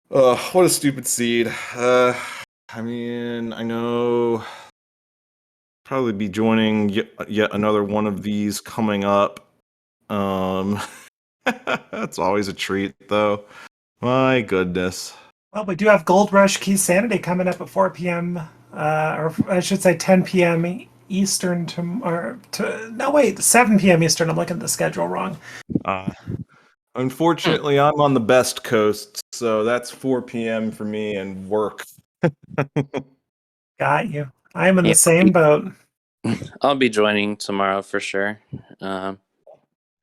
What a stupid seed. I mean, I know probably be joining yet another one of these coming up. Um, that's always a treat, though. My goodness. Well, we do have Gold Rush Key Sanity coming up at 4 p.m., or I should say 10 p.m. Eastern no, wait, 7 p.m. Eastern. I'm looking at the schedule wrong. Uh, Unfortunately, I'm on the best coast, so that's 4 p.m. for me and work. Got you. I am in Yeah, the same boat. I'll be joining tomorrow for sure. I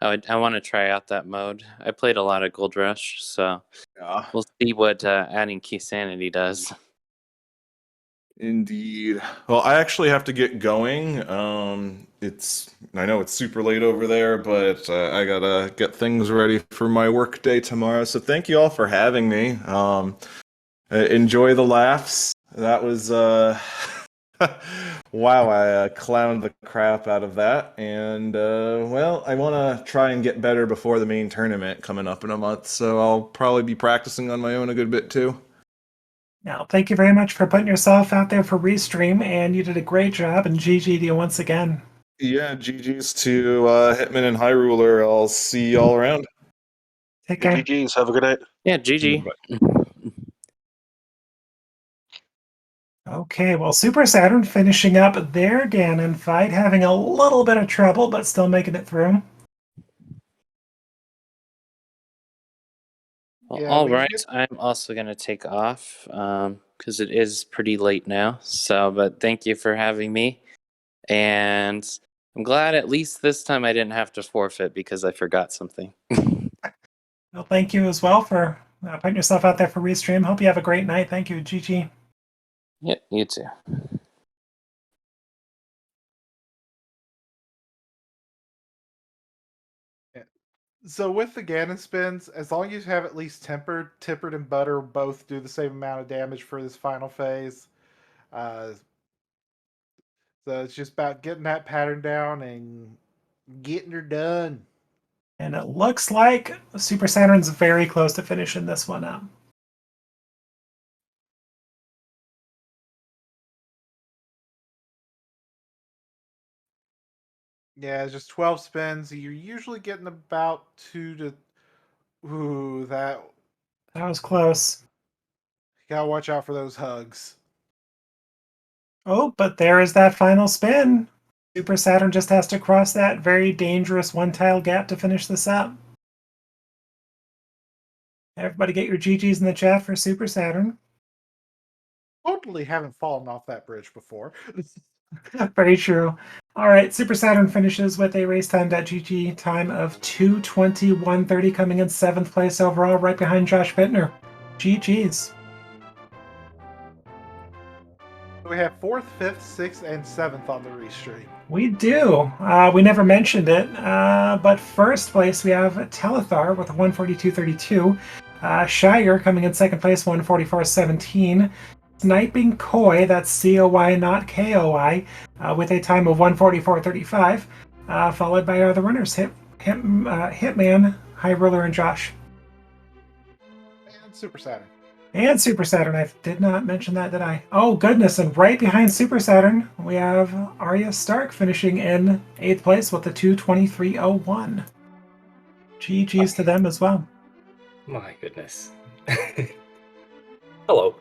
want to try out that mode. I played a lot of Gold Rush, so Yeah. we'll see what adding Key Sanity does. Indeed. Well, I actually have to get going. I know it's super late over there, but I gotta get things ready for my work day tomorrow. So thank you all for having me. Enjoy the laughs. That was wow. I clowned the crap out of that, and well, I want to try and get better before the main tournament coming up in a month. So I'll probably be practicing on my own a good bit too. Now, thank you very much for putting yourself out there for Restream, and you did a great job, and GG to you once again. Yeah, GG's to Hitman and High Ruler. I'll see y'all around. Take care. GG's. Have a good night. Yeah, GG. Okay, well, Super Saturn finishing up their Ganon fight, having a little bit of trouble, but still making it through. Well, Yeah, all we right. get I'm also going to take off because it is pretty late now. So, but thank you for having me. And I'm glad at least this time I didn't have to forfeit because I forgot something. Well, thank you as well for putting yourself out there for Restream. Hope you have a great night. Thank you, GG. Yeah, you too. So with the Ganon spins, as long as you have at least Tippered and Butter both do the same amount of damage for this final phase. Uh, so it's just about getting that pattern down and getting her done. And it looks like Super Saturn's very close to finishing this one up. Yeah, it's just 12 spins. You're usually getting about 2 to... Ooh, that... That was close. You gotta watch out for those hugs. Oh, but there is that final spin. Super Saturn just has to cross that very dangerous one-tile gap to finish this up. Everybody get your GGs in the chat for Super Saturn. Totally haven't fallen off that bridge before. Very true. All right, Super Saturn finishes with a racetime.gg time of 2:21:30, coming in 7th place overall, right behind Josh Bittner. GGs. We have 4th, 5th, 6th, and 7th on the restream. We do. We never mentioned it, but first place we have Telethar with 142.32. Shire coming in 2nd place, 144.17. Sniping Koi, that's COY, not KOI, with a time of 144.35, followed by our other runners, Hitman, High Ruler, and Josh. And Super Saturn. And Super Saturn. I did not mention that, did I? Oh, goodness. And right behind Super Saturn, we have Arya Stark finishing in 8th place with a 2:23:01. GG's to them as well. My goodness. Hello.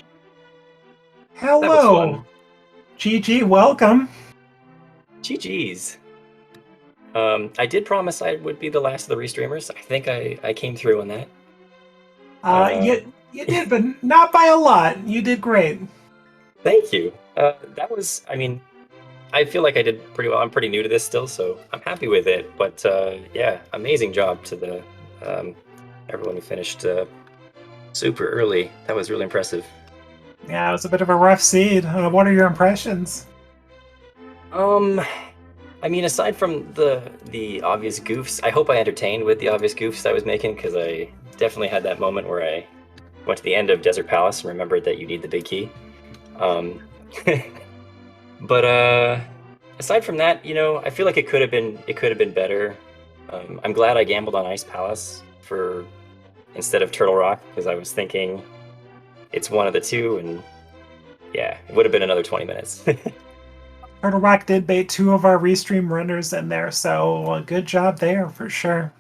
Hello. GG, welcome. GG's. I did promise I would be the last of the restreamers. I think I came through on that. You did, but not by a lot. You did great. Thank you. That was, I mean, I feel like I did pretty well. I'm pretty new to this still, so I'm happy with it. But yeah, amazing job to the everyone who finished super early. That was really impressive. Yeah, it was a bit of a rough seed. What are your impressions? I mean, aside from the obvious goofs, I hope I entertained with the obvious goofs I was making, because I definitely had that moment where I went to the end of Desert Palace and remembered that you need the big key. But aside from that, you know, I feel like it could have been better. I'm glad I gambled on Ice Palace instead of Turtle Rock, because I was thinking it's one of the two, and yeah, it would have been another 20 minutes. Turtle Rock did bait 2 of our restream runners in there, so good job there for sure.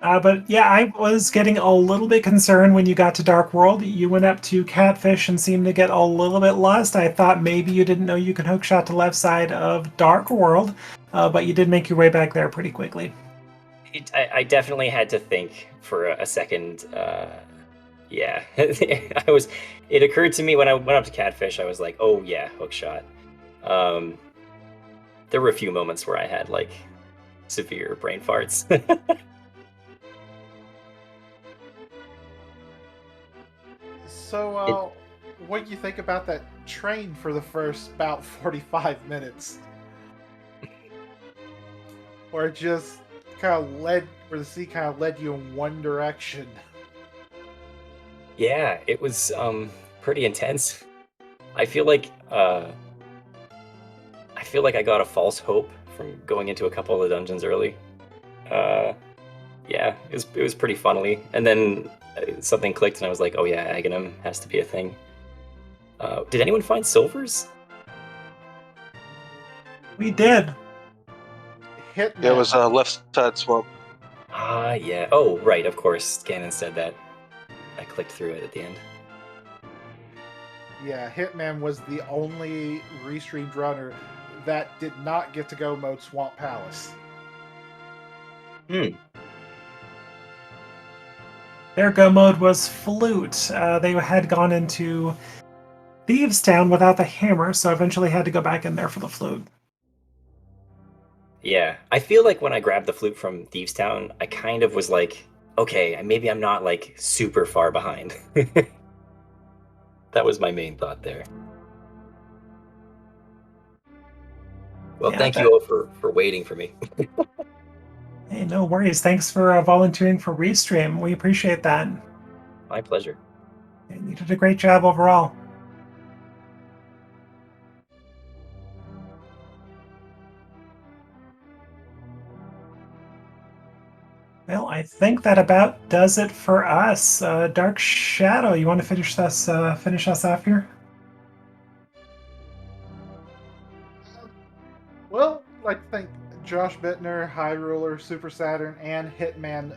But yeah, I was getting a little bit concerned when you got to Dark World. You went up to Catfish and seemed to get a little bit lost. I thought maybe you didn't know you could hookshot to left side of Dark World, but you did make your way back there pretty quickly. I definitely had to think for a second. Yeah, It occurred to me when I went up to Catfish. I was like, "Oh yeah, hookshot." There were a few moments where I had like severe brain farts. So, what do you think about that train for the first about 45 minutes? Or it just the sea kind of led you in one direction? Yeah, it was pretty intense. I feel like I got a false hope from going into a couple of the dungeons early. Yeah, it was pretty funnily, and then something clicked, and I was like, "Oh yeah, Agahnim has to be a thing." Did anyone find silvers? We did. Hitman. Yeah, it was a left side swap. Ah, yeah. Oh, right, of course. Ganon said that. I clicked through it at the end. Yeah, Hitman was the only restreamed runner that did not get to go mode Swamp Palace. Their go mode was Flute. They had gone into Thieves Town without the hammer, so eventually had to go back in there for the Flute. Yeah, I feel like when I grabbed the flute from Thieves Town, I kind of was like, okay, maybe I'm not like super far behind. That was my main thought there. Well, Yeah, thank you all for waiting for me. Hey, no worries. Thanks for volunteering for Restream. We appreciate that. My pleasure. And you did a great job overall. Well, I think that about does it for us. Dark Shadow, you want to finish us off here? Well, I'd like to thank Josh Bittner, High Ruler, Super Saturn, and Hitman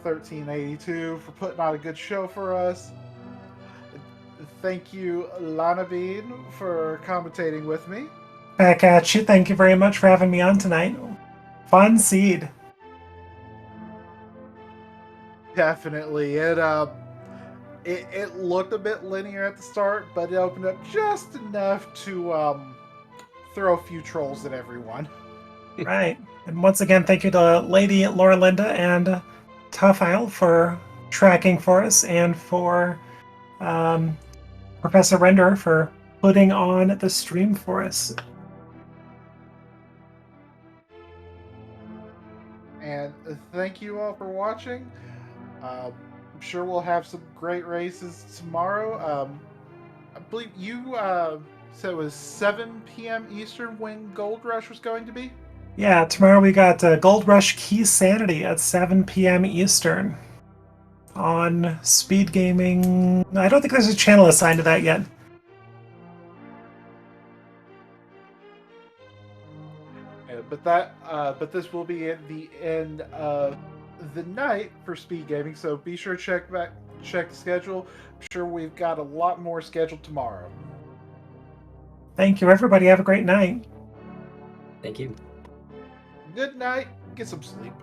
1382 for putting on a good show for us. Thank you, Lana Bean, for commentating with me. Back at you. Thank you very much for having me on tonight. Fun seed. Definitely. It looked a bit linear at the start, but it opened up just enough to throw a few trolls at everyone. Right. And once again, thank you to Lady Laura Linda and Tough Isle for tracking for us, and for Professor Render for putting on the stream for us. And thank you all for watching. I'm sure we'll have some great races tomorrow. I believe you said it was 7 p.m. Eastern when Gold Rush was going to be? Yeah, tomorrow we got Gold Rush Key Sanity at 7 p.m. Eastern on Speed Gaming. I don't think there's a channel assigned to that yet. Yeah, but this will be at the end of the night for Speed Gaming, so be sure to check the schedule. I'm sure we've got a lot more scheduled tomorrow. Thank you, everybody. Have a great night. Thank you. Good night. Get some sleep.